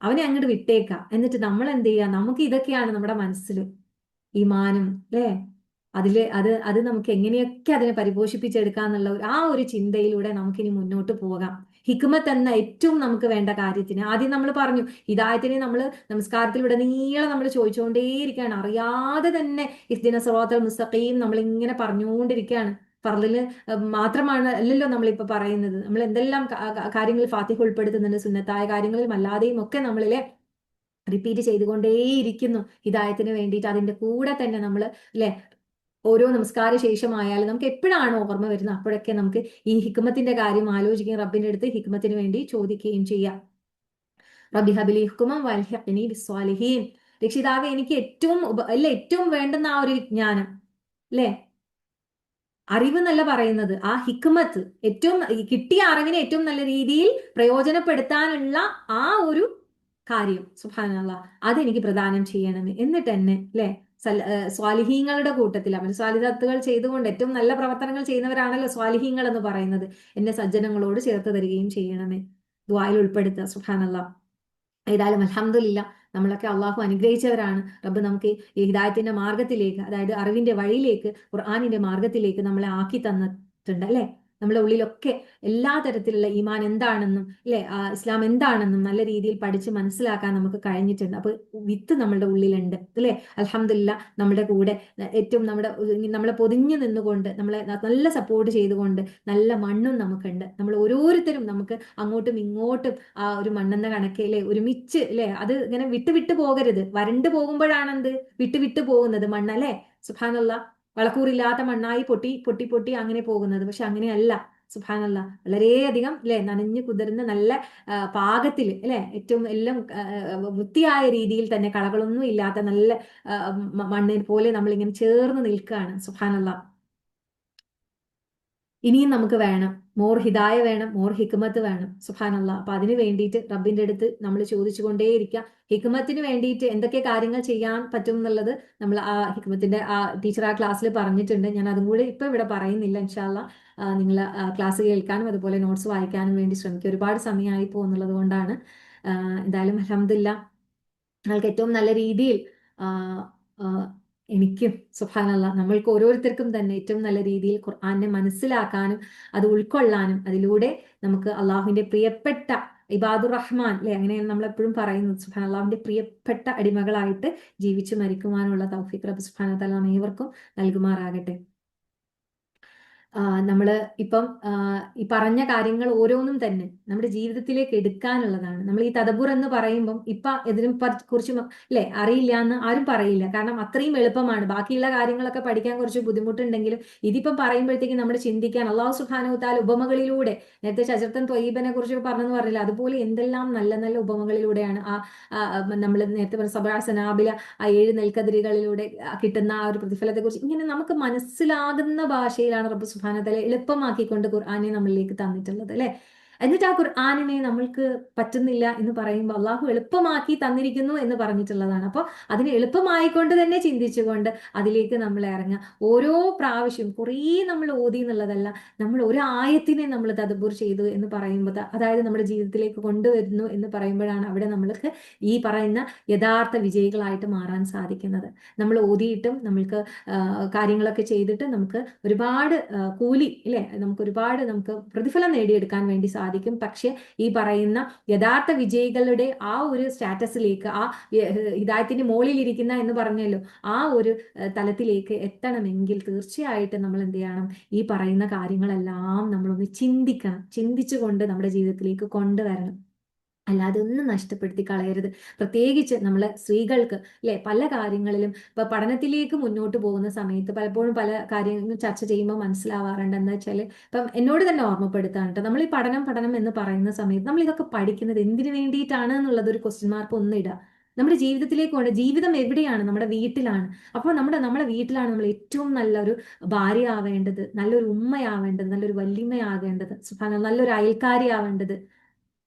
അവനെ അങ്ങോട്ട് വിട്ടേക്കാം. എന്നിട്ട് നമ്മൾ എന്ത് ചെയ്യാം? നമുക്ക് ഇതൊക്കെയാണ് നമ്മുടെ മനസ്സിൽ ഈമാനും അല്ലേ, അത് നമുക്ക് എങ്ങനെയൊക്കെ അതിനെ പരിപോഷിപ്പിച്ചെടുക്കാന്നുള്ള ആ ഒരു ചിന്തയിലൂടെ നമുക്കിനി മുന്നോട്ട് പോകാം. ഹിക്മത്ത് എന്ന ഏറ്റവും നമുക്ക് വേണ്ട കാര്യത്തിന് ആദ്യം നമ്മൾ പറഞ്ഞു, ഹിദായത്തിനെ നമ്മൾ നമസ്കാരത്തിലുടനീളം നമ്മൾ ചോദിച്ചുകൊണ്ടേയിരിക്കുകയാണ്. അറിയാതെ തന്നെ ഇഹ്ദിന സിറാത്തൽ മുസ്തഖീം നമ്മൾ ഇങ്ങനെ പറഞ്ഞുകൊണ്ടിരിക്കുകയാണ്. ഫർളില് മാത്രമാണ് അല്ലല്ലോ നമ്മളിപ്പോ പറയുന്നത്. നമ്മൾ എന്തെല്ലാം കാര്യങ്ങൾ ഫാത്തിഹ ഉൾപ്പെടുത്തുന്നുണ്ട്, സുന്നത്തായ കാര്യങ്ങളിലും അല്ലാതെയും ഒക്കെ നമ്മളിലെ റിപ്പീറ്റ് ചെയ്തുകൊണ്ടേയിരിക്കുന്നു ഹിദായത്തിന് വേണ്ടിയിട്ട്. അതിന്റെ കൂടെ തന്നെ നമ്മൾ അല്ലെ ഓരോ നമസ്കാര ശേഷമായാലും നമുക്ക് എപ്പോഴാണ് ഓർമ്മ വരുന്നത് അപ്പോഴൊക്കെ നമുക്ക് ഈ ഹിക്മത്തിന്റെ കാര്യം ആലോചിക്കുകയും റബ്ബിന്റെ അടുത്ത് ഹിക്മത്തിന് വേണ്ടി ചോദിക്കുകയും ചെയ്യാം. റബ്ബി ഹബിലി ഹുക്കുമം വൽഹിഖ്നി ബിസ്സാലിഹീൻ. രക്ഷിതാവെ എനിക്ക് ഏറ്റവും അല്ലെ ഏറ്റവും വേണ്ടുന്ന ആ ഒരു വിജ്ഞാനം അല്ലെ, അറിവ് എന്നല്ല പറയുന്നത്, ആ ഹിക്മത്ത്, ഏറ്റവും കിട്ടിയ അറിവിനെ ഏറ്റവും നല്ല രീതിയിൽ പ്രയോജനപ്പെടുത്താനുള്ള ആ ഒരു കാര്യം സുബ്ഹാനല്ലാഹ്, അതെനിക്ക് പ്രദാനം ചെയ്യണമേ. എന്നിട്ട് എന്നെ അല്ലെ സ്വാലിഹീങ്ങളുടെ കൂട്ടത്തിൽ, അവർ സ്വാലിഹത്തുകൾ ചെയ്തുകൊണ്ട് ഏറ്റവും നല്ല പ്രവർത്തനങ്ങൾ ചെയ്യുന്നവരാണല്ലോ സ്വാലിഹീങ്ങൾ എന്ന് പറയുന്നത്, എന്നെ സജ്ജനങ്ങളോട് ചേർത്ത് തരികയും ചെയ്യണമേ. ദുആയിൽ ഉൾപ്പെടുത്തുക. സുബ്ഹാനല്ലാഹ്. ഏതായാലും അൽഹംദുലില്ലാ, നമ്മളൊക്കെ അള്ളാഹു അനുഗ്രഹിച്ചവരാണ്. റബ്ബ് നമുക്ക് ഈ ഹിദായത്തിന്റെ മാർഗത്തിലേക്ക്, അതായത് അറിവിന്റെ വഴിയിലേക്ക്, ഖുർആനിന്റെ മാർഗത്തിലേക്ക് നമ്മളെ ആക്കി തന്നിട്ടുണ്ട് അല്ലെ. നമ്മുടെ ഉള്ളിലൊക്കെ എല്ലാ തരത്തിലുള്ള ഈമാൻ എന്താണെന്നും അല്ലെ ഇസ്ലാം എന്താണെന്നും നല്ല രീതിയിൽ പഠിച്ച് മനസ്സിലാക്കാൻ നമുക്ക് കഴിഞ്ഞിട്ടുണ്ട്. അപ്പൊ വിത്ത് നമ്മളുടെ ഉള്ളിലുണ്ട് അല്ലെ. അൽഹംദുലില്ലാ, നമ്മുടെ കൂടെ ഏറ്റവും നമ്മളെ പൊതിഞ്ഞു നിന്നുകൊണ്ട് നമ്മളെ നല്ല സപ്പോർട്ട് ചെയ്തുകൊണ്ട് നല്ല മണ്ണും നമുക്കുണ്ട്. നമ്മൾ ഓരോരുത്തരും നമുക്ക് അങ്ങോട്ടും ഇങ്ങോട്ടും ആ ഒരു മണ്ണെന്ന കണക്കല്ലേ ഒരുമിച്ച് അല്ലെ, അത് ഇങ്ങനെ വിട്ട് വിട്ട് പോകരുത്. വരണ്ടു പോകുമ്പോഴാണ് എന്ത് വിട്ട് വിട്ട് പോകുന്നത് മണ്ണല്ലേ. സുബ്ഹാനല്ലാഹ്. വളക്കൂറില്ലാത്ത മണ്ണായി പൊട്ടി പൊട്ടി പൊട്ടി അങ്ങനെ പോകുന്നത്. പക്ഷെ അങ്ങനെയല്ല. സുബ്ഹാനല്ലാഹ്. വളരെയധികം അല്ലെ നനഞ്ഞു കുതിർന്ന് നല്ല പാകത്തിൽ അല്ലെ ഏറ്റവും എല്ലാം വൃത്തിയായ രീതിയിൽ തന്നെ കളകളൊന്നും ഇല്ലാത്ത നല്ല മണ്ണിൽ പോലെ നമ്മൾ ഇങ്ങനെ ചേർന്ന് നിൽക്കുകയാണ്. സുബ്ഹാനല്ലാഹ്. ഇനിയും നമുക്ക് വേണം, മോർ ഹിദായ വേണം, മോർ ഹിക്മത്ത് വേണം. സുബ്ഹാനല്ലാഹ്. അപ്പൊ അതിന് വേണ്ടിയിട്ട് റബ്ബിന്റെ അടുത്ത് നമ്മൾ ചോദിച്ചുകൊണ്ടേയിരിക്കുക. ഹിക്മത്തിന് വേണ്ടിയിട്ട് എന്തൊക്കെ കാര്യങ്ങൾ ചെയ്യാൻ പറ്റും എന്നുള്ളത് നമ്മൾ ആ ഹിക്മത്തിന്റെ ആ ടീച്ചർ ആ ക്ലാസ്സിൽ പറഞ്ഞിട്ടുണ്ട്. ഞാൻ അതും കൂടി ഇപ്പൊ ഇവിടെ പറയുന്നില്ല ഇൻഷാ അല്ലാഹ്. നിങ്ങൾ ക്ലാസ് കേൾക്കാനും അതുപോലെ നോട്ട്സ് വായിക്കാനും വേണ്ടി ശ്രമിക്കുക. ഒരുപാട് സമയമായി പോകുന്നുള്ളത് കൊണ്ടാണ്. എന്തായാലും അൽഹംദുലില്ലാ നിങ്ങൾക്ക് ഏറ്റവും നല്ല രീതിയിൽ ആ, ആ, എനിക്കും സുബ്ഹാനല്ലാഹ് നമ്മൾക്ക് ഓരോരുത്തർക്കും തന്നെ ഏറ്റവും നല്ല രീതിയിൽ ഖുർആനെ മനസ്സിലാക്കാനും അത് ഉൾക്കൊള്ളാനും അതിലൂടെ നമുക്ക് അള്ളാഹുവിന്റെ പ്രിയപ്പെട്ട ഇബാദുർ റഹ്മാൻ അല്ലെ, അങ്ങനെയാണ് നമ്മൾ എപ്പോഴും പറയുന്നത്, സുബ്ഹാനല്ലാഹുവിന്റെ പ്രിയപ്പെട്ട അടിമകളായിട്ട് ജീവിച്ചു മരിക്കുവാനുള്ള തൗഫീഖ് റബ്ബ് സുബ്ഹാനഹു വ തആല നാം ഏവർക്കും നൽകുമാറാകട്ടെ. നമ്മൾ ഇപ്പം ഈ പറഞ്ഞ കാര്യങ്ങൾ ഓരോന്നും തന്നെ നമ്മുടെ ജീവിതത്തിലേക്ക് എടുക്കാനുള്ളതാണ്. നമ്മൾ ഈ തദബുർ എന്ന് പറയുമ്പം ഇപ്പൊ ഇതിനെ കുറിച്ച് അല്ലെ അറിയില്ല എന്ന് ആരും പറയില്ല, കാരണം അത്രയും എളുപ്പമാണ്. ബാക്കിയുള്ള കാര്യങ്ങളൊക്കെ പഠിക്കാൻ കുറച്ച് ബുദ്ധിമുട്ടുണ്ടെങ്കിലും ഇതിപ്പം പറയുമ്പോഴത്തേക്കും നമ്മൾ ചിന്തിക്കാൻ അള്ളാഹു സുബ്ഹാനഹു വ തആല ഉപമകളിലൂടെ, നേരത്തെ ശജറത്തുൻ ത്വയ്യിബനെ കുറിച്ച് പറഞ്ഞെന്ന് പറഞ്ഞില്ല, അതുപോലെ എന്തെല്ലാം നല്ല നല്ല ഉപമകളിലൂടെയാണ് നമ്മൾ നേരത്തെ പറഞ്ഞ സബഅ സനാബില, ആ 7 നെൽക്കതിരുകളിലൂടെ കിട്ടുന്ന ആ ഒരു പ്രതിഫലത്തെ കുറിച്ച് ഇങ്ങനെ നമുക്ക് മനസ്സിലാകുന്ന ഭാഷയിലാണ് റബ്ബ് സുബ്ഹാനഹു വ തആല എളുപ്പമാക്കിക്കൊണ്ട് ഖുർആനെ നമ്മളിലേക്ക് തന്നിട്ടുള്ളത് അല്ലെ. എന്നിട്ട് ആ ഖുർആനിനെ നമ്മൾക്ക് പറ്റുന്നില്ല എന്ന് പറയുമ്പോൾ അള്ളാഹു എളുപ്പമാക്കി തന്നിരിക്കുന്നു എന്ന് പറഞ്ഞിട്ടുള്ളതാണ്. അപ്പോൾ അതിനെ എളുപ്പമായിക്കൊണ്ട് തന്നെ ചിന്തിച്ചുകൊണ്ട് അതിലേക്ക് നമ്മൾ ഇറങ്ങുക. ഓരോ പ്രാവശ്യം കുറേ നമ്മൾ ഓതി എന്നുള്ളതല്ല, നമ്മൾ ഒരു ആയത്തിനെ നമ്മൾ തദബ്ബുർ ചെയ്തു എന്ന് പറയുമ്പോൾ, അതായത് നമ്മുടെ ജീവിതത്തിലേക്ക് കൊണ്ടുവരുന്നു എന്ന് പറയുമ്പോഴാണ് അവിടെ നമ്മൾക്ക് ഈ പറയുന്ന യഥാർത്ഥ വിജയികളായിട്ട് മാറാൻ സാധിക്കുന്നത്. നമ്മൾ ഓതിയിട്ടും നമ്മൾക്ക് കാര്യങ്ങളൊക്കെ ചെയ്തിട്ട് നമുക്ക് ഒരുപാട് കൂലി ഇല്ലേ, നമുക്ക് പ്രതിഫലം നേടിയെടുക്കാൻ വേണ്ടി സാധിക്കും. പക്ഷെ ഈ പറയുന്ന യഥാർത്ഥ വിജയികളുടെ ആ ഒരു സ്റ്റാറ്റസിലേക്ക്, ആ ഹിദായത്തിന്റെ മുകളിൽ ഇരിക്കുന്ന എന്ന് പറഞ്ഞല്ലോ, ആ ഒരു തലത്തിലേക്ക് എത്തണമെങ്കിൽ തീർച്ചയായിട്ടും നമ്മൾ എന്ത് ചെയ്യണം, ഈ പറയുന്ന കാര്യങ്ങളെല്ലാം നമ്മളൊന്ന് ചിന്തിക്കണം. ചിന്തിച്ചുകൊണ്ട് നമ്മുടെ ജീവിതത്തിലേക്ക് കൊണ്ടുവരണം. അല്ലാതെ ഒന്നും നഷ്ടപ്പെടുത്തി കളയരുത്. പ്രത്യേകിച്ച് നമ്മളെ സ്ത്രീകൾക്ക് അല്ലെ, പല കാര്യങ്ങളിലും ഇപ്പൊ പഠനത്തിലേക്ക് മുന്നോട്ട് പോകുന്ന സമയത്ത് പലപ്പോഴും പല കാര്യങ്ങൾ ചർച്ച ചെയ്യുമ്പോൾ മനസ്സിലാവാറുണ്ട്. എന്താ വെച്ചാൽ ഇപ്പം എന്നോട് തന്നെ ഓർമ്മപ്പെടുത്താണ് കേട്ടോ, നമ്മൾ ഈ പഠനം പഠനം എന്ന് പറയുന്ന സമയത്ത് നമ്മൾ ഇതൊക്കെ പഠിക്കുന്നത് എന്തിനു വേണ്ടിയിട്ടാണ് എന്നുള്ളത് ഒരു ക്വസ്റ്റ്യൻ മാർക്ക് ഒന്നിടുക. നമ്മുടെ ജീവിതത്തിലേക്ക് കൊണ്ട്, ജീവിതം എവിടെയാണ്? നമ്മുടെ വീട്ടിലാണ്. അപ്പോൾ നമ്മുടെ വീട്ടിലാണ് നമ്മൾ ഏറ്റവും നല്ലൊരു ഭാര്യ ആവേണ്ടത്, നല്ലൊരു ഉമ്മയാവേണ്ടത്, നല്ലൊരു വല്യമ്മയാകേണ്ടത്, നല്ലൊരു അയൽക്കാരി ആവേണ്ടത്,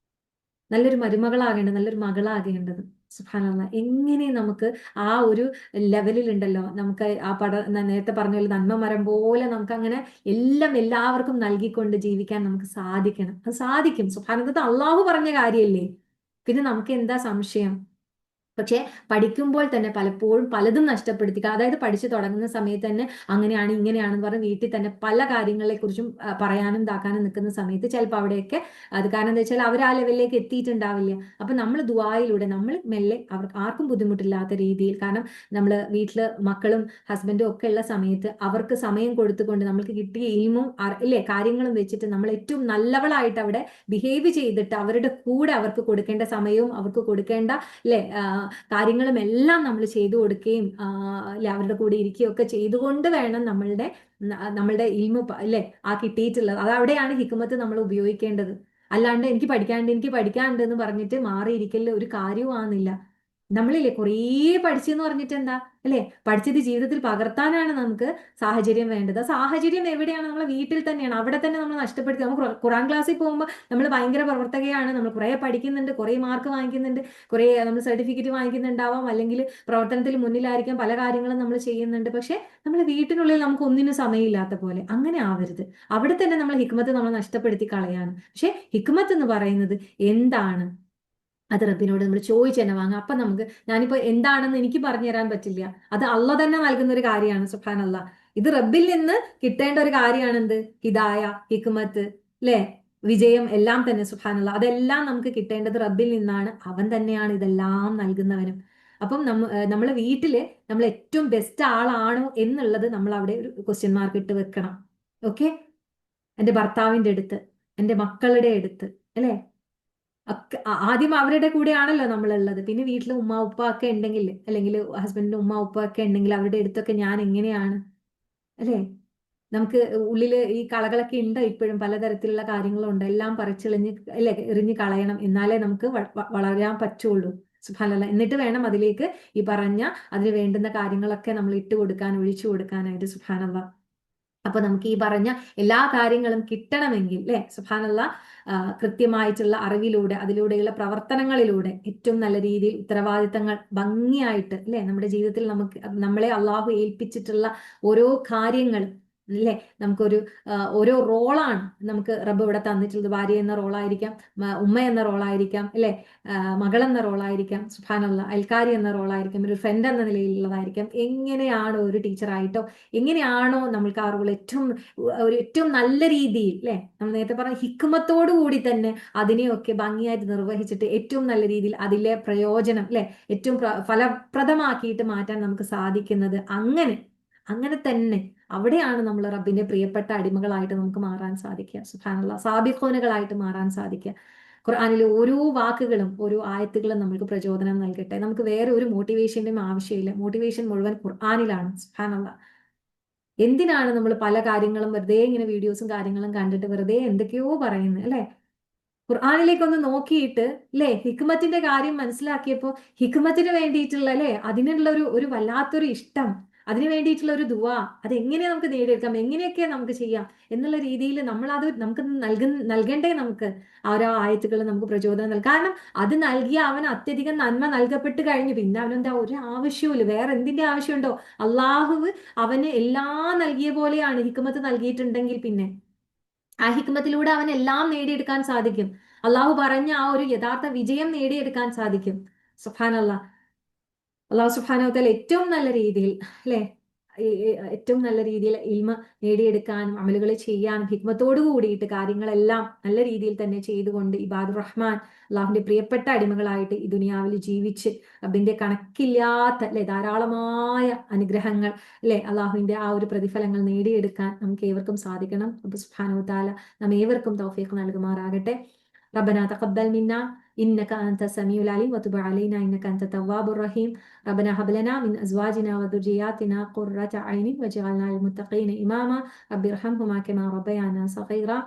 നല്ലൊരു മരുമകളാകേണ്ടത്, നല്ലൊരു മകളാകേണ്ടത്. സുബ്ഹാനല്ലാഹ്, എങ്ങനെ നമുക്ക് ആ ഒരു ലെവലിലുണ്ടല്ലോ, നമുക്ക് ആ നേരത്തെ പറഞ്ഞ പോലെ നന്മ മരം പോലെ നമുക്ക് അങ്ങനെ എല്ലാം എല്ലാവർക്കും നൽകിക്കൊണ്ട് ജീവിക്കാൻ നമുക്ക് സാധിക്കണം. അത് സാധിക്കും. സുബ്ഹാനല്ലാഹ്, അള്ളാഹു പറഞ്ഞ കാര്യമല്ലേ, പിന്നെ നമുക്ക് എന്താ സംശയം? പക്ഷെ പഠിക്കുമ്പോൾ തന്നെ പലപ്പോഴും പലതും നഷ്ടപ്പെടുത്തി, അതായത് പഠിച്ചു തുടങ്ങുന്ന സമയത്ത് തന്നെ അങ്ങനെയാണ് ഇങ്ങനെയാണെന്ന് പറഞ്ഞ് വീട്ടിൽ തന്നെ പല കാര്യങ്ങളെ കുറിച്ചും പറയാനും ഇതാക്കാനും നിൽക്കുന്ന സമയത്ത് ചിലപ്പോൾ അവിടെയൊക്കെ അത് കാരണം എന്താ വെച്ചാൽ അവർ ആ ലെവലിലേക്ക് എത്തിയിട്ടുണ്ടാവില്ല. അപ്പൊ നമ്മൾ ദുആയിലൂടെ നമ്മൾ മെല്ലെ അവർക്ക് ആർക്കും ബുദ്ധിമുട്ടില്ലാത്ത രീതിയിൽ, കാരണം നമ്മൾ വീട്ടില് മക്കളും ഹസ്ബൻഡും ഒക്കെ ഉള്ള സമയത്ത് അവർക്ക് സമയം കൊടുത്തുകൊണ്ട് നമ്മൾക്ക് കിട്ടിയ ഇൽമും ഇല്ലേ കാര്യങ്ങളും വെച്ചിട്ട് നമ്മൾ ഏറ്റവും നല്ലവളായിട്ട് അവിടെ ബിഹേവ് ചെയ്തിട്ട് അവരുടെ കൂടെ അവർക്ക് കൊടുക്കേണ്ട സമയവും അവർക്ക് കൊടുക്കേണ്ട അല്ലെ കാര്യങ്ങളും എല്ലാം നമ്മൾ ചെയ്തു കൊടുക്കുകയും അല്ലെ അവരുടെ കൂടെ ഇരിക്കുകയും ഒക്കെ ചെയ്തുകൊണ്ട് വേണം നമ്മളുടെ ഇൽമു അല്ലെ ആ കിട്ടിയിട്ടുള്ളത്. അത് അവിടെയാണ് ഹിക്മത്ത് നമ്മൾ ഉപയോഗിക്കേണ്ടത്. അല്ലാണ്ട് എനിക്ക് പഠിക്കാണ്ട് എന്ന് പറഞ്ഞിട്ട് മാറിയിരിക്കൽ ഒരു കാര്യവും ആവുന്നില്ല. നമ്മളില്ലേ കുറേ പഠിച്ചെന്ന് പറഞ്ഞിട്ട് എന്താ അല്ലെ, പഠിച്ചത് ജീവിതത്തിൽ പകർത്താനാണ് നമുക്ക് സാഹചര്യം വേണ്ടത്. ആ സാഹചര്യം എവിടെയാണ്? നമ്മളെ വീട്ടിൽ തന്നെയാണ്. അവിടെ തന്നെ നമ്മൾ നഷ്ടപ്പെടുത്തി. നമുക്ക് ഖുറാൻ ക്ലാസ്സിൽ പോകുമ്പോൾ നമ്മൾ ഭയങ്കര പ്രവർത്തകയാണ്, നമ്മൾ കുറേ പഠിക്കുന്നുണ്ട്, കുറേ മാർക്ക് വാങ്ങിക്കുന്നുണ്ട്, കുറേ നമ്മൾ സർട്ടിഫിക്കറ്റ് വാങ്ങിക്കുന്നുണ്ടാവാം, അല്ലെങ്കിൽ പ്രവർത്തനത്തിൽ മുന്നിലായിരിക്കാം, പല കാര്യങ്ങളും നമ്മൾ ചെയ്യുന്നുണ്ട്. പക്ഷെ നമ്മൾ വീട്ടിനുള്ളിൽ നമുക്ക് ഒന്നിനും സമയമില്ലാത്ത പോലെ. അങ്ങനെ ആവരുത്. അവിടെ തന്നെ നമ്മൾ ഹിക്മത്ത് നമ്മൾ നഷ്ടപ്പെടുത്തി കളയാണ്. പക്ഷെ ഹിക്മത്ത് എന്ന് പറയുന്നത് എന്താണ്? അത് റബ്ബിനോട് നമ്മൾ ചോദിച്ചു തന്നെ വാങ്ങാം. അപ്പൊ നമുക്ക്, ഞാനിപ്പോ എന്താണെന്ന് എനിക്ക് പറഞ്ഞു തരാൻ പറ്റില്ല, അത് അള്ള തന്നെ നൽകുന്ന ഒരു കാര്യമാണ്. സുബ്ഹാനല്ലാ, ഇത് റബ്ബിൽ നിന്ന് കിട്ടേണ്ട ഒരു കാര്യമാണ്. എന്ത്? ഹിദായ, ഹിക്മത്ത്, അല്ലെ, വിജയം എല്ലാം തന്നെ. സുബ്ഹാനല്ലാ, അതെല്ലാം നമുക്ക് കിട്ടേണ്ടത് റബ്ബിൽ നിന്നാണ്. അവൻ തന്നെയാണ് ഇതെല്ലാം നൽകുന്നവനും. അപ്പം നമ്മളെ വീട്ടില് നമ്മൾ ഏറ്റവും ബെസ്റ്റ് ആളാണോ എന്നുള്ളത് നമ്മൾ അവിടെ ഒരു ക്വസ്റ്റ്യൻ മാർക്ക് ഇട്ട് വെക്കണം. ഓക്കെ, എന്റെ ഭർത്താവിന്റെ അടുത്ത്, എന്റെ മക്കളുടെ അടുത്ത്, അല്ലെ, ആദ്യം അവരുടെ കൂടെയാണല്ലോ നമ്മളുള്ളത്. പിന്നെ വീട്ടിൽ ഉമ്മ ഉപ്പ ഒക്കെ ഉണ്ടെങ്കിൽ, അല്ലെങ്കിൽ ഹസ്ബൻഡിന്റെ ഉമ്മ ഉപ്പ ഒക്കെ ഉണ്ടെങ്കിൽ അവരുടെ അടുത്തൊക്കെ ഞാൻ എങ്ങനെയാണ് അല്ലെ. നമുക്ക് ഉള്ളില് ഈ കളകളൊക്കെ ഉണ്ട്, ഇപ്പോഴും പലതരത്തിലുള്ള കാര്യങ്ങളുണ്ട്, എല്ലാം പറിച്ചെളിഞ്ഞ് അല്ലെ എറിഞ്ഞ് കളയണം, എന്നാലേ നമുക്ക് വളരാൻ പറ്റുള്ളൂ. സുബ്ഹാനല്ലാഹ്, എന്നിട്ട് വേണം അതിലേക്ക് ഈ പറഞ്ഞ അതിന് വേണ്ടുന്ന കാര്യങ്ങളൊക്കെ നമ്മൾ ഇട്ട് കൊടുക്കാൻ, ഒഴിച്ചു കൊടുക്കാനായിട്ട്. സുബ്ഹാനല്ലാഹ്, അപ്പൊ നമുക്ക് ഈ പറഞ്ഞ എല്ലാ കാര്യങ്ങളും കിട്ടണമെങ്കിൽ അല്ലെ, സുബ്ഹാനല്ലാഹ്, കൃത്യമായിട്ടുള്ള അറിവിലൂടെ അതിലൂടെയുള്ള പ്രവർത്തനങ്ങളിലൂടെ ഏറ്റവും നല്ല രീതിയിൽ ഉത്തരവാദിത്തങ്ങൾ ഭംഗിയായിട്ട് അല്ലെ നമ്മുടെ ജീവിതത്തിൽ നമ്മളെ അള്ളാഹു ഏൽപ്പിച്ചിട്ടുള്ള ഓരോ കാര്യങ്ങളും അല്ലേ? നമുക്കൊരു ഓരോ റോളാണ് നമുക്ക് റബ്ബ് ഇവിടെ തന്നിട്ടുള്ളത്. ഭാര്യ എന്ന റോളായിരിക്കാം, ഉമ്മ എന്ന റോളായിരിക്കാം, അല്ലേ? മകൾ എന്ന റോളായിരിക്കാം, സുബ്ഹാനല്ലാ, അയൽക്കാരി എന്ന റോളായിരിക്കാം, ഒരു ഫ്രണ്ട് എന്ന നിലയിലുള്ളതായിരിക്കാം. എങ്ങനെയാണോ ഒരു ടീച്ചറായിട്ടോ എങ്ങനെയാണോ നമ്മൾക്ക് ആ റോൾ ഏറ്റവും നല്ല രീതിയിൽ, അല്ലേ, നമ്മൾ നേരത്തെ പറഞ്ഞ ഹിക്മത്തോടു കൂടി തന്നെ അതിനെയൊക്കെ ഭംഗിയായിട്ട് നിർവഹിച്ചിട്ട് ഏറ്റവും നല്ല രീതിയിൽ അതിലെ പ്രയോജനം, അല്ലെ, ഏറ്റവും ഫലപ്രദമാക്കിയിട്ട് മാറ്റാൻ നമുക്ക് സാധിക്കുന്നത് അങ്ങനെ അങ്ങനെ തന്നെ അവിടെയാണ് നമ്മൾ റബ്ബിന്റെ പ്രിയപ്പെട്ട അടിമകളായിട്ട് നമുക്ക് മാറാൻ സാധിക്കുക. സുബ്ഹാനല്ലാഹ്, സാബിഖൂനുകളായിട്ട് മാറാൻ സാധിക്കുക. ഖുർആനിലെ ഓരോ വാക്കുകളും ഓരോ ആയത്തുകളും നമുക്ക് പ്രചോദനം നൽകട്ടെ. നമുക്ക് വേറെ ഒരു മോട്ടിവേഷന്റെയും ആവശ്യമില്ല. മോട്ടിവേഷൻ മുഴുവൻ ഖുർആനിലാണ്. സുബ്ഹാനല്ലാഹ്, എന്തിനാണ് നമ്മൾ പല കാര്യങ്ങളും വെറുതെ ഇങ്ങനെ വീഡിയോസും കാര്യങ്ങളും കണ്ടിട്ട് വെറുതെ എന്തൊക്കെയോ പറയുന്നത്, അല്ലെ? ഖുർആനിലേക്കൊന്ന് നോക്കിയിട്ട്, അല്ലേ, ഹിക്മത്തിന്റെ കാര്യം മനസ്സിലാക്കിയപ്പോൾ ഹിക്മത്തിന് വേണ്ടിയിട്ടുള്ള, അല്ലെ, അതിനുള്ള ഒരു വല്ലാത്തൊരു ഇഷ്ടം, അതിന് വേണ്ടിയിട്ടുള്ള ഒരു ദുആ, അതെങ്ങനെ നമുക്ക് നേടിയെടുക്കാം, എങ്ങനെയൊക്കെ നമുക്ക് ചെയ്യാം എന്നുള്ള രീതിയിൽ നമ്മൾ അത് നമുക്ക് നൽകണ്ടേ. നമുക്ക് ആ ഓരോ ആയത്തുകൾ നമുക്ക് പ്രചോദനം നൽകും. കാരണം അത് നൽകിയ അവൻ അത്യധികം നന്മ നൽകപ്പെട്ട് കഴിഞ്ഞു. പിന്നെ അവനെന്താ ഒരു ആവശ്യവുമില്ല, വേറെ എന്തിന്റെ ആവശ്യമുണ്ടോ? അള്ളാഹു അവന് എല്ലാം നൽകിയ പോലെയാണ്. ഹിക്മത്ത് നൽകിയിട്ടുണ്ടെങ്കിൽ പിന്നെ ആ ഹിക്മത്തിലൂടെ അവൻ എല്ലാം നേടിയെടുക്കാൻ സാധിക്കും. അള്ളാഹു പറഞ്ഞ ആ ഒരു യഥാർത്ഥ വിജയം നേടിയെടുക്കാൻ സാധിക്കും. സുബ്ഹാനല്ലാഹ്, അള്ളാഹു സുബ്ഹാനഹു വതആല ഏറ്റവും നല്ല രീതിയിൽ, അല്ലെ, ഏറ്റവും നല്ല രീതിയിൽ ഇൽമ നേടിയെടുക്കാനും അമലുകൾ ചെയ്യാനും ഹിക്മത്തോടു കൂടിയിട്ട് കാര്യങ്ങളെല്ലാം നല്ല രീതിയിൽ തന്നെ ചെയ്തുകൊണ്ട് ഇബാദുർ റഹ്മാൻ, അള്ളാഹുവിന്റെ പ്രിയപ്പെട്ട അടിമകളായിട്ട് ഈ ദുനിയാവിൽ ജീവിച്ച് റബ്ബിന്റെ കണക്കില്ലാത്ത, അല്ലെ, ധാരാളമായ അനുഗ്രഹങ്ങൾ, അല്ലെ, അള്ളാഹുവിന്റെ ആ ഒരു പ്രതിഫലങ്ങൾ നേടിയെടുക്കാൻ നമുക്ക് ഏവർക്കും സാധിക്കണം. റബ്ബ് സുബ്ഹാനഹു വതആല നാം ഏവർക്കും തൗഫീഖ് നൽകുമാറാകട്ടെ. ربنا تقبل منا إنك أنت السميع العليم وتب علينا إنك أنت التواب الرحيم. ربنا هب لنا من أزواجنا وذرياتنا قرة عين واجعلنا للمتقين إماما. رب ارحمهما كما ربيانا صغيرا.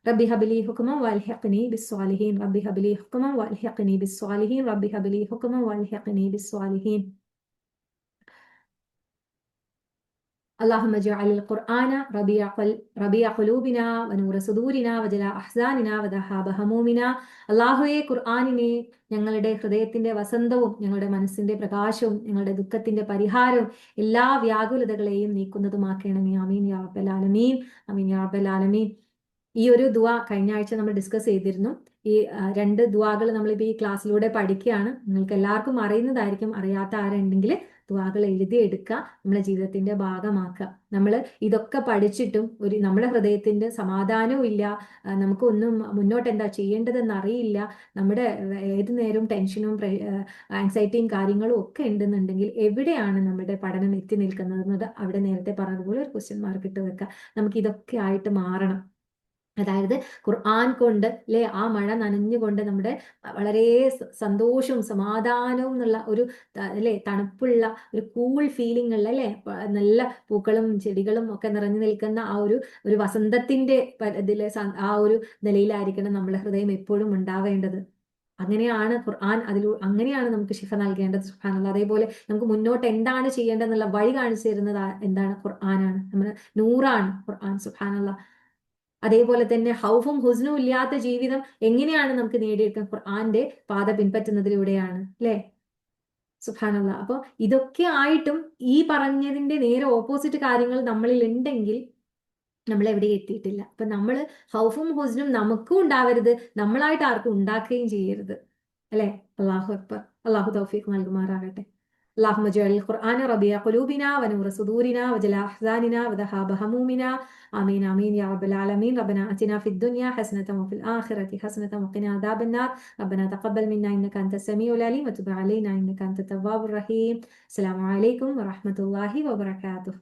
ربي هب لي حكما والحقني بالصالحين. ربي هب لي حكما والحقني بالصالحين. ربي هب لي حكما والحقني بالصالحين. اللهم اجعل القرآن ربيع قلوبنا ونور صدورنا وجلاء أحزاننا وذهاب همومنا. അള്ളാഹുവെ, ഖുർആനിനെ ഞങ്ങളുടെ ഹൃദയത്തിന്റെ വസന്തവും ഞങ്ങളുടെ മനസ്സിന്റെ പ്രകാശവും ഞങ്ങളുടെ ദുഃഖത്തിന്റെ പരിഹാരവും എല്ലാ വ്യാകുലതകളെയും നീക്കുന്നതുമാക്കണമേ. ആമീൻ യാ റബ്ബൽ ആലമീൻ. ആമീൻ യാ റബ്ബൽ ആലമീൻ. ഈ ഒരു ദുആ കഴിഞ്ഞ ആഴ്ച നമ്മൾ ഡിസ്കസ് ചെയ്തിരുന്നു. ഈ രണ്ട് ദുആകൾ നമ്മളിപ്പോൾ ഈ ക്ലാസ്സിലൂടെ പഠിക്കുകയാണ്. നിങ്ങൾക്ക് എല്ലാവർക്കും അറിയുന്നതായിരിക്കും. അറിയാത്ത ആരുണ്ടെങ്കിൽ ദുആകൾ എഴുതിയെടുക്കുക, നമ്മുടെ ജീവിതത്തിന്റെ ഭാഗമാക്കുക. നമ്മൾ ഇതൊക്കെ പഠിച്ചിട്ടും നമ്മുടെ ഹൃദയത്തിന്റെ സമാധാനവും ഇല്ല, നമുക്കൊന്നും മുന്നോട്ട് എന്താ ചെയ്യേണ്ടതെന്ന് അറിയില്ല, നമ്മുടെ ഏത് നേരവും ടെൻഷനും ആങ്സൈറ്റിയും കാര്യങ്ങളും ഒക്കെ ഉണ്ടെന്നുണ്ടെങ്കിൽ എവിടെയാണ് നമ്മുടെ പഠനം എത്തി നിൽക്കുന്നത്? അവിടെ നേരത്തെ പറഞ്ഞതുപോലെ ഒരു ക്വസ്റ്റ്യൻ മാർക്ക് ഇട്ട് വെക്കുക. നമുക്ക് ഇതൊക്കെ ആയിട്ട് മാറണം. അതായത് ഖുർആൻ കൊണ്ട്, അല്ലെ, ആ മഴ നനഞ്ഞുകൊണ്ട് നമ്മുടെ വളരെ സന്തോഷവും സമാധാനവും എന്നുള്ള ഒരു, അല്ലെ, തണുപ്പുള്ള ഒരു കൂൾ ഫീലിംഗ് ഉള്ള, അല്ലെ, നല്ല പൂക്കളും ചെടികളും ഒക്കെ നിറഞ്ഞു നിൽക്കുന്ന ആ ഒരു വസന്തത്തിന്റെ ഇതിലെ ആ ഒരു നിലയിലായിരിക്കണം നമ്മുടെ ഹൃദയം എപ്പോഴും ഉണ്ടാവേണ്ടത്. അങ്ങനെയാണ് ഖുർആൻ അങ്ങനെയാണ് നമുക്ക് ശിഫ നൽകേണ്ടത്. സുബ്ഹാനല്ലാഹ്. അതേപോലെ നമുക്ക് മുന്നോട്ട് എന്താണ് ചെയ്യേണ്ടതെന്നുള്ള വഴി കാണിച്ചു തരുന്നത് എന്താണ്? ഖുർആനാണ്. നമ്മുടെ നൂറാണ് ഖുർആൻ. സുബ്ഹാനല്ലാഹ്. അതേപോലെ തന്നെ ഹൗഫും ഹുസ്നും ഇല്ലാത്ത ജീവിതം എങ്ങനെയാണ് നമുക്ക് നേടിയെടുക്കാൻ? ഖുർആന്റെ പാത പിൻപറ്റുന്നതിലൂടെയാണ്, അല്ലെ? സുബ്ഹാനല്ലാഹ്. അപ്പൊ ഇതൊക്കെ ആയിട്ടും ഈ പറഞ്ഞതിന്റെ നേരെ ഓപ്പോസിറ്റ് കാര്യങ്ങൾ നമ്മളിൽ ഉണ്ടെങ്കിൽ നമ്മൾ എവിടെ എത്തിയിട്ടില്ല. അപ്പൊ നമ്മൾ ഹൗഫും ഹുസ്നും നമുക്കും ഉണ്ടാവരുത്, നമ്മളായിട്ട് ആർക്കും ഉണ്ടാക്കുകയും ചെയ്യരുത്, അല്ലെ? അള്ളാഹു അക്ബർ. അള്ളാഹു തൗഫീഖ് നൽകുമാറാകട്ടെ. اللهم اجعل القرآن ربيع قلوبنا ونور صدورنا وجلاء أحزاننا وذهاب همومنا. آمين آمين يا رب العالمين. ربنا آتنا في الدنيا حسنة وفي الآخرة حسنة وقنا عذاب النار. ربنا تقبل منا إنك أنت السميع العليم وتب علينا إنك أنت التواب الرحيم. السلام عليكم ورحمة الله وبركاته.